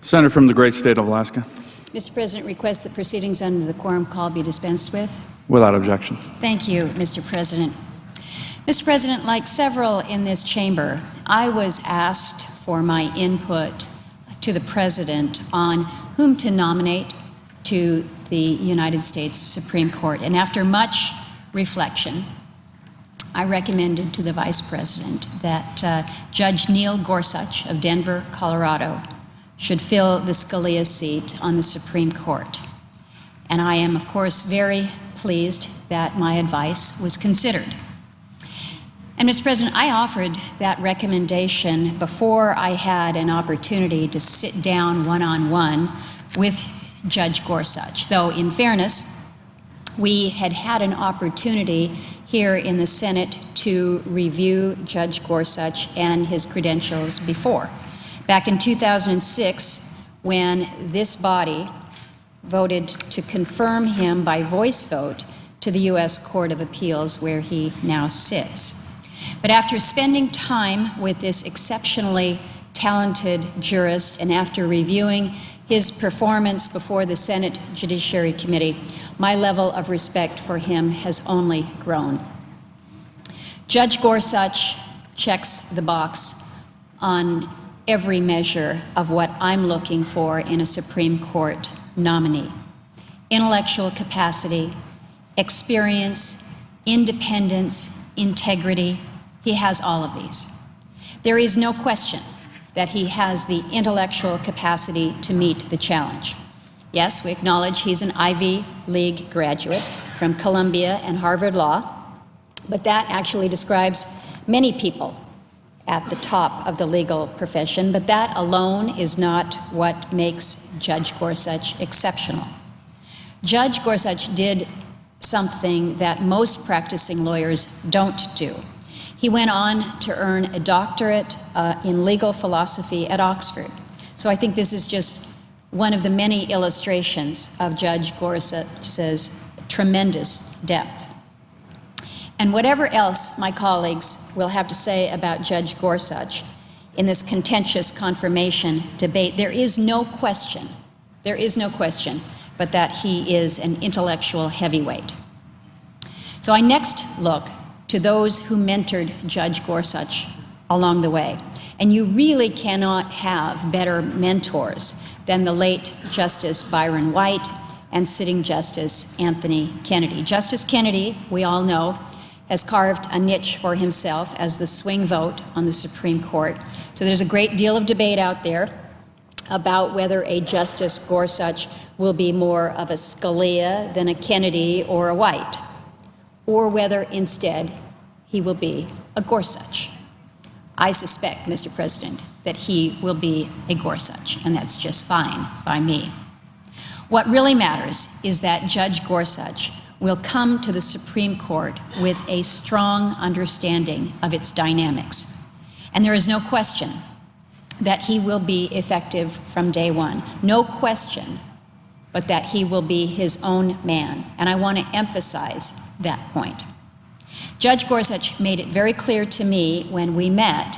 Senator from the great state of Alaska. Mr. President, request that proceedings under the quorum call be dispensed with. Without objection. Thank you, Mr. President. Mr. President, like several in this chamber, I was asked for my input to the President on whom to nominate to the United States Supreme Court. And after much reflection, I recommended to the Vice President that Judge Neil Gorsuch of Denver, Colorado, should fill the Scalia seat on the Supreme Court. And I am, of course, very pleased that my advice was considered. And, Mr. President, I offered that recommendation before I had an opportunity to sit down one-on-one with Judge Gorsuch, though, in fairness, we had had an opportunity here in the Senate to review Judge Gorsuch and his credentials before. Back in 2006, when this body voted to confirm him by voice vote to the U.S. Court of Appeals, where he now sits. But after spending time with this exceptionally talented jurist and after reviewing his performance before the Senate Judiciary Committee, my level of respect for him has only grown. Judge Gorsuch checks the box on every measure of what I'm looking for in a Supreme Court nominee: intellectual capacity, experience, independence, integrity. He has all of these. There is no question that he has the intellectual capacity to meet the challenge. Yes, we acknowledge he's an Ivy League graduate from Columbia and Harvard Law, but that actually describes many people at the top of the legal profession, but that alone is not what makes Judge Gorsuch exceptional. Judge Gorsuch did something that most practicing lawyers don't do. He went on to earn a doctorate in legal philosophy at Oxford. So I think this is just one of the many illustrations of Judge Gorsuch's tremendous depth. And whatever else my colleagues will have to say about Judge Gorsuch in this contentious confirmation debate, there is no question but that he is an intellectual heavyweight. So I next look to those who mentored Judge Gorsuch along the way. And you really cannot have better mentors than the late Justice Byron White and sitting Justice Anthony Kennedy. Justice Kennedy, we all know, has carved a niche for himself as the swing vote on the Supreme Court. So there's a great deal of debate out there about whether a Justice Gorsuch will be more of a Scalia than a Kennedy or a White, or whether instead he will be a Gorsuch. I suspect, Mr. President, that he will be a Gorsuch, and that's just fine by me. What really matters is that Judge Gorsuch will come to the Supreme Court with a strong understanding of its dynamics. And there is no question that he will be effective from day one. No question but that he will be his own man. And I want to emphasize that point. Judge Gorsuch made it very clear to me when we met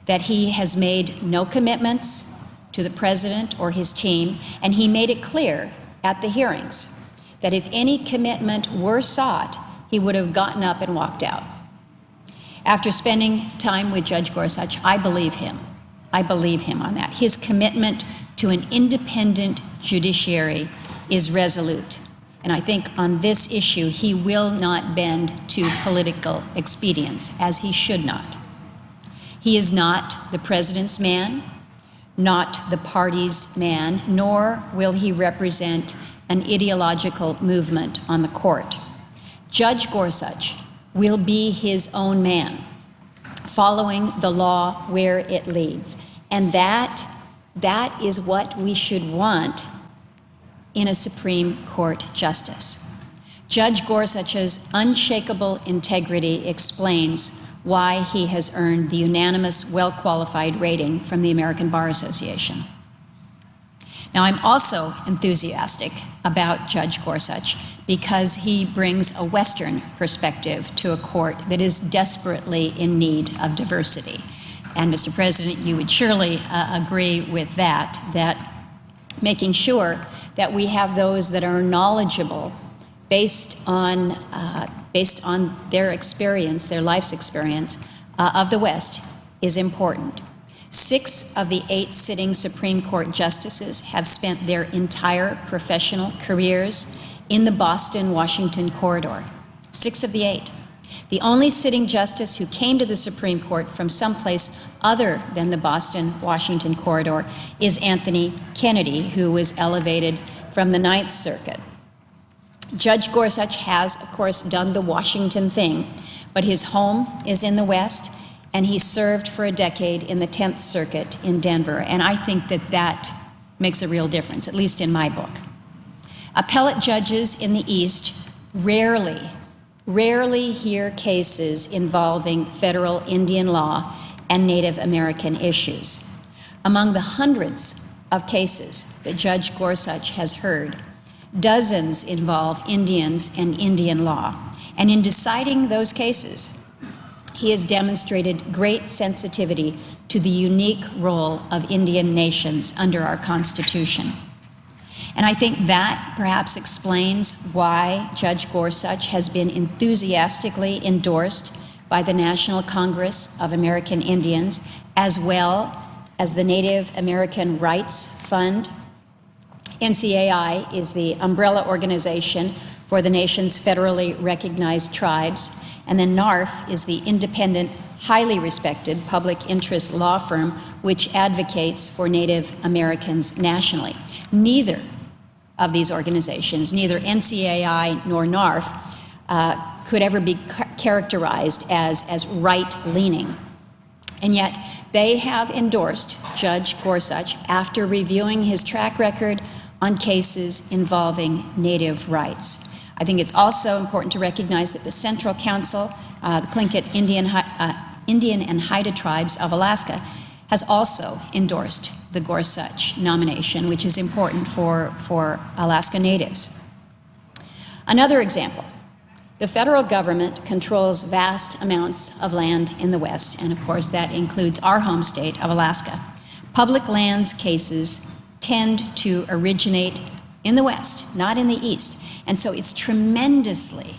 that he has made no commitments to the president or his team, and he made it clear at the hearings that if any commitment were sought, he would have gotten up and walked out. After spending time with Judge Gorsuch, I believe him. I believe him on that. His commitment to an independent judiciary is resolute. And I think on this issue, he will not bend to political expedience, as he should not. He is not the president's man, not the party's man, nor will he represent an ideological movement on the court. Judge Gorsuch will be his own man, following the law where it leads. And that is what we should want in a Supreme Court justice. Judge Gorsuch's unshakable integrity explains why he has earned the unanimous, well-qualified rating from the American Bar Association. Now, I'm also enthusiastic about Judge Gorsuch because he brings a Western perspective to a court that is desperately in need of diversity. And, Mr. President, you would surely agree with that making sure that we have those that are knowledgeable based on their experience, their life's experience of the West, is important. 6 of the 8 sitting Supreme Court justices have spent their entire professional careers in the Boston-Washington corridor. 6 of the 8. The only sitting justice who came to the Supreme Court from someplace other than the Boston-Washington corridor is Anthony Kennedy, who was elevated from the Ninth Circuit. Judge Gorsuch has, of course, done the Washington thing, but his home is in the West, and he served for a decade in the 10th Circuit in Denver, and I think that that makes a real difference, at least in my book. Appellate judges in the East rarely hear cases involving federal Indian law and Native American issues. Among the hundreds of cases that Judge Gorsuch has heard, dozens involve Indians and Indian law. And in deciding those cases, he has demonstrated great sensitivity to the unique role of Indian nations under our Constitution. And I think that perhaps explains why Judge Gorsuch has been enthusiastically endorsed by the National Congress of American Indians, as well as the Native American Rights Fund. NCAI is the umbrella organization for the nation's federally recognized tribes, and then NARF is the independent, highly respected public interest law firm which advocates for Native Americans nationally. Neither of these organizations, neither NCAI nor NARF, could ever be characterized as right-leaning. And yet, they have endorsed Judge Gorsuch after reviewing his track record on cases involving Native rights. I think it's also important to recognize that the Central Council, the Tlingit Indian and Haida tribes of Alaska, has also endorsed the Gorsuch nomination, which is important for Alaska Natives. Another example, the federal government controls vast amounts of land in the West, and of course that includes our home state of Alaska. Public lands cases tend to originate in the West, not in the East. And so it's tremendously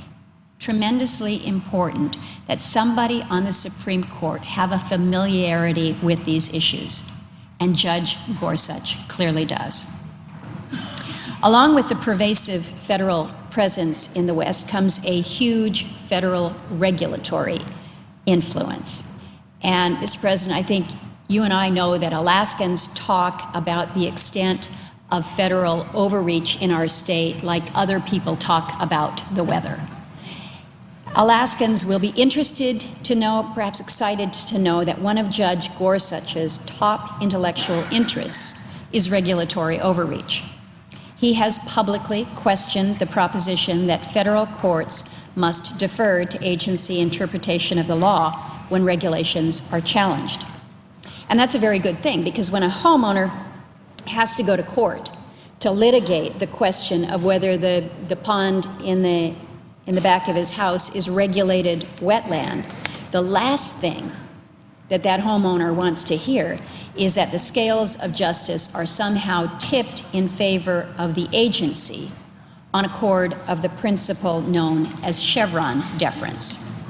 important that somebody on the Supreme Court have a familiarity with these issues. And Judge Gorsuch clearly does. Along with the pervasive federal presence in the West comes a huge federal regulatory influence. And Mr. President, I think you and I know that Alaskans talk about the extent of federal overreach in our state like other people talk about the weather. Alaskans will be interested to know, perhaps excited to know, that one of Judge Gorsuch's top intellectual interests is regulatory overreach. He has publicly questioned the proposition that federal courts must defer to agency interpretation of the law when regulations are challenged. And that's a very good thing, because when a homeowner has to go to court to litigate the question of whether the pond in the back of his house is regulated wetland, the last thing that homeowner wants to hear is that the scales of justice are somehow tipped in favor of the agency on accord of the principle known as Chevron deference.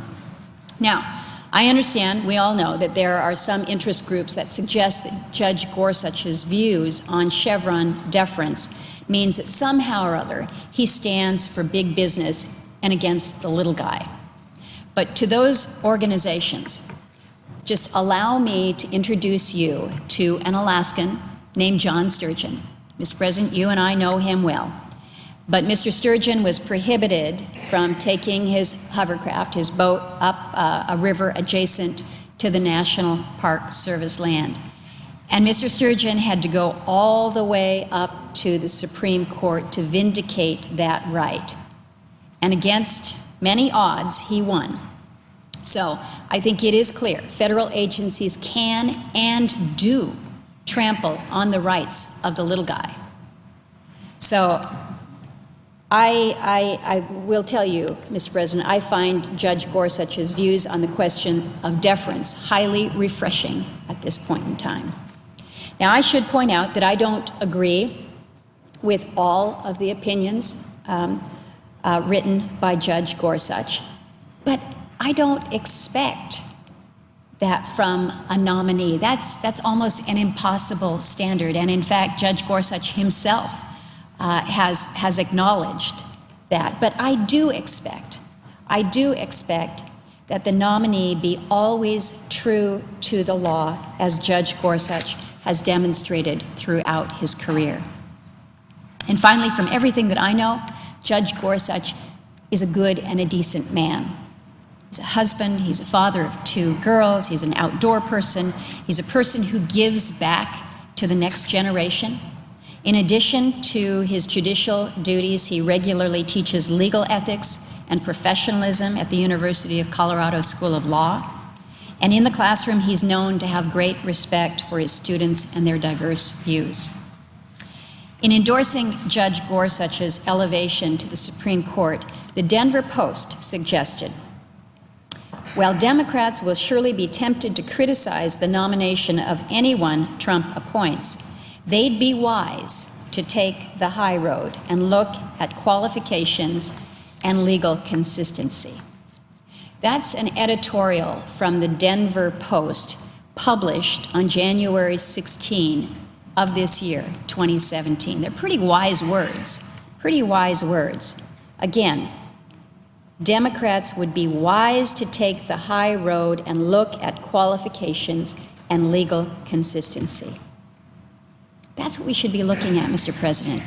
Now, I understand, we all know, that there are some interest groups that suggest that Judge Gorsuch's views on Chevron deference means that somehow or other he stands for big business and against the little guy. But to those organizations, just allow me to introduce you to an Alaskan named John Sturgeon. Mr. President, you and I know him well. But Mr. Sturgeon was prohibited from taking his hovercraft, his boat, up a river adjacent to the National Park Service land. And Mr. Sturgeon had to go all the way up to the Supreme Court to vindicate that right. And against many odds, he won. So I think it is clear federal agencies can and do trample on the rights of the little guy. So I will tell you, Mr. President, I find Judge Gorsuch's views on the question of deference highly refreshing at this point in time. Now, I should point out that I don't agree with all of the opinions written by Judge Gorsuch, but I don't expect that from a nominee. That's almost an impossible standard, and in fact, Judge Gorsuch himself has acknowledged that. But I do expect that the nominee be always true to the law, as Judge Gorsuch has demonstrated throughout his career. And finally, from everything that I know, Judge Gorsuch is a good and a decent man. He's a husband, he's a father of 2 girls, he's an outdoor person, he's a person who gives back to the next generation. In addition to his judicial duties, he regularly teaches legal ethics and professionalism at the University of Colorado School of Law. And in the classroom, he's known to have great respect for his students and their diverse views. In endorsing Judge Gorsuch's elevation to the Supreme Court, the Denver Post suggested, "While Democrats will surely be tempted to criticize the nomination of anyone Trump appoints, they'd be wise to take the high road and look at qualifications and legal consistency." That's an editorial from the Denver Post, published on January 16 of this year, 2017. They're pretty wise words. Again, Democrats would be wise to take the high road and look at qualifications and legal consistency. That's what we should be looking at, Mr. President.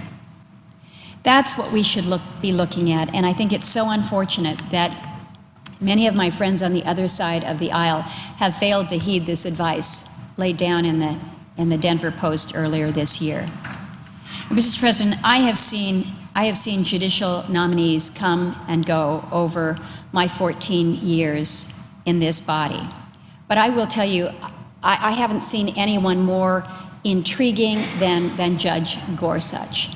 That's what we should be looking at, and I think it's so unfortunate that many of my friends on the other side of the aisle have failed to heed this advice laid down in the Denver Post earlier this year. Mr. President, I have seen judicial nominees come and go over my 14 years in this body. But I will tell you, I haven't seen anyone more intriguing than Judge Gorsuch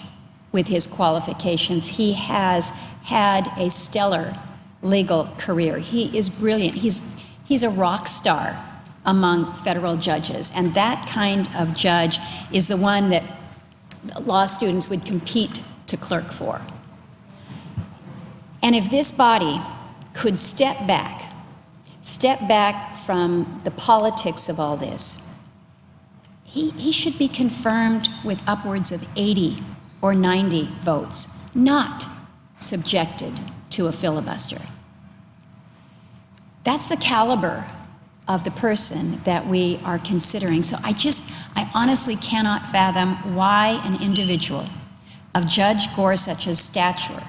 with his qualifications. He has had a stellar legal career. He is brilliant. He's a rock star among federal judges, and that kind of judge is the one that law students would compete to clerk for. And if this body could step back from the politics of all this, he should be confirmed with upwards of 80 or 90 votes, not subjected to a filibuster. That's the caliber of the person that we are considering. So I honestly cannot fathom why an individual of Judge Gorsuch's stature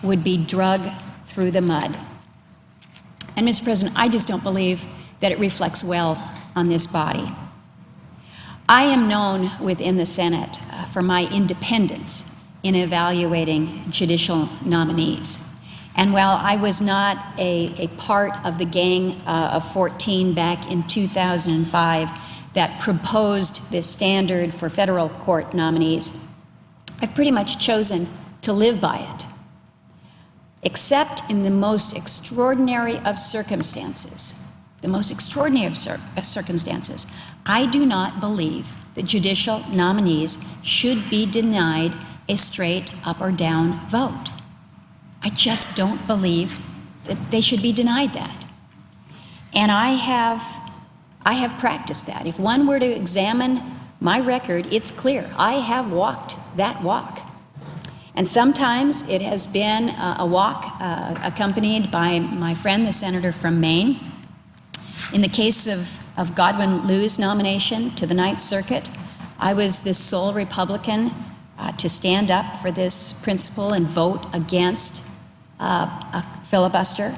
would be dragged through the mud. And Mr. President, I just don't believe that it reflects well on this body. I am known within the Senate for my independence in evaluating judicial nominees. And while I was not a part of the gang of 14 back in 2005 that proposed this standard for federal court nominees, I've pretty much chosen to live by it. Except in the most extraordinary of circumstances, I do not believe that judicial nominees should be denied a straight up or down vote. I just don't believe that they should be denied that. And I have practiced that. If one were to examine my record, it's clear. I have walked that walk. And sometimes it has been a walk accompanied by my friend, the senator from Maine. In the case of Godwin Liu's nomination to the Ninth Circuit, I was the sole Republican to stand up for this principle and vote against a filibuster.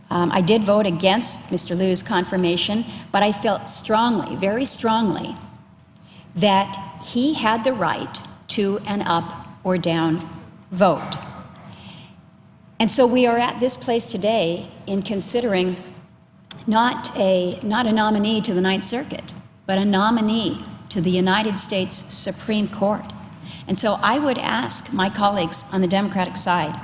I did vote against Mr. Liu's confirmation, but I felt strongly, very strongly, that he had the right to an up or down vote. And so we are at this place today in considering not a nominee to the Ninth Circuit, but a nominee to the United States Supreme Court. And so I would ask my colleagues on the Democratic side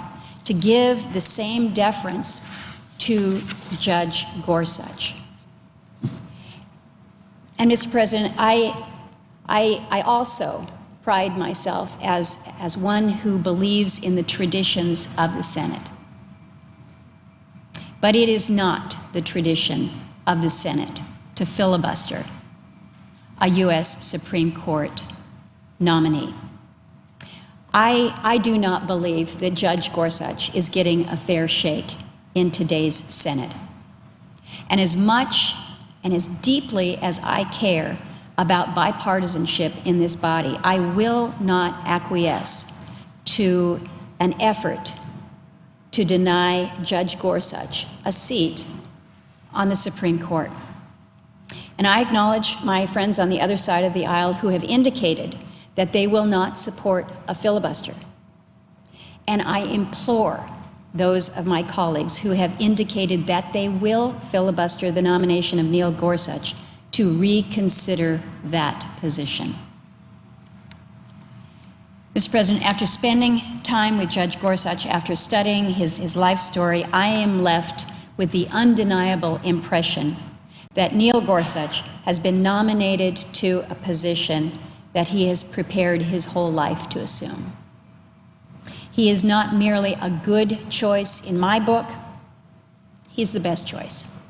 to give the same deference to Judge Gorsuch. And Mr. President, I also pride myself as one who believes in the traditions of the Senate. But it is not the tradition of the Senate to filibuster a U.S. Supreme Court nominee. I do not believe that Judge Gorsuch is getting a fair shake in today's Senate. And as much and as deeply as I care about bipartisanship in this body, I will not acquiesce to an effort to deny Judge Gorsuch a seat on the Supreme Court. And I acknowledge my friends on the other side of the aisle who have indicated that they will not support a filibuster. And I implore those of my colleagues who have indicated that they will filibuster the nomination of Neil Gorsuch to reconsider that position. Mr. President, after spending time with Judge Gorsuch, after studying his life story, I am left with the undeniable impression that Neil Gorsuch has been nominated to a position that he has prepared his whole life to assume. He is not merely a good choice in my book, he's the best choice.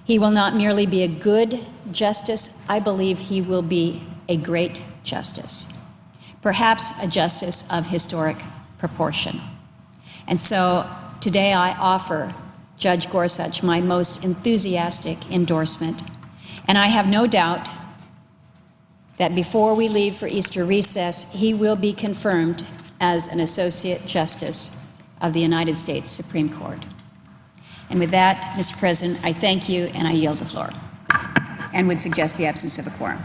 He will not merely be a good justice, I believe he will be a great justice, perhaps a justice of historic proportion. And so today I offer Judge Gorsuch my most enthusiastic endorsement, and I have no doubt that before we leave for Easter recess, he will be confirmed as an Associate Justice of the United States Supreme Court. And with that, Mr. President, I thank you and I yield the floor, and would suggest the absence of a quorum.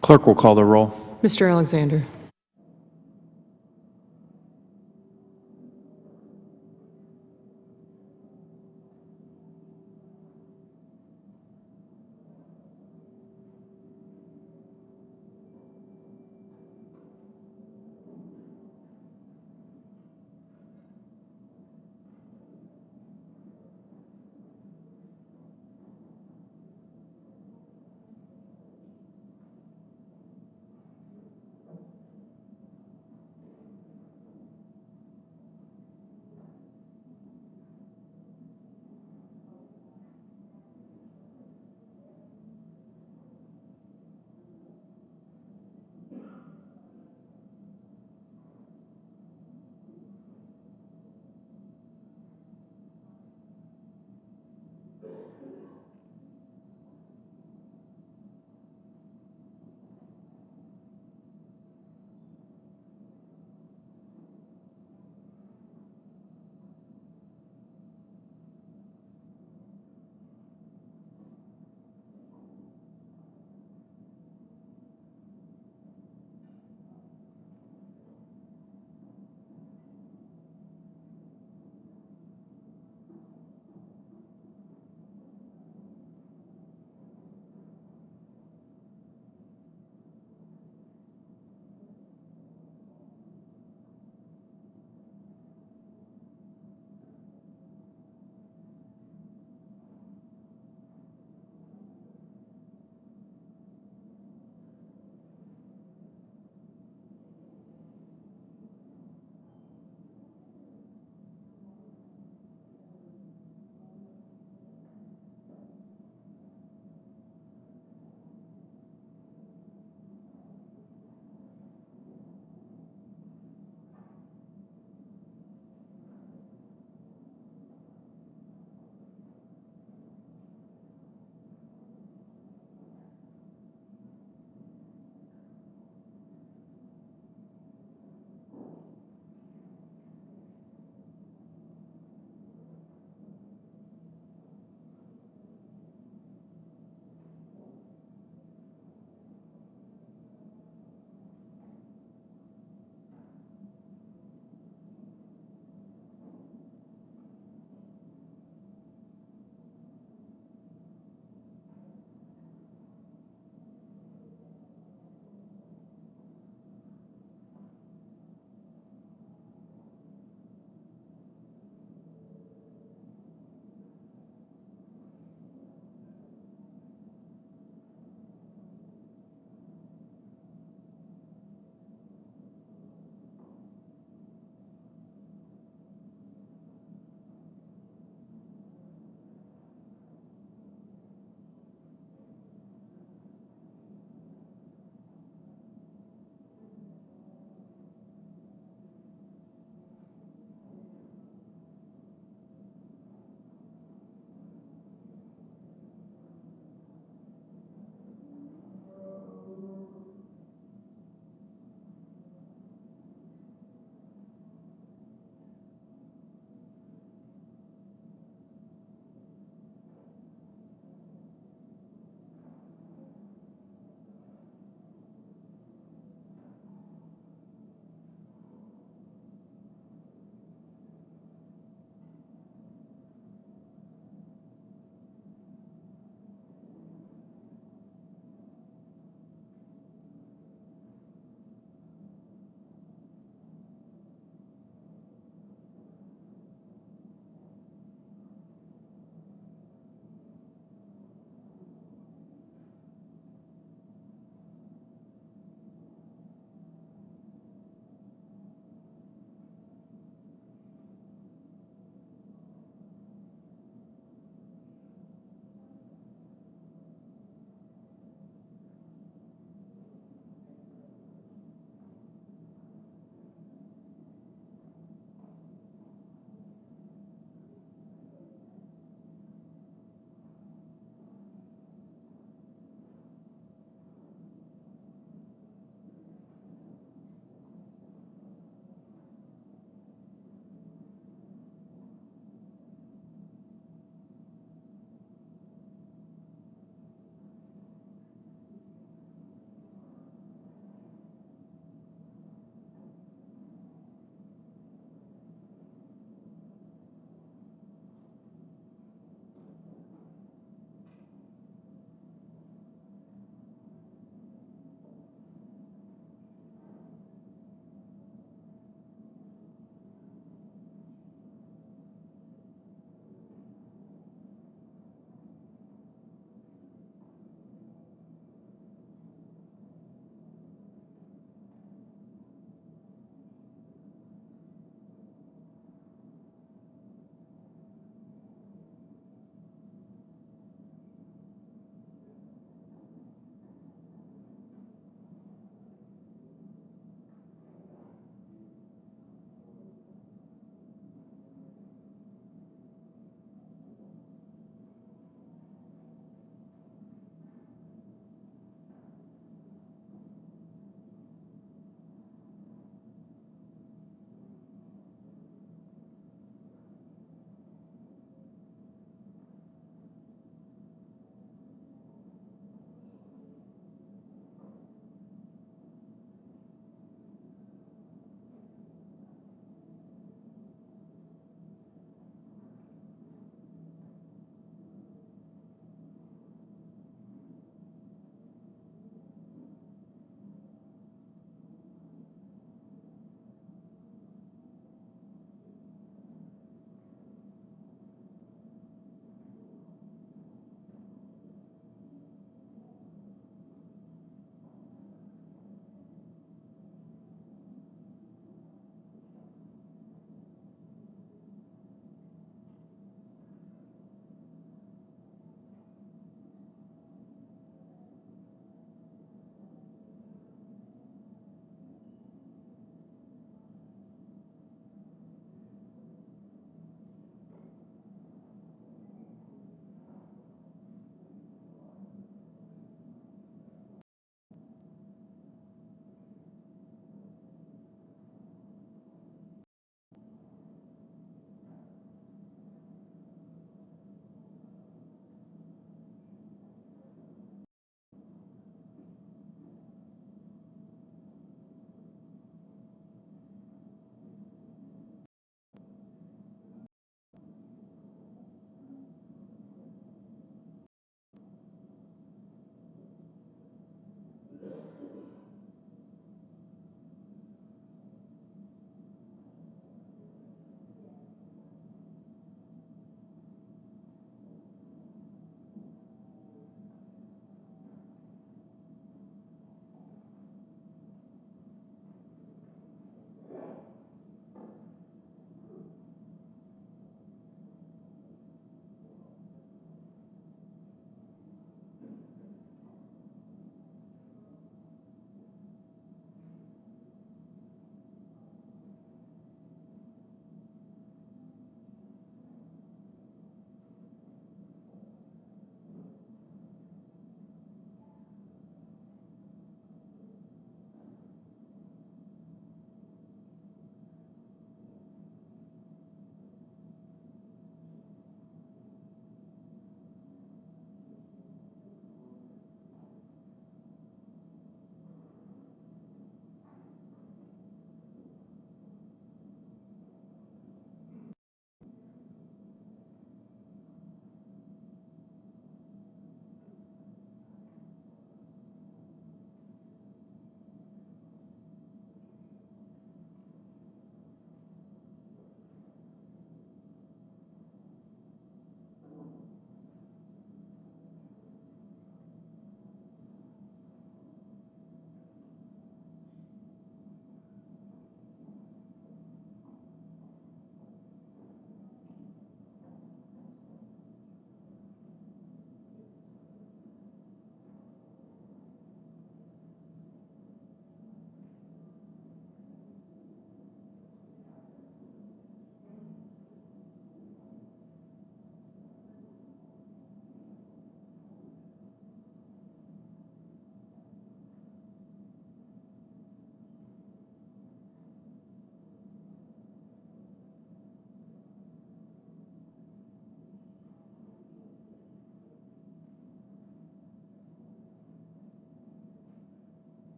Clerk will call the roll. Mr. Alexander.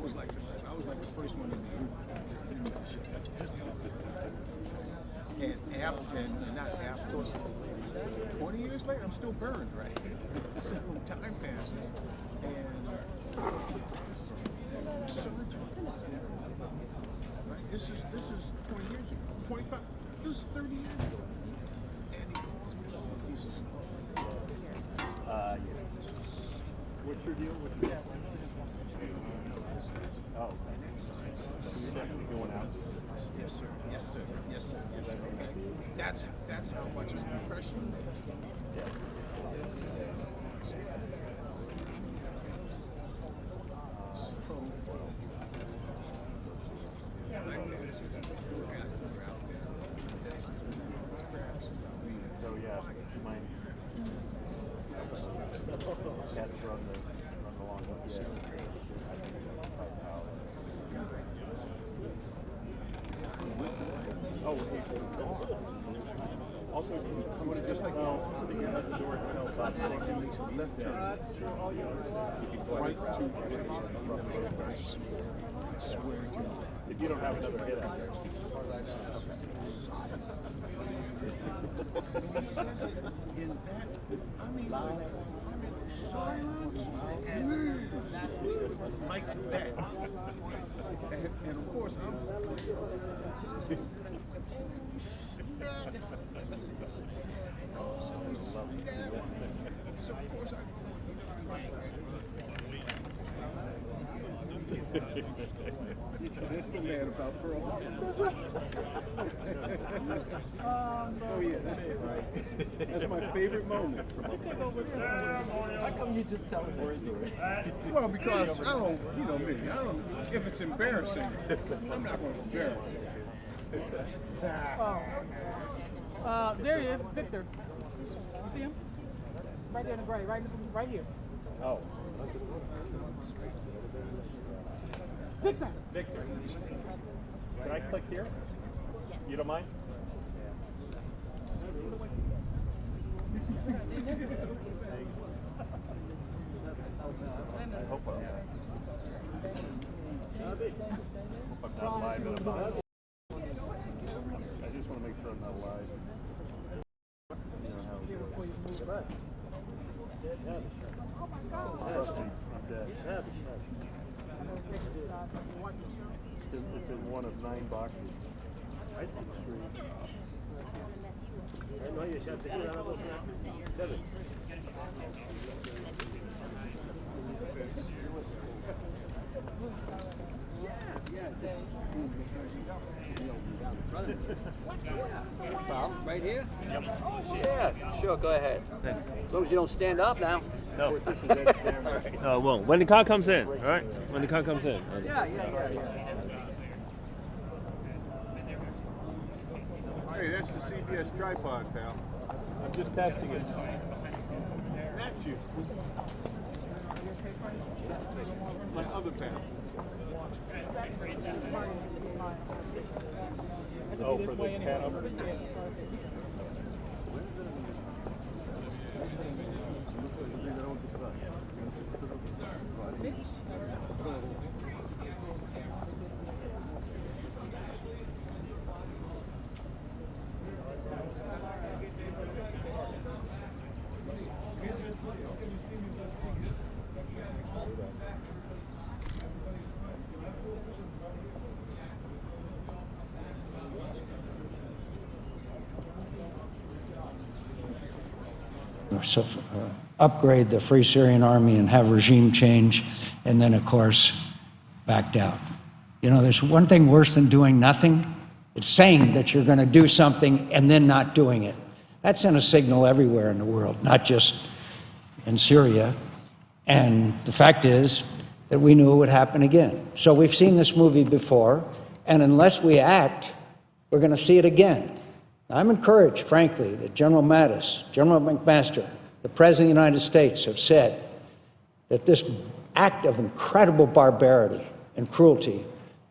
was like the first one in the group. And after, and not after, 20 years later, I'm still burned, right? So time passes, and surgery. Right? This is 20 years ago, 25. This is 30 years ago. And he calls me up. He says, what's your deal with your Oh, and that signs going out? Yes, sir. Yes, sir. Yes, sir. Yes, sir. Okay. That's how much of an impression you made. So yeah, you mind? Cats run along with you. Oh, also, Comes just like sticking out the door itself. and it makes a left turn. Right to I swear to you. If you don't have another hit out there. And he says it in that, I mean, silence, like that. And of course, I'm. So of course I go This been mad about Pearl Harbor. Oh yeah, that's it, right? That's my favorite moment. How come you just tell them where it's doing? Well, because I don't, you know me, I don't, if it's embarrassing, I'm not going to embarrass it. There he is, Victor. You see him? Right there in the gray, right here. Oh. Victor! Victor. Can I click here? You don't mind? I hope I'm not live and I'm not. I just want to make sure I'm not live. You know how it goes. Oh my God! I'm dead. It's in one of 9 boxes. I think it's true. Well, right here? Yep. Yeah, sure, go ahead. Thanks. As long as you don't stand up now. No. No, it won't. When the car comes in, all right? When the car comes in. Yeah. Hey, that's the CBS tripod, pal. I'm just testing it. That's you. My other pal. Oh, for the cat over? Upgrade the Free Syrian Army and have regime change, and then, of course, backed out. You know, there's one thing worse than doing nothing. It's saying that you're going to do something and then not doing it. That sent a signal everywhere in the world, not just in Syria. And the fact is that we knew it would happen again. So we've seen this movie before, and unless we act, we're going to see it again. I'm encouraged, frankly, that General Mattis, General McMaster, the President of the United States have said that this act of incredible barbarity and cruelty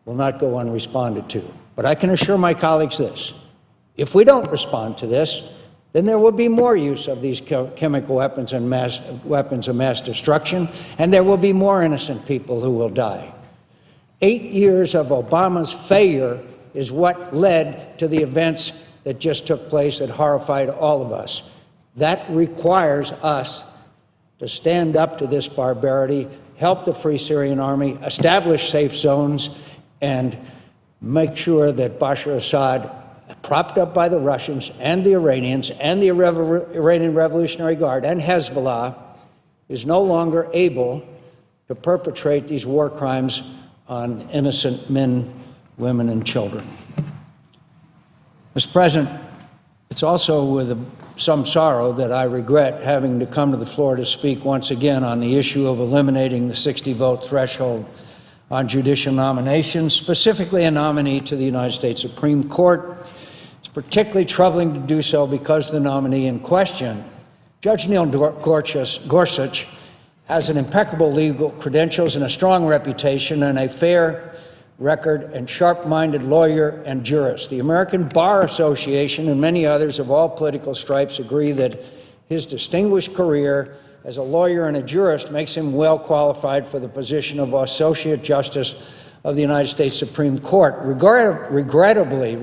will not go unresponded to. But I can assure my colleagues this: if we don't respond to this, then there will be more use of these chemical weapons and weapons of mass destruction, and there will be more innocent people who will die. 8 years of Obama's failure is what led to the events that just took place that horrified all of us. That requires us to stand up to this barbarity, help the Free Syrian Army, establish safe zones, and make sure that Bashar Assad, propped up by the Russians and the Iranians and the Iranian Revolutionary Guard and Hezbollah, is no longer able to perpetrate these war crimes on innocent men, women, and children. Mr. President, it's also with some sorrow that I regret having to come to the floor to speak once again on the issue of eliminating the 60-vote threshold on judicial nominations, specifically a nominee to the United States Supreme Court. It's particularly troubling to do so because the nominee in question, Judge Neil Gorsuch, has an impeccable legal credentials and a strong reputation and a fair record and sharp-minded lawyer and jurist. The American Bar Association and many others of all political stripes agree that his distinguished career as a lawyer and a jurist makes him well qualified for the position of Associate Justice of the United States Supreme Court. Regrettably,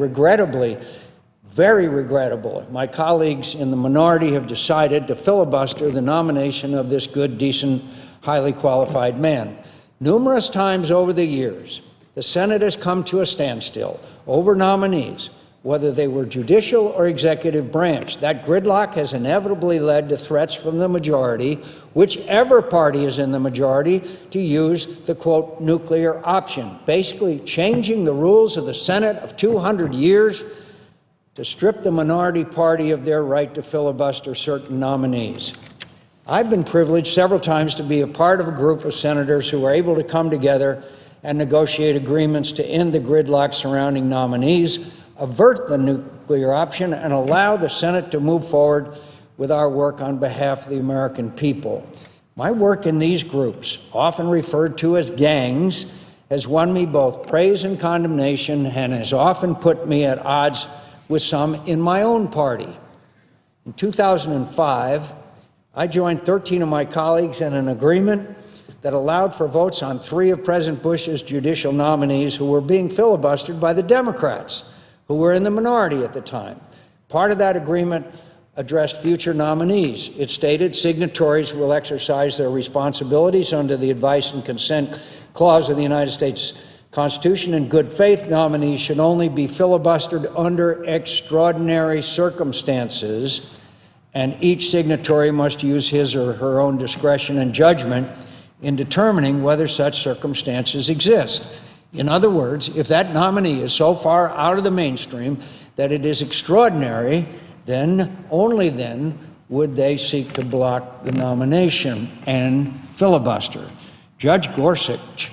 very regrettable, my colleagues in the minority have decided to filibuster the nomination of this good, decent, highly qualified man. Numerous times over the years, the Senate has come to a standstill over nominees, whether they were judicial or executive branch. That gridlock has inevitably led to threats from the majority, whichever party is in the majority, to use the, quote, nuclear option, basically changing the rules of the Senate of 200 years to strip the minority party of their right to filibuster certain nominees. I've been privileged several times to be a part of a group of senators who were able to come together and negotiate agreements to end the gridlock surrounding nominees, avert the nuclear option, and allow the Senate to move forward with our work on behalf of the American people. My work in these groups, often referred to as gangs, has won me both praise and condemnation and has often put me at odds with some in my own party. In 2005, I joined 13 of my colleagues in an agreement that allowed for votes on 3 of President Bush's judicial nominees who were being filibustered by the Democrats, who were in the minority at the time. Part of that agreement addressed future nominees. It stated signatories will exercise their responsibilities under the advice and consent clause of the United States Constitution. In good faith, nominees should only be filibustered under extraordinary circumstances, and each signatory must use his or her own discretion and judgment in determining whether such circumstances exist. In other words, if that nominee is so far out of the mainstream that it is extraordinary, then, only then, would they seek to block the nomination and filibuster. Judge Gorsuch,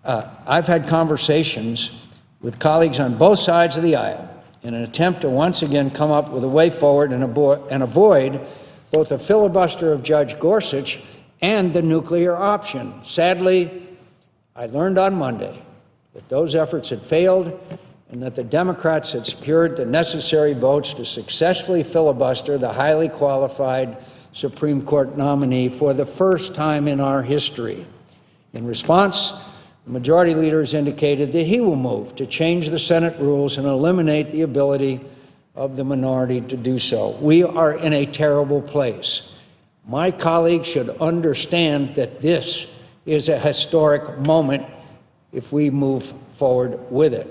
I've had conversations with colleagues on both sides of the aisle in an attempt to once again come up with a way forward and avoid both a filibuster of Judge Gorsuch and the nuclear option. Sadly, I learned on Monday that those efforts had failed and that the Democrats had secured the necessary votes to successfully filibuster the highly qualified Supreme Court nominee for the first time in our history. In response, the majority leader has indicated that he will move to change the Senate rules and eliminate the ability of the minority to do so. We are in a terrible place. My colleagues should understand that this is a historic moment if we move forward with it.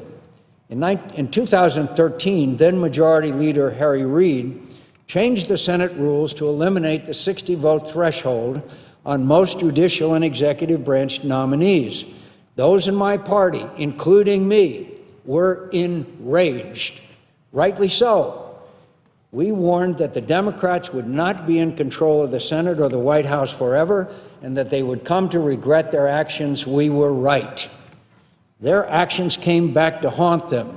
In 2013, then Majority Leader Harry Reid changed the Senate rules to eliminate the 60-vote threshold on most judicial and executive branch nominees. Those in my party, including me, were enraged. Rightly so. We warned that the Democrats would not be in control of the Senate or the White House forever, and that they would come to regret their actions. We were right. Their actions came back to haunt them.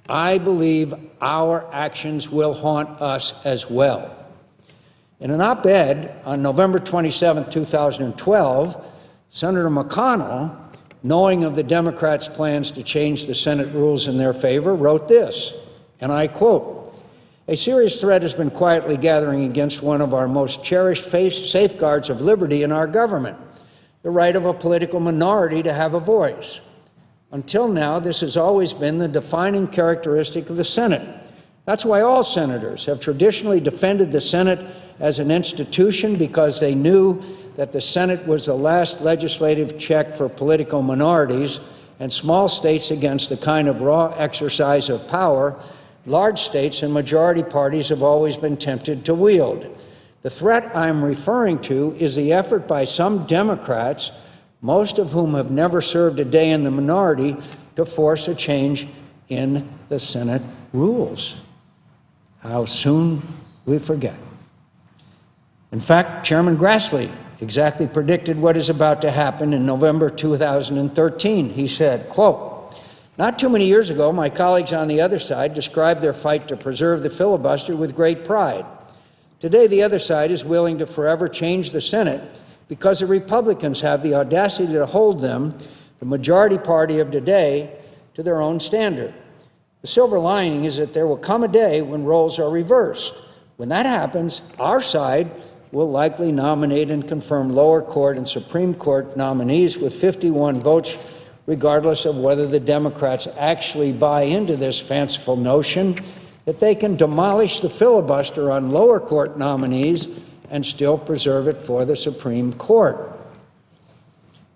I believe our actions will haunt us as well. In an op-ed on November 27, 2012, Senator McConnell, knowing of the Democrats' plans to change the Senate rules in their favor, wrote this, and I quote, "A serious threat has been quietly gathering against one of our most cherished safeguards of liberty in our government, the right of a political minority to have a voice. Until now, this has always been the defining characteristic of the Senate. That's why all senators have traditionally defended the Senate as an institution, because they knew that the Senate was the last legislative check for political minorities and small states against the kind of raw exercise of power large states and majority parties have always been tempted to wield. The threat I'm referring to is the effort by some Democrats, most of whom have never served a day in the minority, to force a change in the Senate rules. How soon we forget. In fact, Chairman Grassley exactly predicted what is about to happen in November 2013. He said, quote, "Not too many years ago, my colleagues on the other side described their fight to preserve the filibuster with great pride. Today, the other side is willing to forever change the Senate because the Republicans have the audacity to hold them, the majority party of today, to their own standard. The silver lining is that there will come a day when roles are reversed. When that happens, our side will likely nominate and confirm lower court and Supreme Court nominees with 51 votes, regardless of whether the Democrats actually buy into this fanciful notion that they can demolish the filibuster on lower court nominees and still preserve it for the Supreme Court."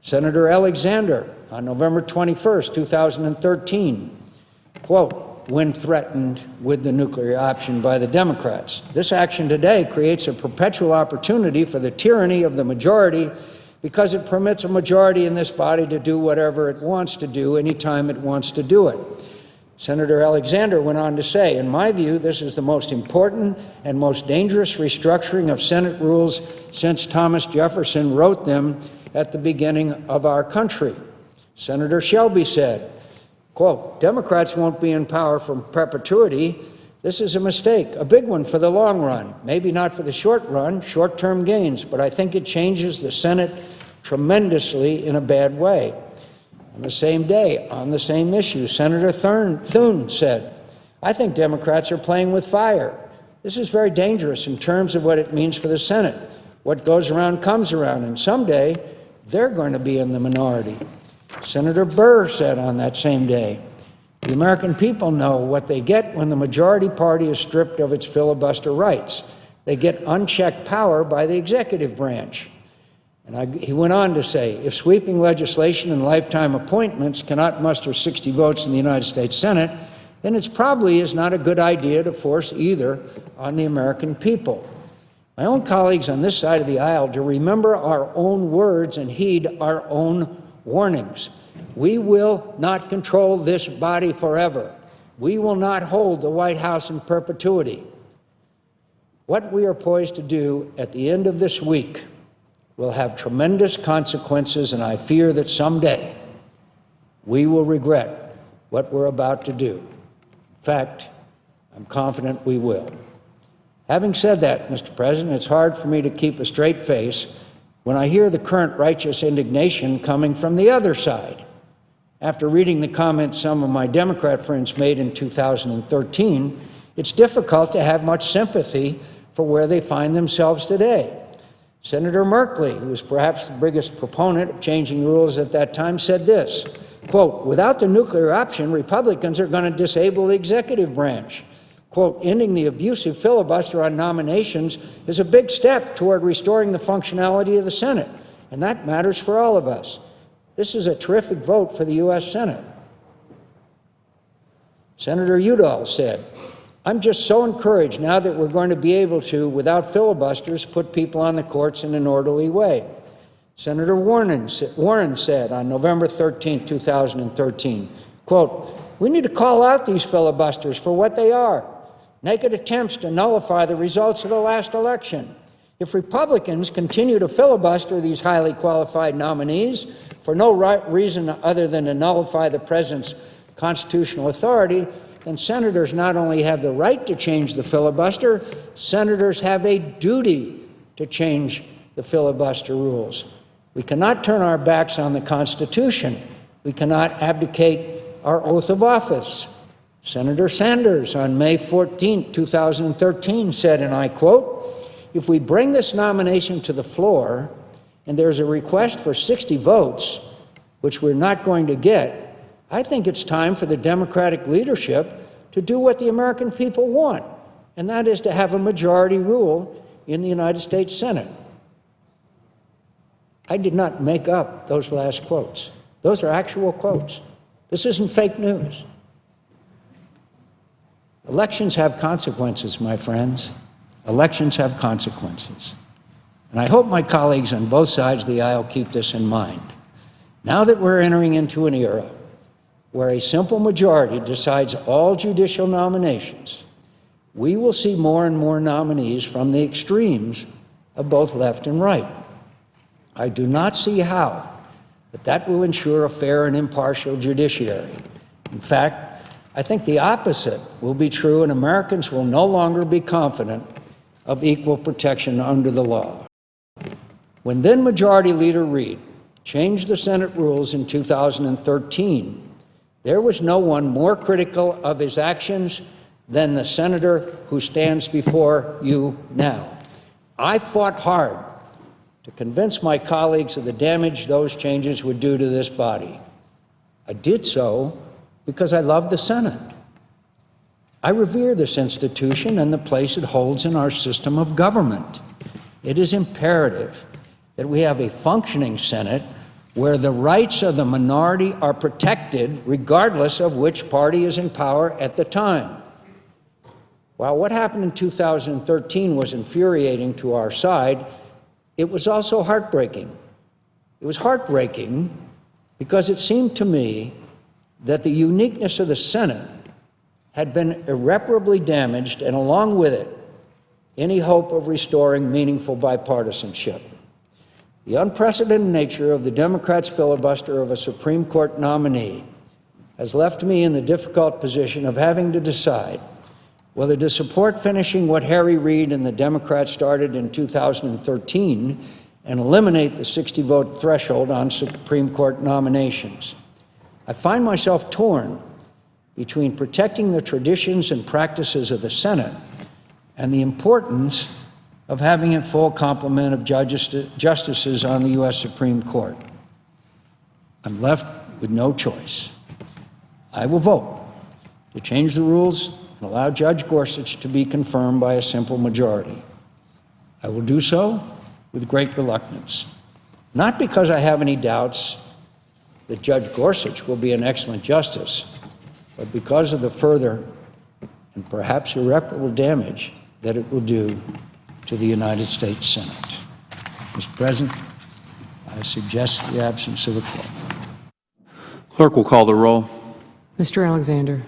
Senator Alexander, on November 21st, 2013, quote, when threatened with the nuclear option by the Democrats, "This action today creates a perpetual opportunity for the tyranny of the majority because it permits a majority in this body to do whatever it wants to do anytime it wants to do it." Senator Alexander went on to say, "In my view, this is the most important and most dangerous restructuring of Senate rules since Thomas Jefferson wrote them at the beginning of our country." Senator Shelby said, quote, "Democrats won't be in power for perpetuity. This is a mistake, a big one for the long run, maybe not for the short run, short-term gains, but I think it changes the Senate tremendously in a bad way." On the same day, on the same issue, Senator Thune said, "I think Democrats are playing with fire. This is very dangerous in terms of what it means for the Senate. What goes around comes around, and someday they're going to be in the minority." Senator Burr said on that same day, "The American people know what they get when the majority party is stripped of its filibuster rights. They get unchecked power by the executive branch." And he went on to say, "If sweeping legislation and lifetime appointments cannot muster 60 votes in the United States Senate, then it probably is not a good idea to force either on the American people." My own colleagues on this side of the aisle to remember our own words and heed our own warnings. We will not control this body forever. We will not hold the White House in perpetuity. What we are poised to do at the end of this week will have tremendous consequences, and I fear that someday we will regret what we're about to do. In fact, I'm confident we will. Having said that, Mr. President, it's hard for me to keep a straight face when I hear the current righteous indignation coming from the other side. After reading the comments some of my Democrat friends made in 2013, it's difficult to have much sympathy for where they find themselves today. Senator Merkley, who was perhaps the biggest proponent of changing rules at that time, said this, quote, "Without the nuclear option, Republicans are going to disable the executive branch. Quote, ending the abusive filibuster on nominations is a big step toward restoring the functionality of the Senate, and that matters for all of us. This is a terrific vote for the U.S. Senate." Senator Udall said, "I'm just so encouraged now that we're going to be able to, without filibusters, put people on the courts in an orderly way." Senator Warren said on November 13, 2013, quote, "We need to call out these filibusters for what they are, naked attempts to nullify the results of the last election. If Republicans continue to filibuster these highly qualified nominees for no reason other than to nullify the president's constitutional authority, then senators not only have the right to change the filibuster, senators have a duty to change the filibuster rules. We cannot turn our backs on the Constitution. We cannot abdicate our oath of office." Senator Sanders on May 14, 2013 said, and I quote, "If we bring this nomination to the floor and there's a request for 60 votes, which we're not going to get, I think it's time for the Democratic leadership to do what the American people want, and that is to have a majority rule in the United States Senate. I did not make up those last quotes. Those are actual quotes. This isn't fake news. Elections have consequences, my friends. Elections have consequences. And I hope my colleagues on both sides of the aisle keep this in mind. Now that we're entering into an era where a simple majority decides all judicial nominations, we will see more and more nominees from the extremes of both left and right. I do not see how that will ensure a fair and impartial judiciary. In fact, I think the opposite will be true, and Americans will no longer be confident of equal protection under the law. When then Majority Leader Reid changed the Senate rules in 2013, there was no one more critical of his actions than the senator who stands before you now. I fought hard to convince my colleagues of the damage those changes would do to this body. I did so because I love the Senate. I revere this institution and the place it holds in our system of government. It is imperative that we have a functioning Senate where the rights of the minority are protected regardless of which party is in power at the time. While what happened in 2013 was infuriating to our side, it was also heartbreaking. It was heartbreaking because it seemed to me that the uniqueness of the Senate had been irreparably damaged, and along with it, any hope of restoring meaningful bipartisanship. The unprecedented nature of the Democrats' filibuster of a Supreme Court nominee has left me in the difficult position of having to decide whether to support finishing what Harry Reid and the Democrats started in 2013 and eliminate the 60-vote threshold on Supreme Court nominations. I find myself torn between protecting the traditions and practices of the Senate and the importance of having a full complement of justices on the U.S. Supreme Court. I'm left with no choice. I will vote to change the rules and allow Judge Gorsuch to be confirmed by a simple majority. I will do so with great reluctance, not because I have any doubts that Judge Gorsuch will be an excellent justice, but because of the further and perhaps irreparable damage that it will do to the United States Senate. Mr. President, I suggest the absence of a quorum. Clerk will call the roll. Mr. Alexander.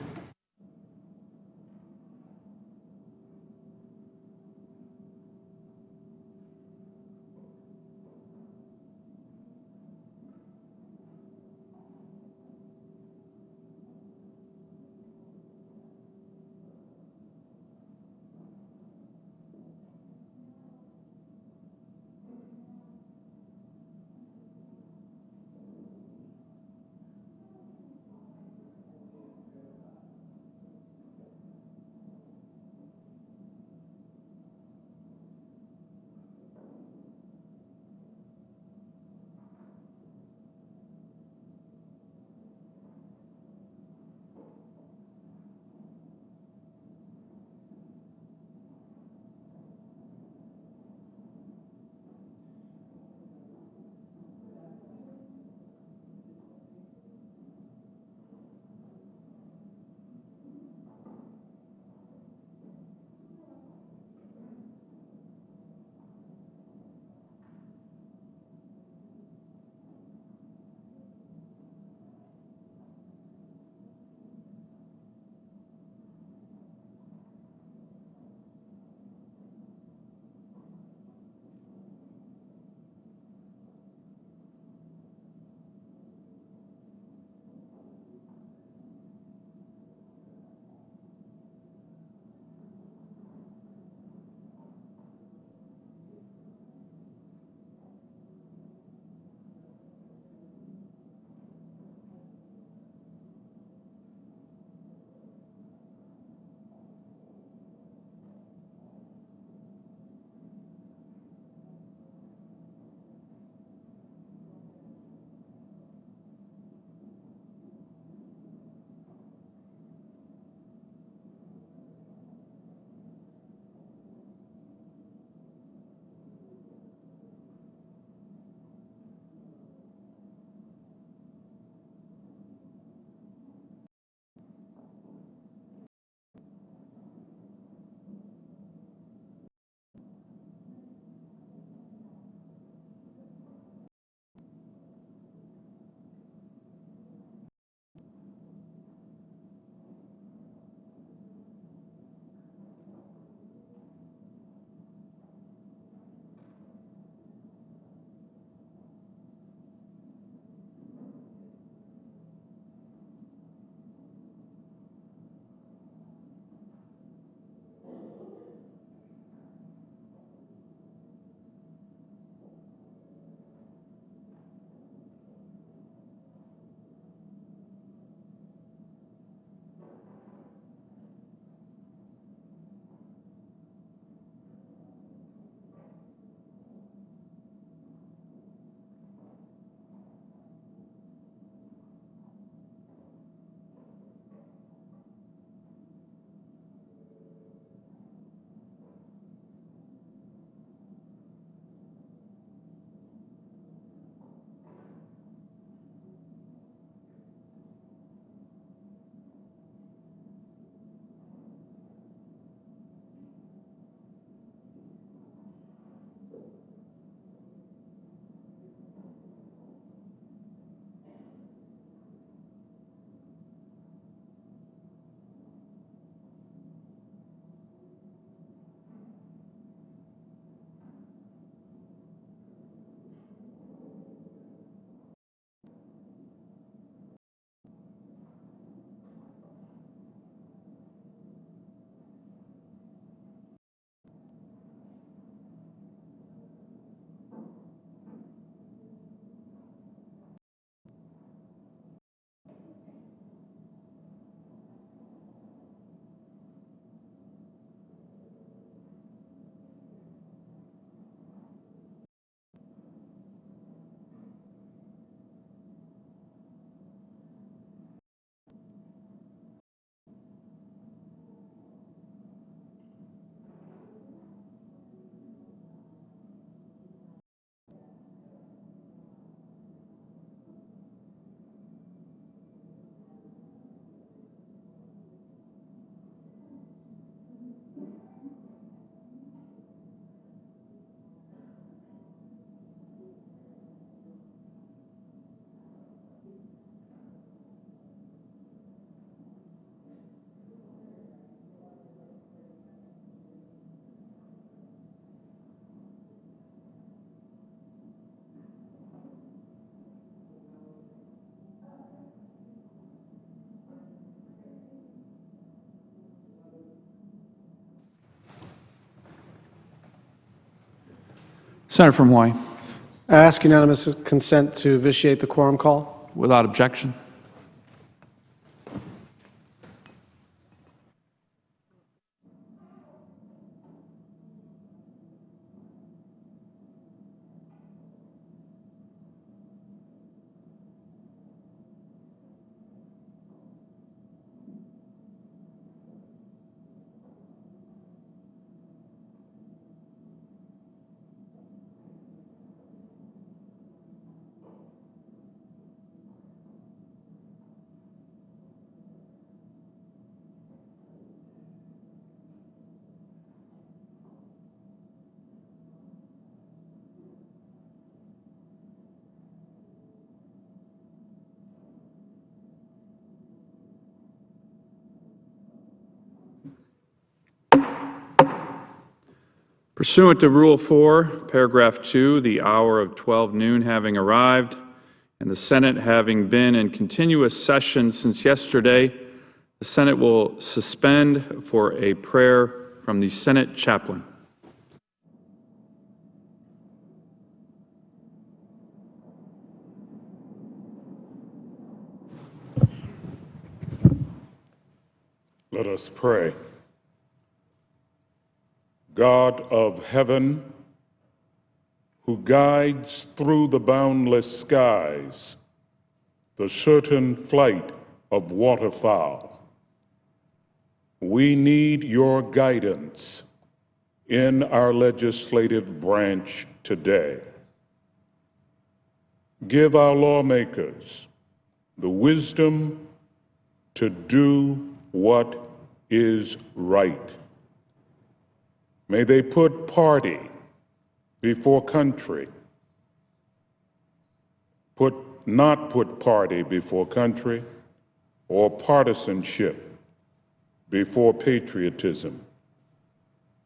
Senator from Hawaii, I ask unanimous consent to vitiate the quorum call. without objection. Pursuant to Rule 4, Paragraph 2, the hour of 12 noon having arrived, and the Senate having been in continuous session since yesterday, the Senate will suspend for a prayer from the Senate chaplain. Let us pray. God of heaven, who guides through the boundless skies the certain flight of waterfowl, we need your guidance in our legislative branch today. Give our lawmakers the wisdom to do what is right. May they put party before country, not put party before country or partisanship before patriotism.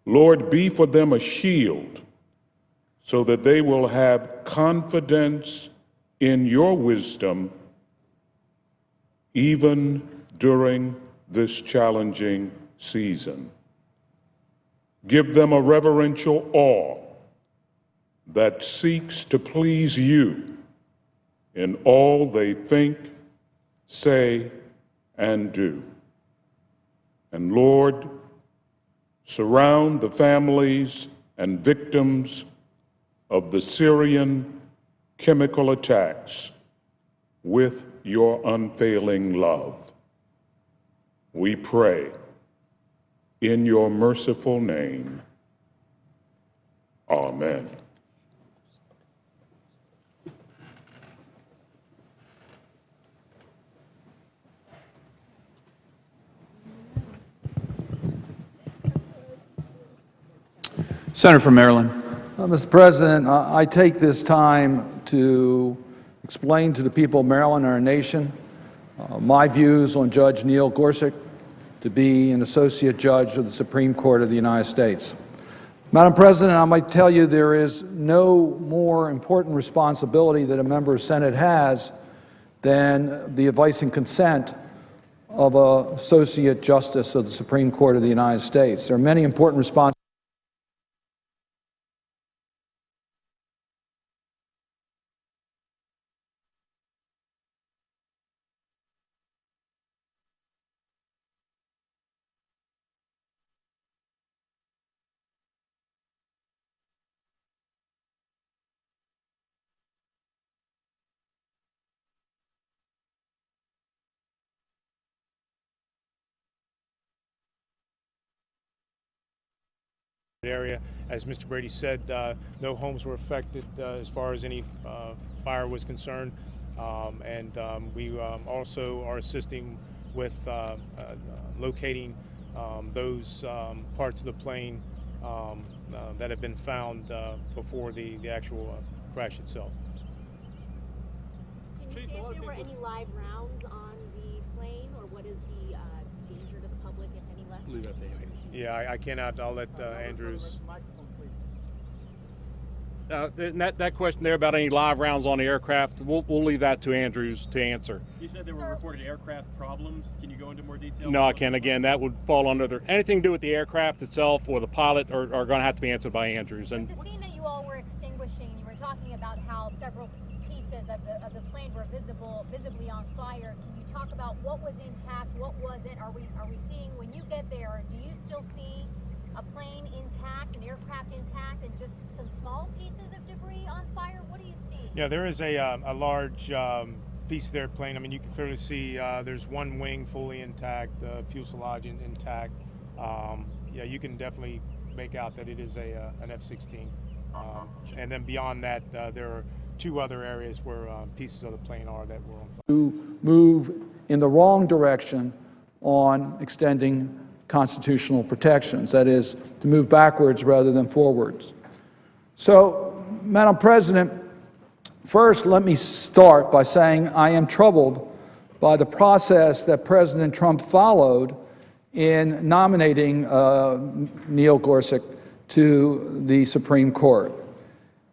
Lord, be for them a shield so that they will have confidence in your wisdom even during this challenging season. Give them a reverential awe that seeks to please you in all they think, say, and do. And Lord, surround the families and victims of the Syrian chemical attacks with your unfailing love. We pray in your merciful name. Amen. Senator from Maryland. Mr. President, I take this time to explain to the people of Maryland and our nation my views on Judge Neil Gorsuch to be an associate judge of the Supreme Court of the United States. Madam President, I might tell you there is no more important responsibility that a member of Senate has than the advice and consent of an associate justice of the Supreme Court of the United States. There are many important responsibilities. Area. As Mr. Brady said, no homes were affected as far as any fire was concerned, and we also are assisting with locating those parts of the plane that have been found before the actual crash itself. Can you say if there were any live rounds on the plane, or what is the danger to the public, if any, left? Leave that to Andrews. Yeah, I cannot. I'll let Andrews. That question there about any live rounds on the aircraft, we'll leave that to Andrews to answer. You said there were reported aircraft problems. Can you go into more detail? No, I can't. Again, that would fall under anything to do with the aircraft itself or the pilot are going to have to be answered by Andrews. And the scene that you all were extinguished about how several pieces of the plane were visibly on fire. Can you talk about what was intact, what wasn't? Are we seeing, when you get there, do you still see a plane intact, an aircraft intact, and just some small pieces of debris on fire? What do you see? Yeah, there is a large piece of the airplane. I mean, you can clearly see there's one wing fully intact, fuselage intact. Yeah, you can definitely make out that it is an F-16. And then beyond that, there are two other areas where pieces of the plane are that were on fire. To move in the wrong direction on extending constitutional protections, that is, to move backwards rather than forwards. So, Madam President, first let me start by saying I am troubled by the process that President Trump followed in nominating Neil Gorsuch to the Supreme Court.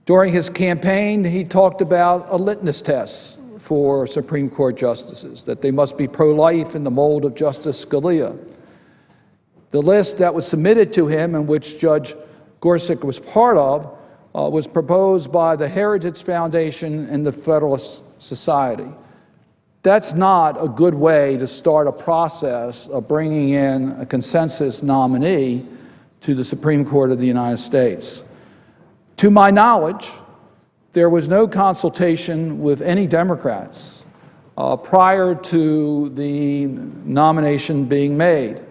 During his campaign, he talked about a litmus test for Supreme Court justices, that they must be pro-life in the mold of Justice Scalia. The list that was submitted to him, and which Judge Gorsuch was part of, was proposed by the Heritage Foundation and the Federalist Society. That's not a good way to start a process of bringing in a consensus nominee to the Supreme Court of the United States. To my knowledge, there was no consultation with any Democrats prior to the nomination being made.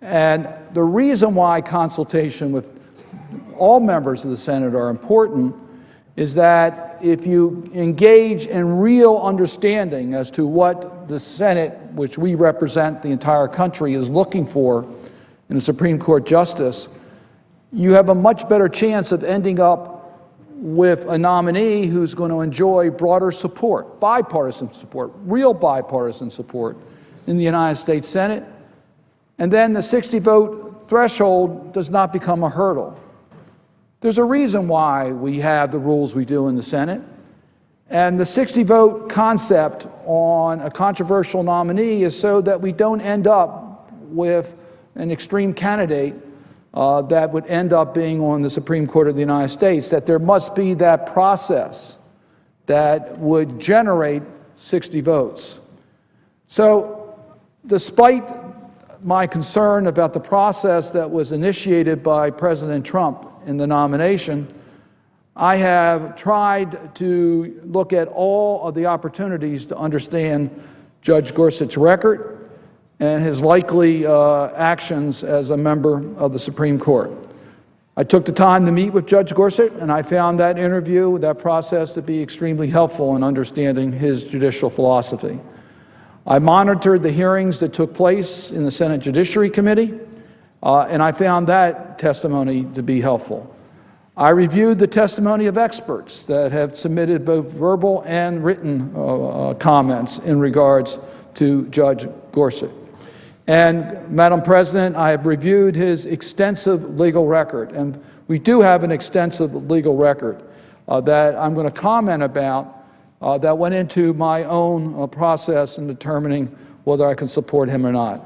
And the reason why consultation with all members of the Senate are important is that if you engage in real understanding as to what the Senate, which we represent the entire country, is looking for in a Supreme Court justice, you have a much better chance of ending up with a nominee who's going to enjoy broader support, bipartisan support, real bipartisan support in the United States Senate. And then the 60-vote threshold does not become a hurdle. There's a reason why we have the rules we do in the Senate. And the 60-vote concept on a controversial nominee is so that we don't end up with an extreme candidate that would end up being on the Supreme Court of the United States, that there must be that process that would generate 60 votes. So despite my concern about the process that was initiated by President Trump in the nomination, I have tried to look at all of the opportunities to understand Judge Gorsuch's record and his likely actions as a member of the Supreme Court. I took the time to meet with Judge Gorsuch, and I found that interview, that process, to be extremely helpful in understanding his judicial philosophy. I monitored the hearings that took place in the Senate Judiciary Committee, and I found that testimony to be helpful. I reviewed the testimony of experts that have submitted both verbal and written comments in regards to Judge Gorsuch. And, Madam President, I have reviewed his extensive legal record, and we do have an extensive legal record that I'm going to comment about that went into my own process in determining whether I can support him or not.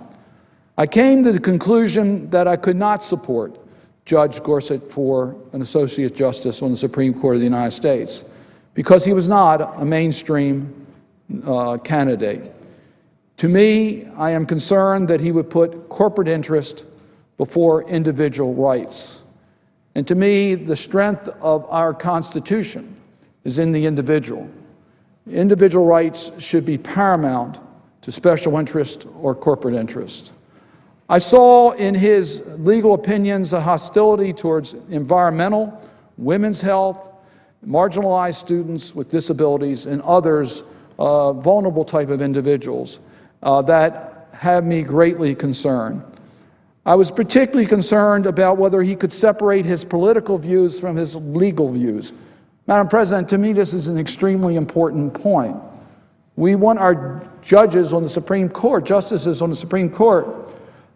I came to the conclusion that I could not support Judge Gorsuch for an Associate Justice on the Supreme Court of the United States because he was not a mainstream candidate. To me, I am concerned that he would put corporate interest before individual rights. And to me, the strength of our Constitution is in the individual. Individual rights should be paramount to special interest or corporate interest. I saw in his legal opinions a hostility towards environmental, women's health, marginalized students with disabilities, and others, vulnerable type of individuals, that have me greatly concerned. I was particularly concerned about whether he could separate his political views from his legal views. Madam President, to me this is an extremely important point. We want our judges on the Supreme Court, justices on the Supreme Court,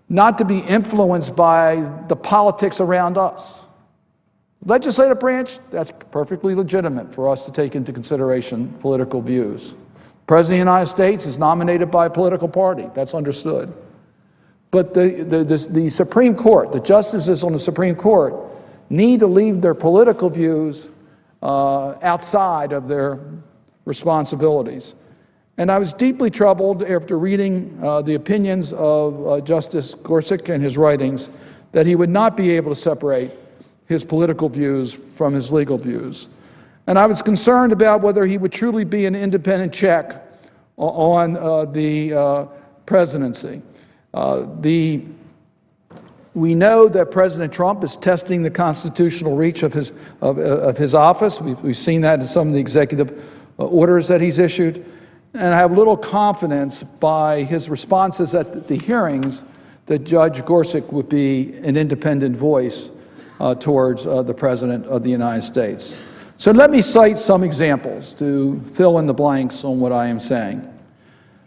not to be influenced by the politics around us. Legislative branch, that's perfectly legitimate for us to take into consideration political views. The President of the United States is nominated by a political party, that's understood. But the Supreme Court, the justices on the Supreme Court, need to leave their political views outside of their responsibilities. And I was deeply troubled after reading the opinions of Justice Gorsuch and his writings that he would not be able to separate his political views from his legal views. And I was concerned about whether he would truly be an independent check on the presidency. We know that President Trump is testing the constitutional reach of his office. We've seen that in some of the executive orders that he's issued. And I have little confidence by his responses at the hearings that Judge Gorsuch would be an independent voice towards the President of the United States. So let me cite some examples to fill in the blanks on what I am saying.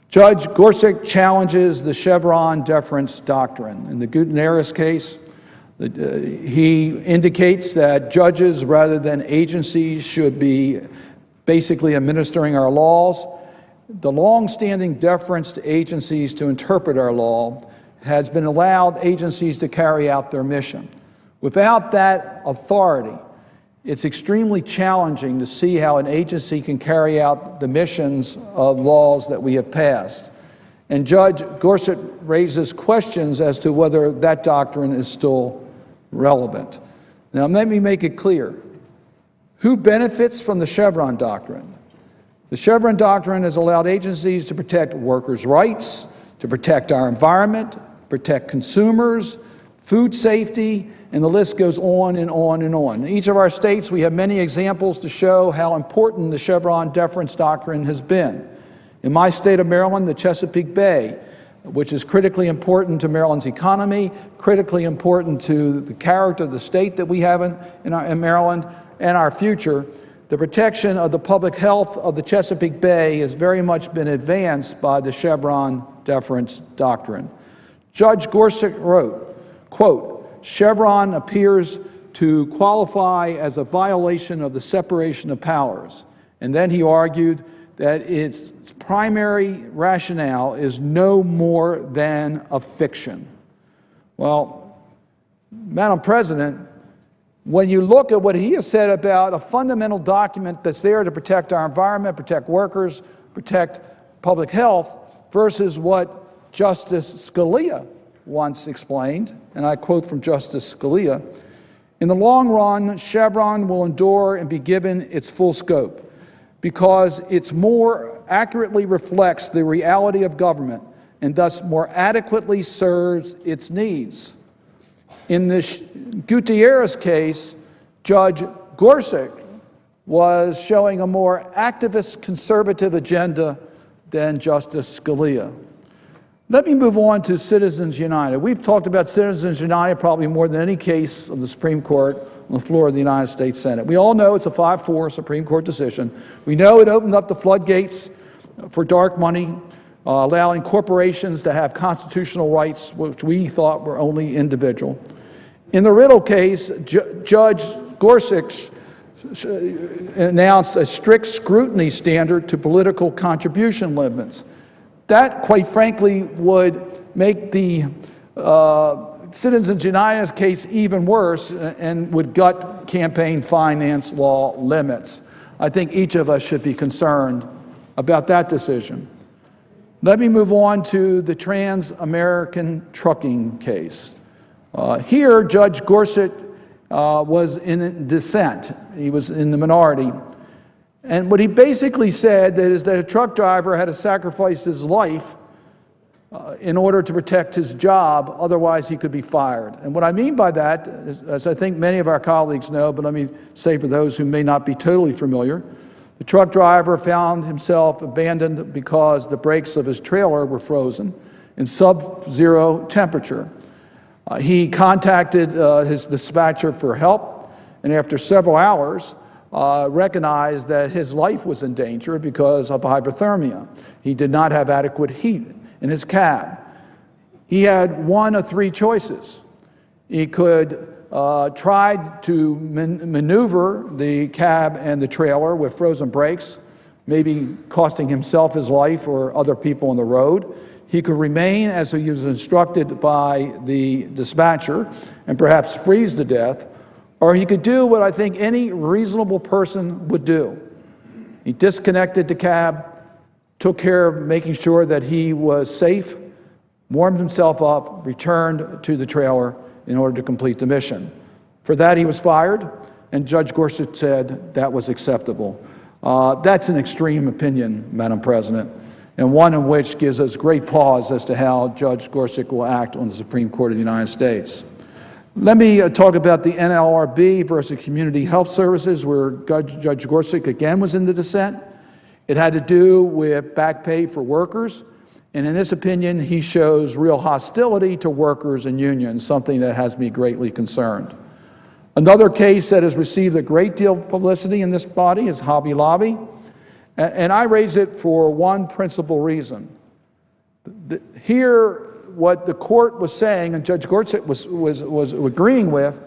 Judge Gorsuch challenges the Chevron deference doctrine. In the Gutierrez case, he indicates that judges rather than agencies should be basically administering our laws. The long-standing deference to agencies to interpret our law has been allowed agencies to carry out their mission. Without that authority, it's extremely challenging to see how an agency can carry out the missions of laws that we have passed. And Judge Gorsuch raises questions as to whether that doctrine is still relevant. Now, let me make it clear. Who benefits from the Chevron doctrine? The Chevron doctrine has allowed agencies to protect workers' rights, to protect our environment, protect consumers, food safety, and the list goes on and on and on. In each of our states, we have many examples to show how important the Chevron deference doctrine has been. In my state of Maryland, the Chesapeake Bay, which is critically important to Maryland's economy, critically important to the character of the state that we have in Maryland and our future, the protection of the public health of the Chesapeake Bay has very much been advanced by the Chevron deference doctrine. Judge Gorsuch wrote, quote, Chevron appears to qualify as a violation of the separation of powers. And then he argued that its primary rationale is no more than a fiction. Well, Madam President, when you look at what he has said about a fundamental document that's there to protect our environment, protect workers, protect public health, versus what Justice Scalia once explained, and I quote from Justice Scalia, in the long run, Chevron will endure and be given its full scope because it more accurately reflects the reality of government and thus more adequately serves its needs. In the Gutierrez case, Judge Gorsuch was showing a more activist conservative agenda than Justice Scalia. Let me move on to Citizens United. We've talked about Citizens United probably more than any case of the Supreme Court on the floor of the United States Senate. We all know it's a 5-4 Supreme Court decision. We know it opened up the floodgates for dark money, allowing corporations to have constitutional rights, which we thought were only individual. In the Riddle case, Judge Gorsuch announced a strict scrutiny standard to political contribution limits. That, quite frankly, would make the Citizens United's case even worse and would gut campaign finance law limits. I think each of us should be concerned about that decision. Let me move on to the Trans-American Trucking case. Here, Judge Gorsuch was in dissent. He was in the minority. And what he basically said is that a truck driver had to sacrifice his life in order to protect his job, otherwise he could be fired. And what I mean by that, as I think many of our colleagues know, but let me say for those who may not be totally familiar, the truck driver found himself abandoned because the brakes of his trailer were frozen in sub-zero temperature. He contacted his dispatcher for help, and after several hours, recognized that his life was in danger because of hypothermia. He did not have adequate heat in his cab. He had one of three choices. He could try to maneuver the cab and the trailer with frozen brakes, maybe costing himself his life or other people on the road. He could remain as he was instructed by the dispatcher and perhaps freeze to death, or he could do what I think any reasonable person would do. He disconnected the cab, took care of making sure that he was safe, warmed himself up, returned to the trailer in order to complete the mission. For that, he was fired, and Judge Gorsuch said that was acceptable. That's an extreme opinion, Madam President, and one in which gives us great pause as to how Judge Gorsuch will act on the Supreme Court of the United States. Let me talk about the NLRB versus Community Health Services, where Judge Gorsuch again was in the dissent. It had to do with back pay for workers, and in this opinion, he shows real hostility to workers and unions, something that has me greatly concerned. Another case that has received a great deal of publicity in this body is Hobby Lobby, and I raise it for one principal reason. Here, what the court was saying, and Judge Gorsuch was agreeing with,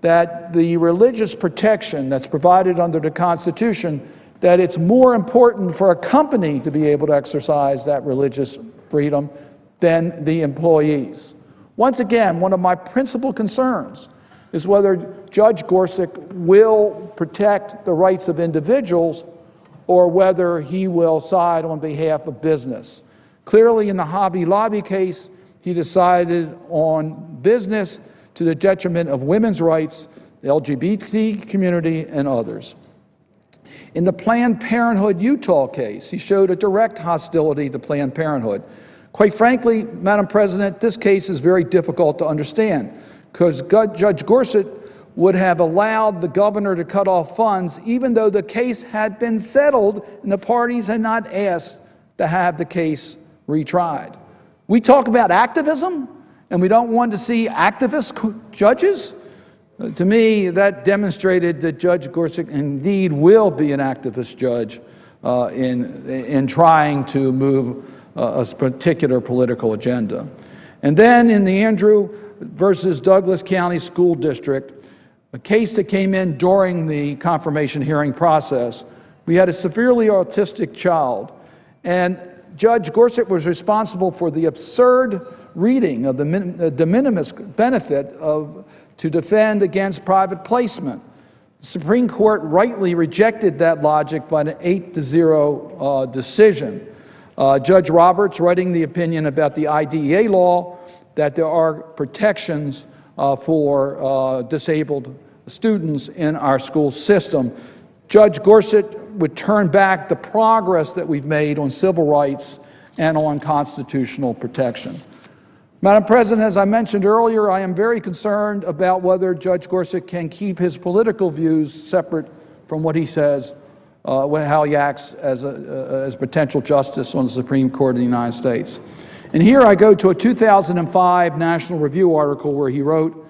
that the religious protection that's provided under the Constitution, that it's more important for a company to be able to exercise that religious freedom than the employees. Once again, one of my principal concerns is whether Judge Gorsuch will protect the rights of individuals or whether he will side on behalf of business. Clearly, in the Hobby Lobby case, he decided on business to the detriment of women's rights, the LGBT community, and others. In the Planned Parenthood Utah case, he showed a direct hostility to Planned Parenthood. Quite frankly, Madam President, this case is very difficult to understand because Judge Gorsuch would have allowed the governor to cut off funds even though the case had been settled and the parties had not asked to have the case retried. We talk about activism, and we don't want to see activist judges. To me, that demonstrated that Judge Gorsuch indeed will be an activist judge in trying to move a particular political agenda. And then in the Andrew versus Douglas County School District, a case that came in during the confirmation hearing process, we had a severely autistic child, and Judge Gorsuch was responsible for the absurd reading of the de minimis benefit to defend against private placement. The Supreme Court rightly rejected that logic by an 8-0 decision. Judge Roberts, writing the opinion about the IDEA law, that there are protections for disabled students in our school system. Judge Gorsuch would turn back the progress that we've made on civil rights and on constitutional protection. Madam President, as I mentioned earlier, I am very concerned about whether Judge Gorsuch can keep his political views separate from what he says, how he acts as potential justice on the Supreme Court of the United States. And here I go to a 2005 National Review article where he wrote,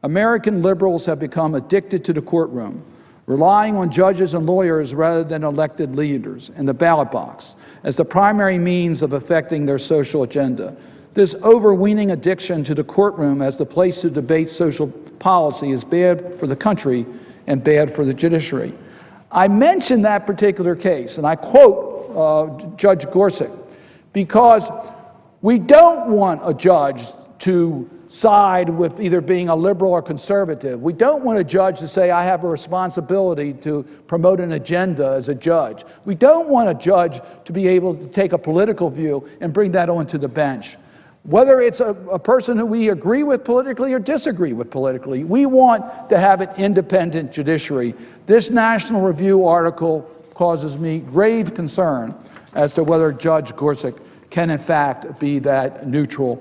"American liberals have become addicted to the courtroom, relying on judges and lawyers rather than elected leaders and the ballot box as the primary means of affecting their social agenda. This overweening addiction to the courtroom as the place to debate social policy is bad for the country and bad for the judiciary." I mention that particular case, and I quote Judge Gorsuch, because we don't want a judge to side with either being a liberal or conservative. We don't want a judge to say, I have a responsibility to promote an agenda as a judge. We don't want a judge to be able to take a political view and bring that onto the bench. Whether it's a person who we agree with politically or disagree with politically, we want to have an independent judiciary. This National Review article causes me grave concern as to whether Judge Gorsuch can in fact be that neutral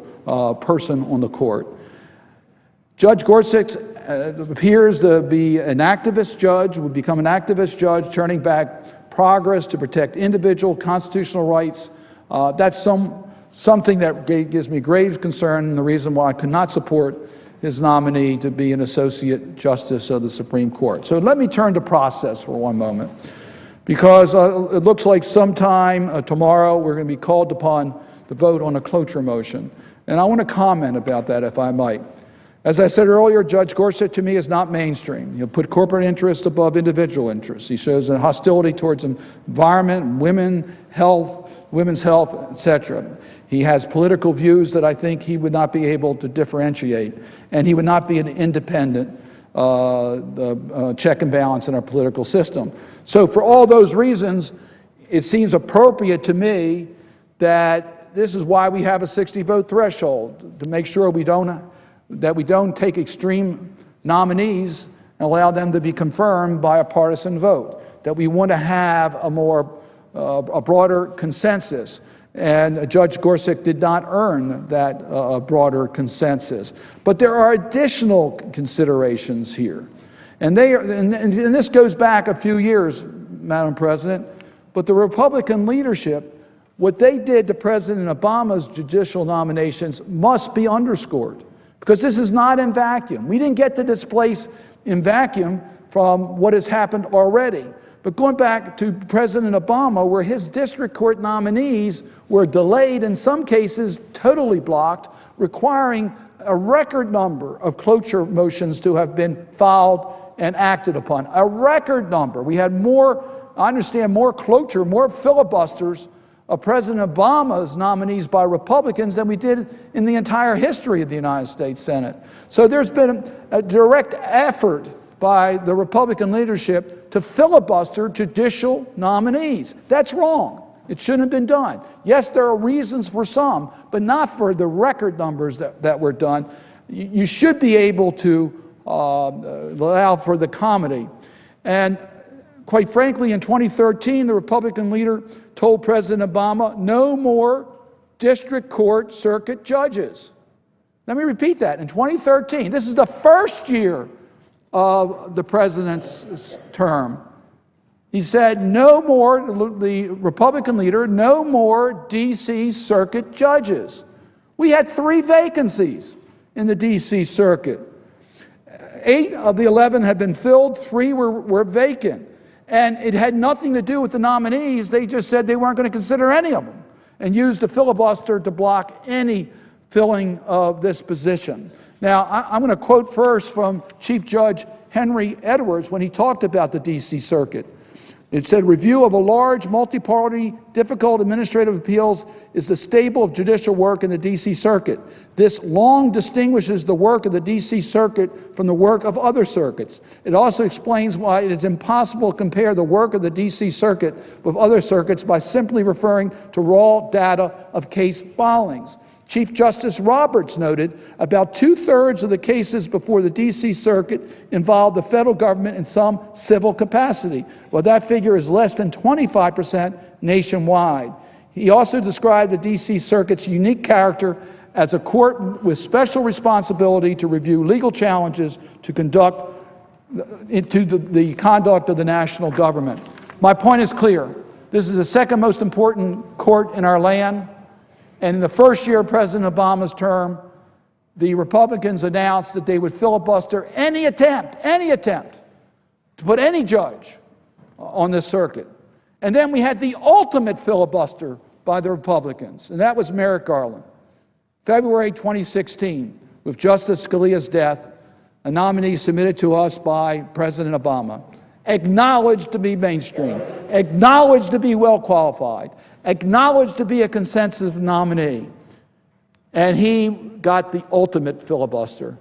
person on the court. Judge Gorsuch appears to be an activist judge, would become an activist judge, turning back progress to protect individual constitutional rights. That's something that gives me grave concern, and the reason why I could not support his nominee to be an Associate Justice of the Supreme Court. So let me turn to process for one moment, because it looks like sometime tomorrow we're going to be called upon to vote on a cloture motion. And I want to comment about that, if I might. As I said earlier, Judge Gorsuch to me is not mainstream. He'll put corporate interests above individual interests. He shows a hostility towards environment, women's health, etc. He has political views that I think he would not be able to differentiate, and he would not be an independent the check and balance in our political system. So for all those reasons, it seems appropriate to me that this is why we have a 60-vote threshold, to make sure we don't take extreme nominees and allow them to be confirmed by a partisan vote, that we want to have a broader consensus. And Judge Gorsuch did not earn that broader consensus. But there are additional considerations here. And this goes back a few years, Madam President, but the Republican leadership, what they did to President Obama's judicial nominations must be underscored, because this is not in vacuum. We didn't get to this place in vacuum from what has happened already. But going back to President Obama, where his district court nominees were delayed, in some cases totally blocked, requiring a record number of cloture motions to have been filed and acted upon. A record number. We had more, I understand, more cloture, more filibusters of President Obama's nominees by Republicans than we did in the entire history of the United States Senate. So there's been a direct effort by the Republican leadership to filibuster judicial nominees. That's wrong. It shouldn't have been done. Yes, there are reasons for some, but not for the record numbers that were done. You should be able to allow for the comedy. And quite frankly, in 2013, the Republican leader told President Obama, no more district court circuit judges. Let me repeat that. In 2013, this is the first year of the president's term. He said, no more, the Republican leader, no more D.C. circuit judges. We had 3 vacancies in the D.C. circuit. 8 of the 11 had been filled, 3 were vacant. And it had nothing to do with the nominees. They just said they weren't going to consider any of them and used the filibuster to block any filling of this position. Now, I'm going to quote first from Chief Judge Henry Edwards when he talked about the D.C. Circuit. It said, review of a large, multi-party, difficult administrative appeals is the staple of judicial work in the D.C. Circuit. This long distinguishes the work of the D.C. Circuit from the work of other circuits. It also explains why it is impossible to compare the work of the D.C. Circuit with other circuits by simply referring to raw data of case filings. Chief Justice Roberts noted about 2/3 of the cases before the D.C. Circuit involved the federal government in some civil capacity, while that figure is less than 25% nationwide. He also described the D.C. Circuit's unique character as a court with special responsibility to review legal challenges to conduct into the conduct of the national government. My point is clear. This is the second most important court in our land. And in the first year of President Obama's term, the Republicans announced that they would filibuster any attempt to put any judge on this circuit. And then we had the ultimate filibuster by the Republicans, and that was Merrick Garland. February 2016, with Justice Scalia's death, a nominee submitted to us by President Obama, acknowledged to be mainstream, acknowledged to be well qualified, acknowledged to be a consensus nominee, and he got the ultimate filibuster.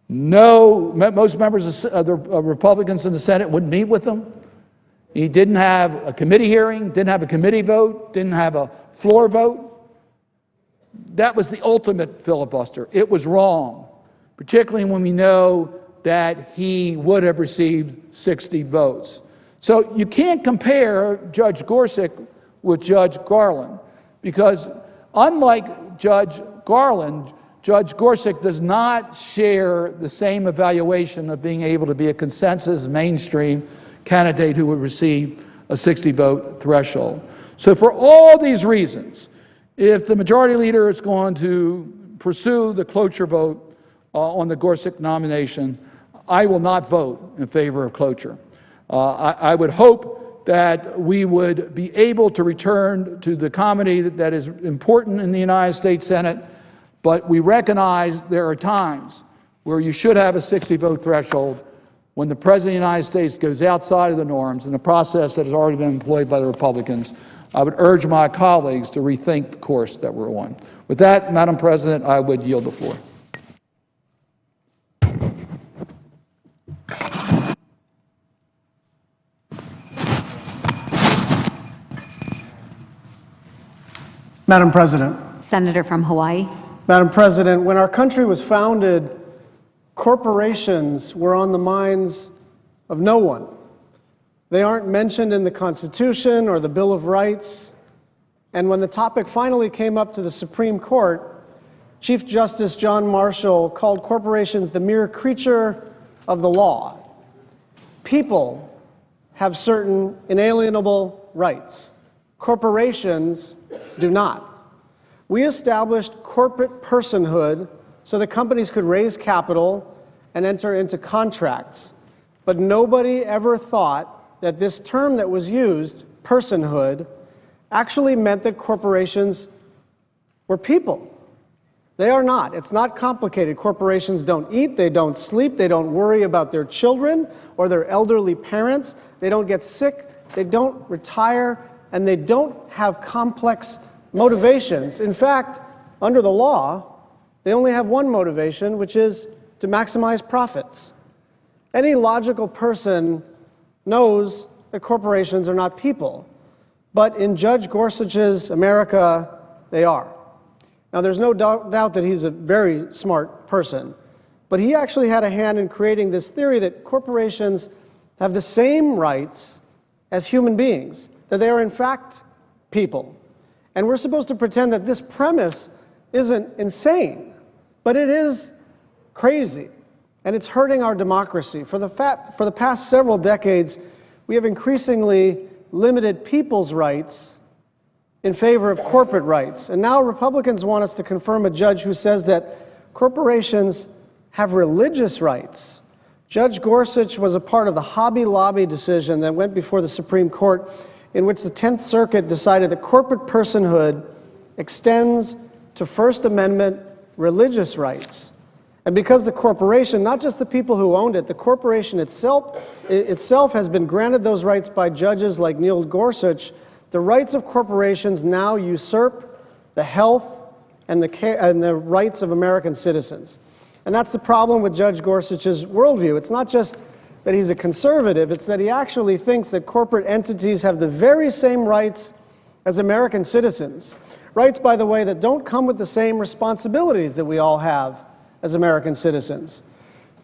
Most members of the Republicans in the Senate wouldn't meet with him. He didn't have a committee hearing, didn't have a committee vote, didn't have a floor vote. That was the ultimate filibuster. It was wrong, particularly when we know that he would have received 60 votes. So you can't compare Judge Gorsuch with Judge Garland, because unlike Judge Garland, Judge Gorsuch does not share the same evaluation of being able to be a consensus mainstream candidate who would receive a 60-vote threshold. So for all these reasons, if the majority leader is going to pursue the cloture vote on the Gorsuch nomination, I will not vote in favor of cloture. I would hope that we would be able to return to the comedy that is important in the United States Senate, but we recognize there are times where you should have a 60-vote threshold when the President of the United States goes outside of the norms in a process that has already been employed by the Republicans. I would urge my colleagues to rethink the course that we're on. With that, Madam President, I would yield the floor. Madam President. Senator from Hawaii. Madam President, when our country was founded, corporations were on the minds of no one. They aren't mentioned in the Constitution or the Bill of Rights. And when the topic finally came up to the Supreme Court, Chief Justice John Marshall called corporations the mere creature of the law. People have certain inalienable rights. Corporations do not. We established corporate personhood so that companies could raise capital and enter into contracts. But nobody ever thought that this term that was used, personhood, actually meant that corporations were people. They are not. It's not complicated. Corporations don't eat, they don't sleep, they don't worry about their children or their elderly parents, they don't get sick, they don't retire, and they don't have complex motivations. In fact, under the law, they only have one motivation, which is to maximize profits. Any logical person knows that corporations are not people. But in Judge Gorsuch's America, they are. Now, there's no doubt that he's a very smart person, but he actually had a hand in creating this theory that corporations have the same rights as human beings, that they are in fact people. And we're supposed to pretend that this premise isn't insane, but it is crazy, and it's hurting our democracy. For the past several decades, we have increasingly limited people's rights in favor of corporate rights. And now Republicans want us to confirm a judge who says that corporations have religious rights. Judge Gorsuch was a part of the Hobby Lobby decision that went before the Supreme Court, in which the 10th Circuit decided that corporate personhood extends to First Amendment religious rights. And because the corporation, not just the people who owned it, the corporation itself has been granted those rights by judges like Neil Gorsuch, the rights of corporations now usurp the health and the rights of American citizens. And that's the problem with Judge Gorsuch's worldview. It's not just that he's a conservative, it's that he actually thinks that corporate entities have the very same rights as American citizens. Rights, by the way, that don't come with the same responsibilities that we all have as American citizens.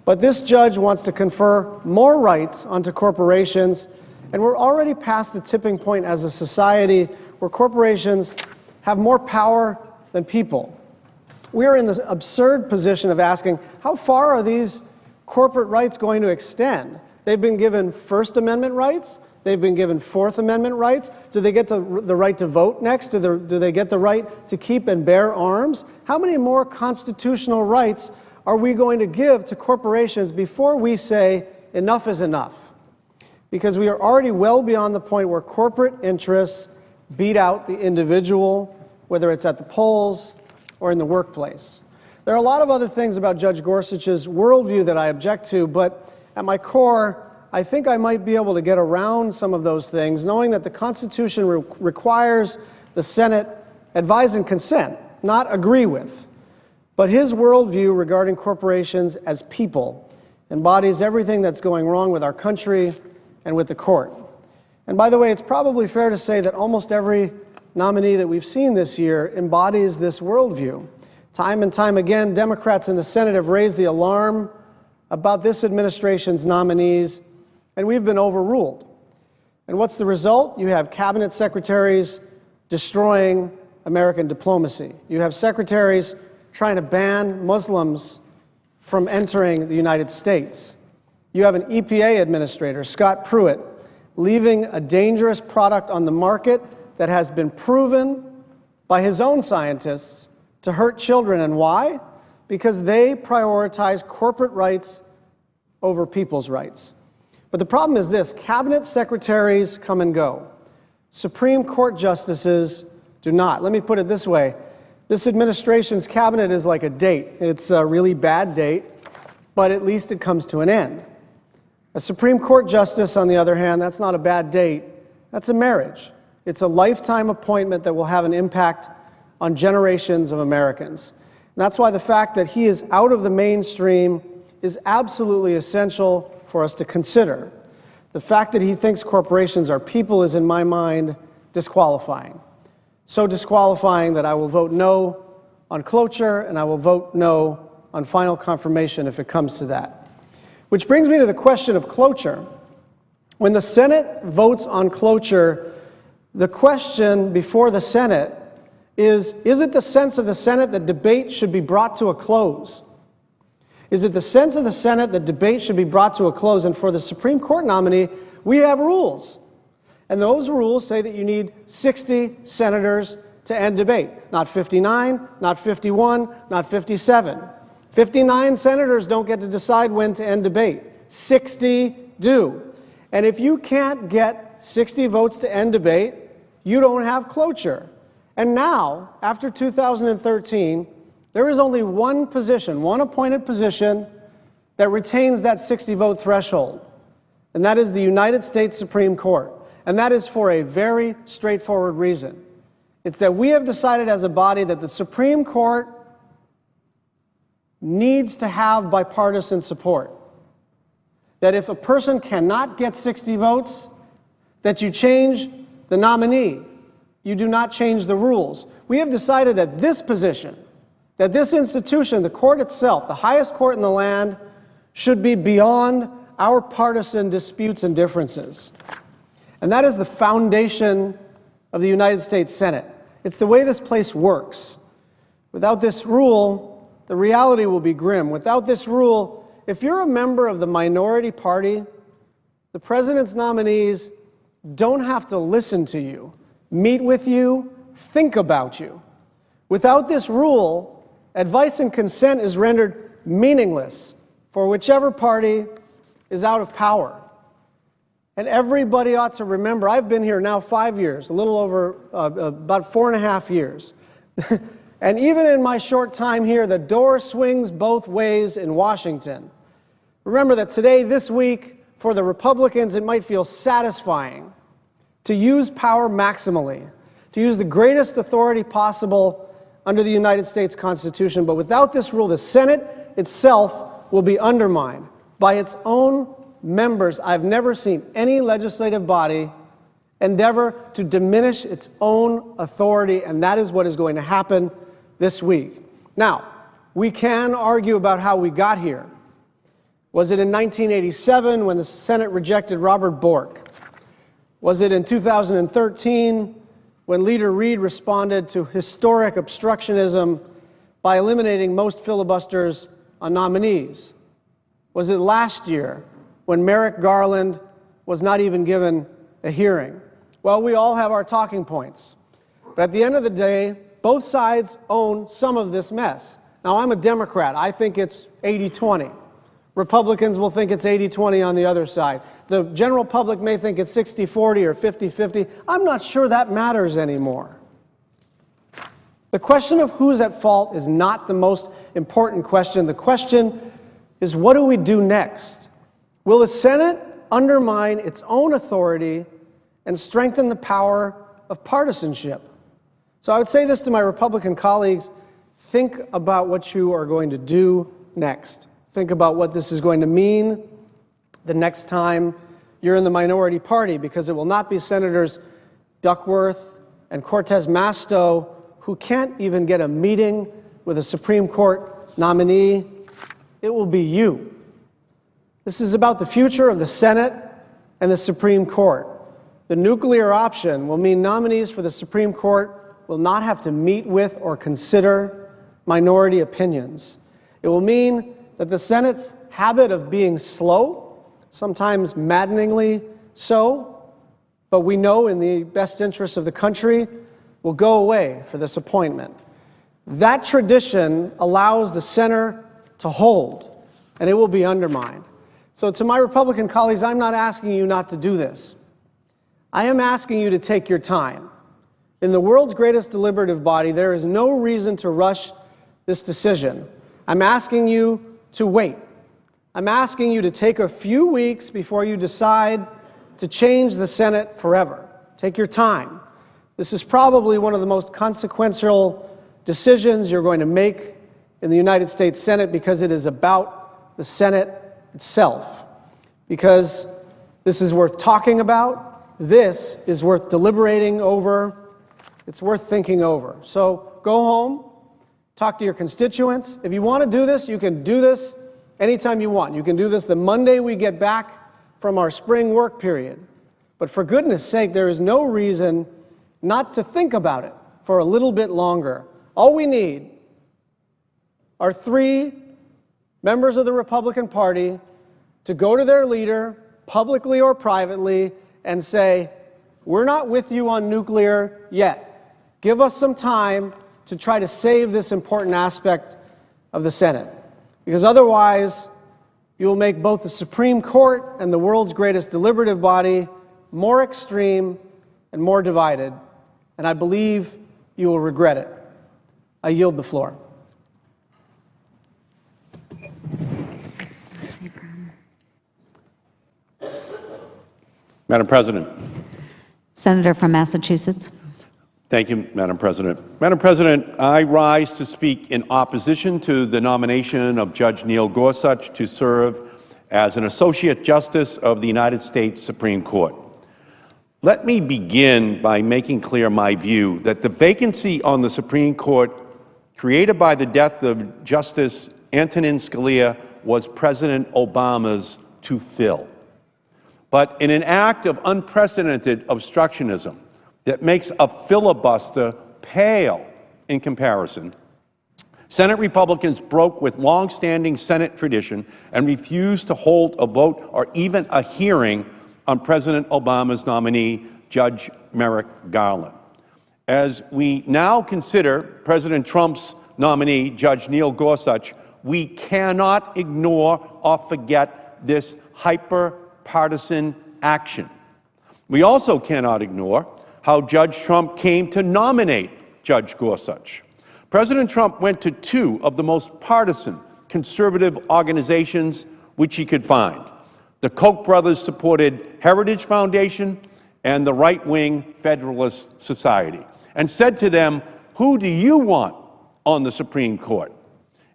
But this judge wants to confer more rights onto corporations, and we're already past the tipping point as a society where corporations have more power than people. We're in this absurd position of asking, how far are these corporate rights going to extend? They've been given First Amendment rights, they've been given Fourth Amendment rights. Do they get the right to vote next? Do they get the right to keep and bear arms? How many more constitutional rights are we going to give to corporations before we say enough is enough? Because we are already well beyond the point where corporate interests beat out the individual, whether it's at the polls or in the workplace. There are a lot of other things about Judge Gorsuch's worldview that I object to, but at my core, I think I might be able to get around some of those things, knowing that the Constitution requires the Senate advise and consent, not agree with. But his worldview regarding corporations as people embodies everything that's going wrong with our country and with the court. And by the way, it's probably fair to say that almost every nominee that we've seen this year embodies this worldview. Time and time again, Democrats in the Senate have raised the alarm about this administration's nominees, and we've been overruled. And what's the result? You have cabinet secretaries destroying American diplomacy. You have secretaries trying to ban Muslims from entering the United States. You have an EPA administrator, Scott Pruitt, leaving a dangerous product on the market that has been proven by his own scientists to hurt children. And why? Because they prioritize corporate rights over people's rights. But the problem is this: cabinet secretaries come and go. Supreme Court justices do not. Let me put it this way. This administration's cabinet is like a date. It's a really bad date, but at least it comes to an end. A Supreme Court justice, on the other hand, that's not a bad date. That's a marriage. It's a lifetime appointment that will have an impact on generations of Americans. And that's why the fact that he is out of the mainstream is absolutely essential for us to consider. The fact that he thinks corporations are people is, in my mind, disqualifying. so disqualifying that I will vote no on cloture, and I will vote no on final confirmation if it comes to that. Which brings me to the question of cloture. When the Senate votes on cloture, the question before the Senate is it the sense of the Senate that debate should be brought to a close? Is it the sense of the Senate that debate should be brought to a close? And for the Supreme Court nominee, we have rules. And those rules say that you need 60 senators to end debate. Not 59, not 51, not 57. 59 senators don't get to decide when to end debate. 60 do. And if you can't get 60 votes to end debate, you don't have cloture. And now, after 2013, there is only one position, one appointed position, that retains that 60-vote threshold. And that is the United States Supreme Court. And that is for a very straightforward reason. It's that we have decided as a body that the Supreme Court needs to have bipartisan support. That if a person cannot get 60 votes, that you change the nominee. You do not change the rules. We have decided that this position, that this institution, the court itself, the highest court in the land, should be beyond our partisan disputes and differences. And that is the foundation of the United States Senate. It's the way this place works. Without this rule, the reality will be grim. Without this rule, if you're a member of the minority party, the president's nominees don't have to listen to you, meet with you, think about you. Without this rule, advice and consent is rendered meaningless for whichever party is out of power. And everybody ought to remember, I've been here now 5 years, a little over about 4.5 years. And even in my short time here, the door swings both ways in Washington. Remember that today, this week, for the Republicans, it might feel satisfying to use power maximally, to use the greatest authority possible under the United States Constitution. But without this rule, the Senate itself will be undermined by its own members. I've never seen any legislative body endeavor to diminish its own authority, and that is what is going to happen this week. Now, we can argue about how we got here. Was it in 1987 when the Senate rejected Robert Bork? Was it in 2013 when Leader Reid responded to historic obstructionism by eliminating most filibusters on nominees? Was it last year when Merrick Garland was not even given a hearing? Well, we all have our talking points. But at the end of the day, both sides own some of this mess. Now, I'm a Democrat. I think it's 80-20. Republicans will think it's 80-20 on the other side. The general public may think it's 60-40 or 50-50. I'm not sure that matters anymore. The question of who's at fault is not the most important question. The question is, what do we do next? Will the Senate undermine its own authority and strengthen the power of partisanship? So I would say this to my Republican colleagues: think about what you are going to do next. Think about what this is going to mean the next time you're in the minority party, because it will not be Senators Duckworth and Cortez Masto who can't even get a meeting with a Supreme Court nominee. It will be you. This is about the future of the Senate and the Supreme Court. The nuclear option will mean nominees for the Supreme Court will not have to meet with or consider minority opinions. It will mean that the Senate's habit of being slow, sometimes maddeningly so, but we know in the best interests of the country, will go away for this appointment. That tradition allows the center to hold, and it will be undermined. So to my Republican colleagues, I'm not asking you not to do this. I am asking you to take your time. In the world's greatest deliberative body, there is no reason to rush this decision. I'm asking you to wait. I'm asking you to take a few weeks before you decide to change the Senate forever. Take your time. This is probably one of the most consequential decisions you're going to make in the United States Senate, because it is about the Senate itself. Because this is worth talking about. This is worth deliberating over. It's worth thinking over. So go home, talk to your constituents. If you want to do this, you can do this anytime you want. You can do this the Monday we get back from our spring work period. But for goodness sake, there is no reason not to think about it for a little bit longer. All we need are 3 members of the Republican Party to go to their leader, publicly or privately, and say, we're not with you on nuclear yet. Give us some time to try to save this important aspect of the Senate. Because otherwise, you will make both the Supreme Court and the world's greatest deliberative body more extreme and more divided. And I believe you will regret it. I yield the floor. Madam President. Senator from Massachusetts. Thank you, Madam President. Madam President, I rise to speak in opposition to the nomination of Judge Neil Gorsuch to serve as an Associate Justice of the United States Supreme Court. Let me begin by making clear my view that the vacancy on the Supreme Court created by the death of Justice Antonin Scalia was President Obama's to fill. But in an act of unprecedented obstructionism that makes a filibuster pale in comparison, Senate Republicans broke with long-standing Senate tradition and refused to hold a vote or even a hearing on President Obama's nominee, Judge Merrick Garland. As we now consider President Trump's nominee, Judge Neil Gorsuch, we cannot ignore or forget this hyper-partisan action. We also cannot ignore how Judge Trump came to nominate Judge Gorsuch. President Trump went to 2 of the most partisan conservative organizations which he could find: the Koch brothers-supported Heritage Foundation and the right-wing Federalist Society, and said to them, who do you want on the Supreme Court?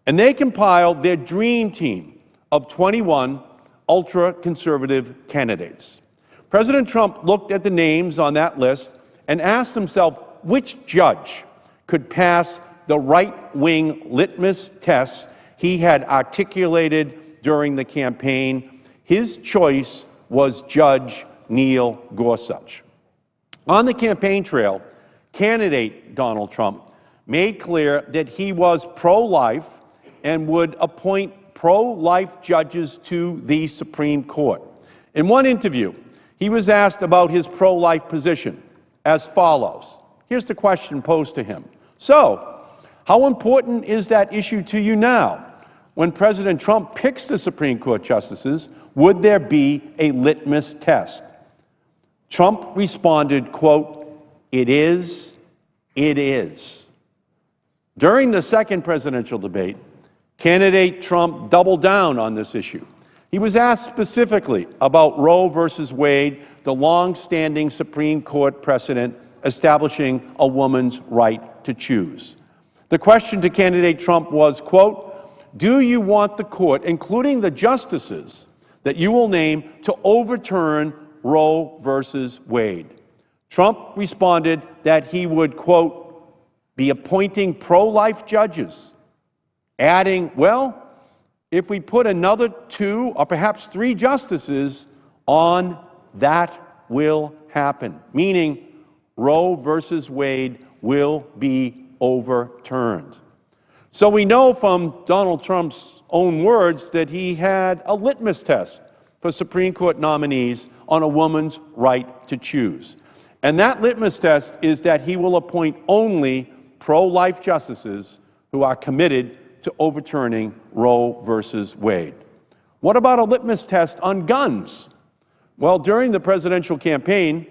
And they compiled their dream team of 21 ultra-conservative candidates. President Trump looked at the names on that list and asked himself which judge could pass the right-wing litmus tests he had articulated during the campaign. His choice was Judge Neil Gorsuch. On the campaign trail, candidate Donald Trump made clear that he was pro-life and would appoint pro-life judges to the Supreme Court. In one interview, he was asked about his pro-life position as follows. Here's the question posed to him. So, how important is that issue to you now? When President Trump picks the Supreme Court justices, would there be a litmus test? Trump responded, quote, it is. During the second presidential debate, candidate Trump doubled down on this issue. He was asked specifically about Roe versus Wade, the long-standing Supreme Court precedent establishing a woman's right to choose. The question to candidate Trump was, quote, do you want the court, including the justices that you will name, to overturn Roe versus Wade? Trump responded that he would, quote, be appointing pro-life judges, adding, well, if we put another 2 or perhaps 3 justices on, that will happen, meaning Roe versus Wade will be overturned. So we know from Donald Trump's own words that he had a litmus test for Supreme Court nominees on a woman's right to choose. And that litmus test is that he will appoint only pro-life justices who are committed to overturning Roe versus Wade. What about a litmus test on guns? Well, during the presidential campaign,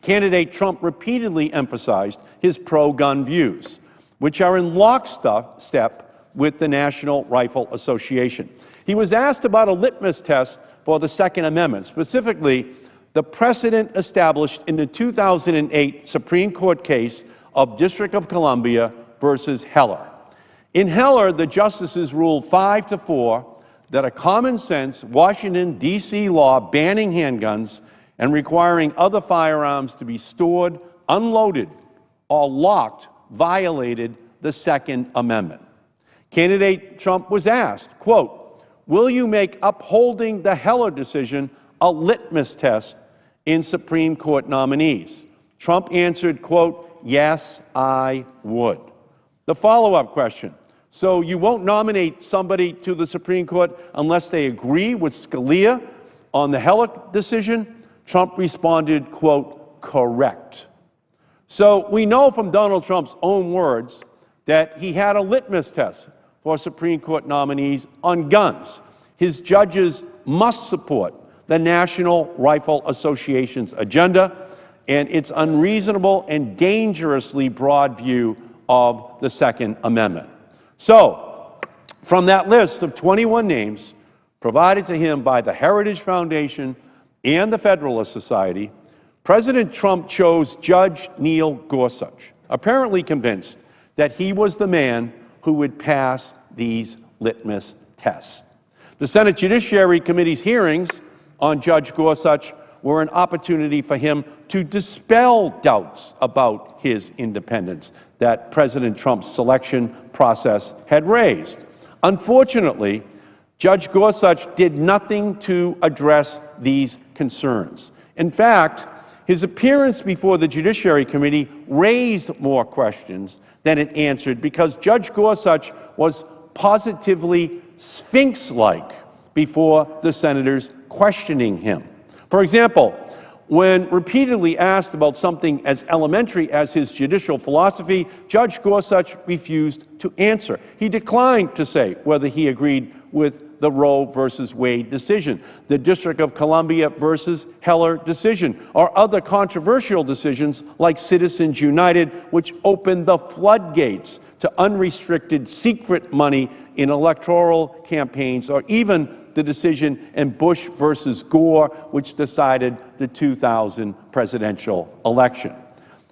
candidate Trump repeatedly emphasized his pro-gun views, which are in lockstep with the National Rifle Association. He was asked about a litmus test for the Second Amendment, specifically the precedent established in the 2008 Supreme Court case of District of Columbia versus Heller. In Heller, the justices ruled 5-4 that a common-sense Washington, D.C. law banning handguns and requiring other firearms to be stored unloaded or locked violated the Second Amendment. Candidate Trump was asked, quote, "Will you make upholding the Heller decision a litmus test in Supreme Court nominees?" Trump answered, quote, "Yes, I would." The follow-up question, so you won't nominate somebody to the Supreme Court unless they agree with Scalia on the Heller decision? Trump responded, quote, "Correct." So we know from Donald Trump's own words that he had a litmus test for Supreme Court nominees on guns. His judges must support the National Rifle Association's agenda and its unreasonable and dangerously broad view of the Second Amendment. So, from that list of 21 names provided to him by the Heritage Foundation and the Federalist Society, President Trump chose Judge Neil Gorsuch, apparently convinced that he was the man who would pass these litmus tests. The Senate Judiciary Committee's hearings on Judge Gorsuch were an opportunity for him to dispel doubts about his independence that President Trump's selection process had raised. Unfortunately, Judge Gorsuch did nothing to address these concerns. In fact, his appearance before the Judiciary Committee raised more questions than it answered because Judge Gorsuch was positively Sphinx-like before the senators questioning him. For example, when repeatedly asked about something as elementary as his judicial philosophy, Judge Gorsuch refused to answer. He declined to say whether he agreed with the Roe versus Wade decision, the District of Columbia versus Heller decision, or other controversial decisions like Citizens United, which opened the floodgates to unrestricted secret money in electoral campaigns, or even the decision in Bush versus Gore, which decided the 2000 presidential election.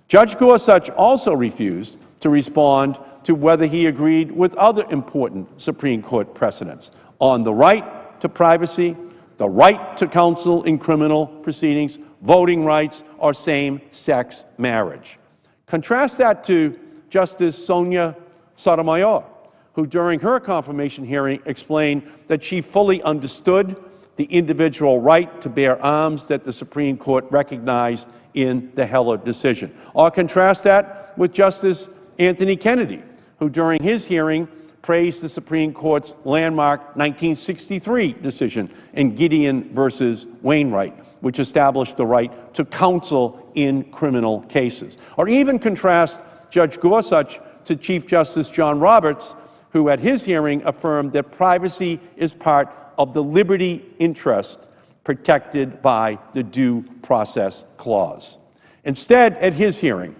Judge Gorsuch also refused to respond to whether he agreed with other important Supreme Court precedents on the right to privacy, the right to counsel in criminal proceedings, voting rights, or same-sex marriage. Contrast that to Justice Sonia Sotomayor, who during her confirmation hearing explained that she fully understood the individual right to bear arms that the Supreme Court recognized in the Heller decision. Or contrast that with Justice Anthony Kennedy, who during his hearing praised the Supreme Court's landmark 1963 decision in Gideon versus Wainwright, which established the right to counsel in criminal cases. Or even contrast Judge Gorsuch to Chief Justice John Roberts, who at his hearing affirmed that privacy is part of the liberty interest protected by the Due Process Clause. Instead, at his hearing,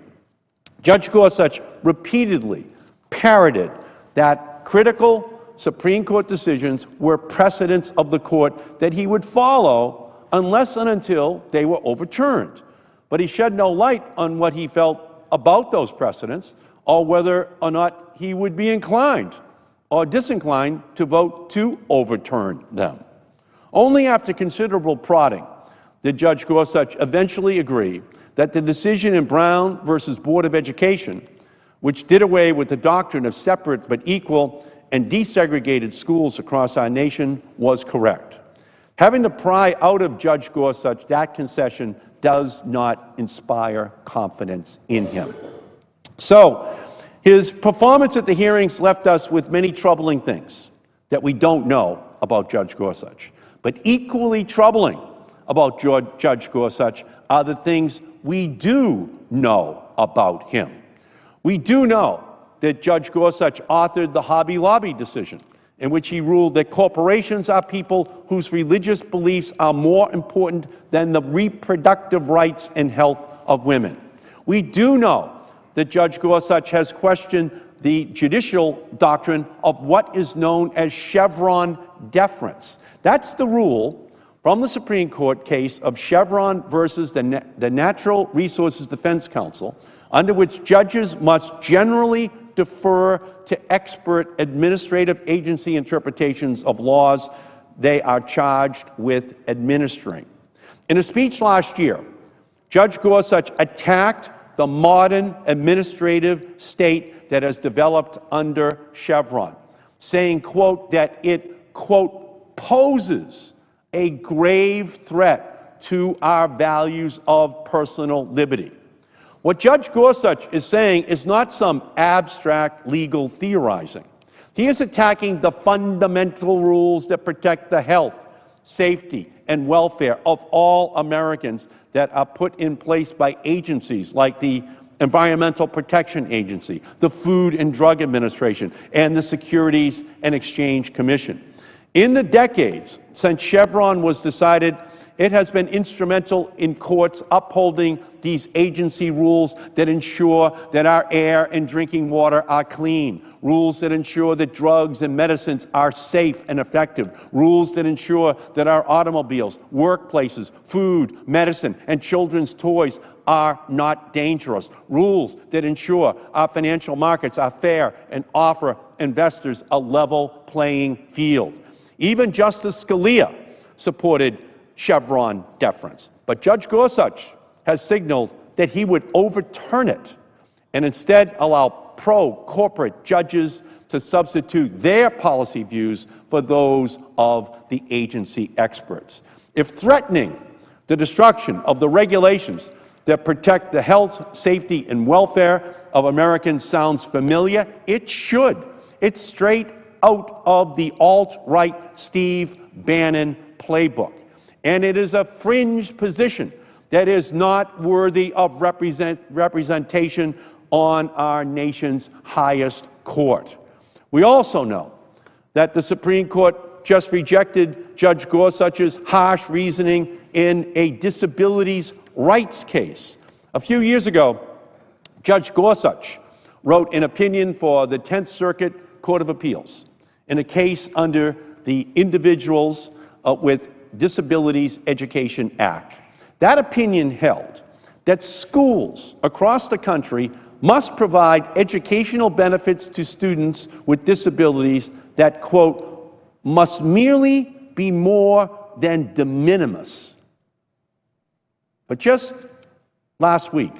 Judge Gorsuch repeatedly parroted that critical Supreme Court decisions were precedents of the court that he would follow unless and until they were overturned. But he shed no light on what he felt about those precedents or whether or not he would be inclined or disinclined to vote to overturn them. Only after considerable prodding did Judge Gorsuch eventually agree that the decision in Brown versus Board of Education, which did away with the doctrine of separate but equal and desegregated schools across our nation, was correct. Having to pry out of Judge Gorsuch that concession does not inspire confidence in him. So, his performance at the hearings left us with many troubling things that we don't know about Judge Gorsuch. But equally troubling about Judge Gorsuch are the things we do know about him. We do know that Judge Gorsuch authored the Hobby Lobby decision, in which he ruled that corporations are people whose religious beliefs are more important than the reproductive rights and health of women. We do know that Judge Gorsuch has questioned the judicial doctrine of what is known as Chevron deference. That's the rule from the Supreme Court case of Chevron versus the Natural Resources Defense Council, under which judges must generally defer to expert administrative agency interpretations of laws they are charged with administering. In a speech last year, Judge Gorsuch attacked the modern administrative state that has developed under Chevron, saying, quote, that it, quote, poses a grave threat to our values of personal liberty. What Judge Gorsuch is saying is not some abstract legal theorizing. He is attacking the fundamental rules that protect the health, safety, and welfare of all Americans that are put in place by agencies like the Environmental Protection Agency, the Food and Drug Administration, and the Securities and Exchange Commission. In the decades since Chevron was decided, it has been instrumental in courts upholding these agency rules that ensure that our air and drinking water are clean, rules that ensure that drugs and medicines are safe and effective, rules that ensure that our automobiles, workplaces, food, medicine, and children's toys are not dangerous, rules that ensure our financial markets are fair and offer investors a level playing field. Even Justice Scalia supported Chevron deference. But Judge Gorsuch has signaled that he would overturn it and instead allow pro-corporate judges to substitute their policy views for those of the agency experts. If threatening the destruction of the regulations that protect the health, safety, and welfare of Americans sounds familiar, it should. It's straight out of the alt-right Steve Bannon playbook. And it is a fringe position that is not worthy of representation on our nation's highest court. We also know that the Supreme Court just rejected Judge Gorsuch's harsh reasoning in a disabilities rights case. A few years ago, Judge Gorsuch wrote an opinion for the 10th Circuit Court of Appeals in a case under the Individuals with Disabilities Education Act. That opinion held that schools across the country must provide educational benefits to students with disabilities that, quote, must merely be more than de minimis. But just last week,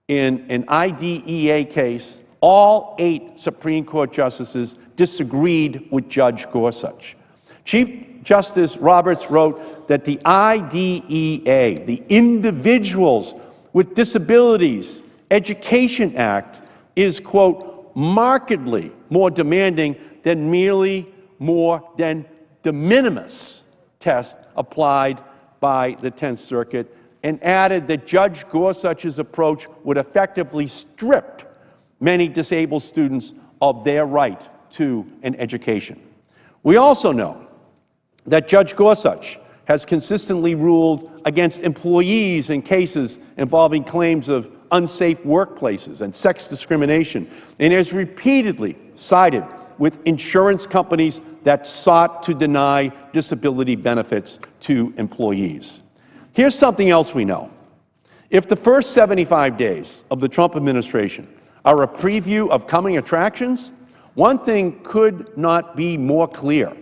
in an IDEA case, all 8 Supreme Court justices disagreed with Judge Gorsuch. Chief Justice Roberts wrote that the IDEA, the Individuals with Disabilities Education Act, is, quote, markedly more demanding than merely more than de minimis test applied by the 10th Circuit, and added that Judge Gorsuch's approach would effectively strip many disabled students of their right to an education. We also know that Judge Gorsuch has consistently ruled against employees in cases involving claims of unsafe workplaces and sex discrimination, and has repeatedly sided with insurance companies that sought to deny disability benefits to employees. Here's something else we know. If the first 75 days of the Trump administration are a preview of coming attractions, one thing could not be more clear.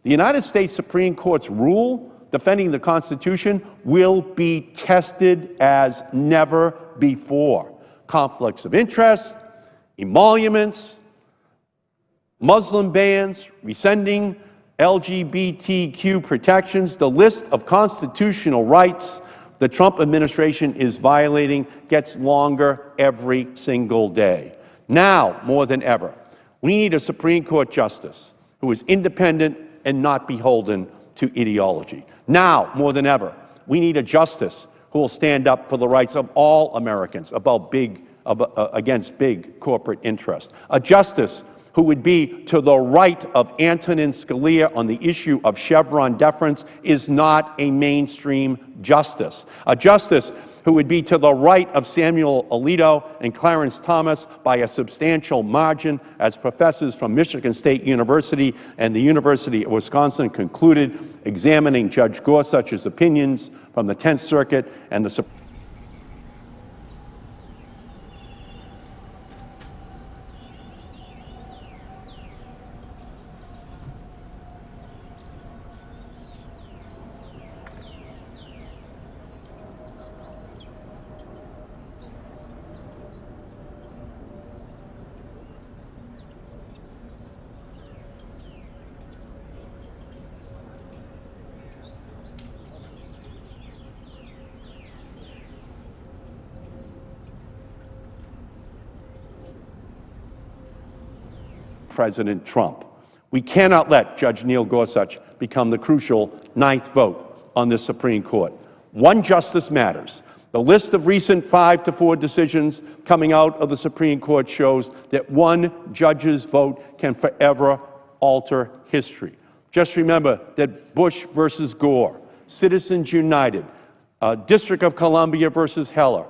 The United States Supreme Court's rule defending the Constitution will be tested as never before. Conflicts of interest, emoluments, Muslim bans, rescinding LGBTQ protections, the list of constitutional rights the Trump administration is violating gets longer every single day. Now, more than ever, we need a Supreme Court justice who is independent and not beholden to ideology. Now, more than ever, we need a justice who will stand up for the rights of all Americans against big corporate interests. A justice who would be to the right of Antonin Scalia on the issue of Chevron deference is not a mainstream justice. A justice who would be to the right of Samuel Alito and Clarence Thomas by a substantial margin, as professors from Michigan State University and the University of Wisconsin concluded, examining Judge Gorsuch's opinions from the 10th Circuit and the Supreme Court. President Trump. We cannot let Judge Neil Gorsuch become the crucial 9th vote on the Supreme Court. One justice matters. The list of recent 5-4 decisions coming out of the Supreme Court shows that one judge's vote can forever alter history. Just remember that Bush versus Gore, Citizens United, District of Columbia versus Heller,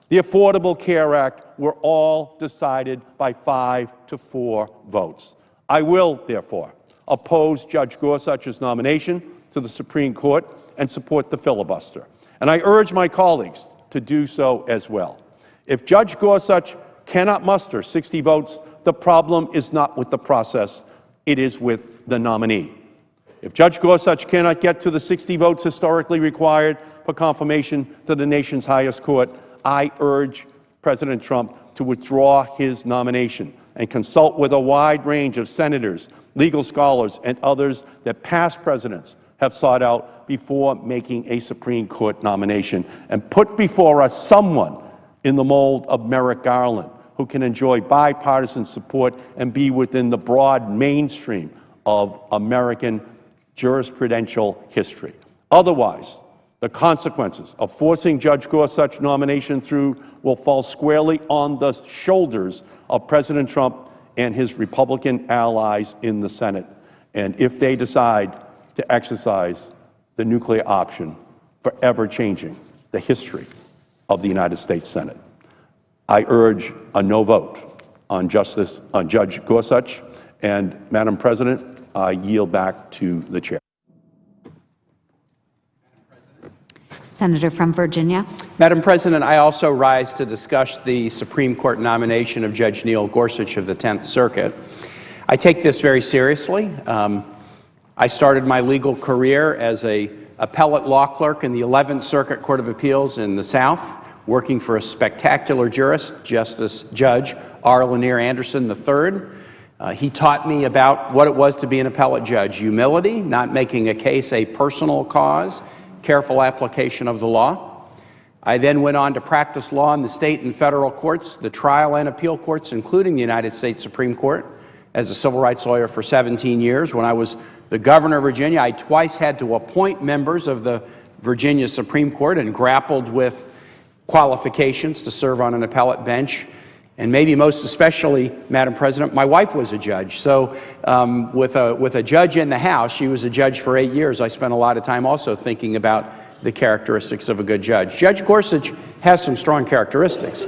the Affordable Care Act were all decided by 5-4 votes. I will, therefore, oppose Judge Gorsuch's nomination to the Supreme Court and support the filibuster. And I urge my colleagues to do so as well. If Judge Gorsuch cannot muster 60 votes, the problem is not with the process, it is with the nominee. If Judge Gorsuch cannot get to the 60 votes historically required for confirmation to the nation's highest court, I urge President Trump to withdraw his nomination and consult with a wide range of senators, legal scholars, and others that past presidents have sought out before making a Supreme Court nomination, and put before us someone in the mold of Merrick Garland, who can enjoy bipartisan support and be within the broad mainstream of American jurisprudential history. Otherwise, the consequences of forcing Judge Gorsuch's nomination through will fall squarely on the shoulders of President Trump and his Republican allies in the Senate, and if they decide to exercise the nuclear option, forever changing the history of the United States Senate. I urge a no vote on Judge Gorsuch, and Madam President, I yield back to the chair. Senator from Virginia. Madam President, I also rise to discuss the Supreme Court nomination of Judge Neil Gorsuch of the 10th Circuit. I take this very seriously. I started my legal career as an appellate law clerk in the 11th Circuit Court of Appeals in the South, working for a spectacular jurist, Judge R. Lanier Anderson III. He taught me about what it was to be an appellate judge: humility, not making a case a personal cause, careful application of the law. I then went on to practice law in the state and federal courts, the trial and appeal courts, including the United States Supreme Court, as a civil rights lawyer for 17 years. When I was the governor of Virginia, I twice had to appoint members of the Virginia Supreme Court and grappled with qualifications to serve on an appellate bench. And maybe most especially, Madam President, my wife was a judge. So with a judge in the House, she was a judge for 8 years. I spent a lot of time also thinking about the characteristics of a good judge. Judge Gorsuch has some strong characteristics: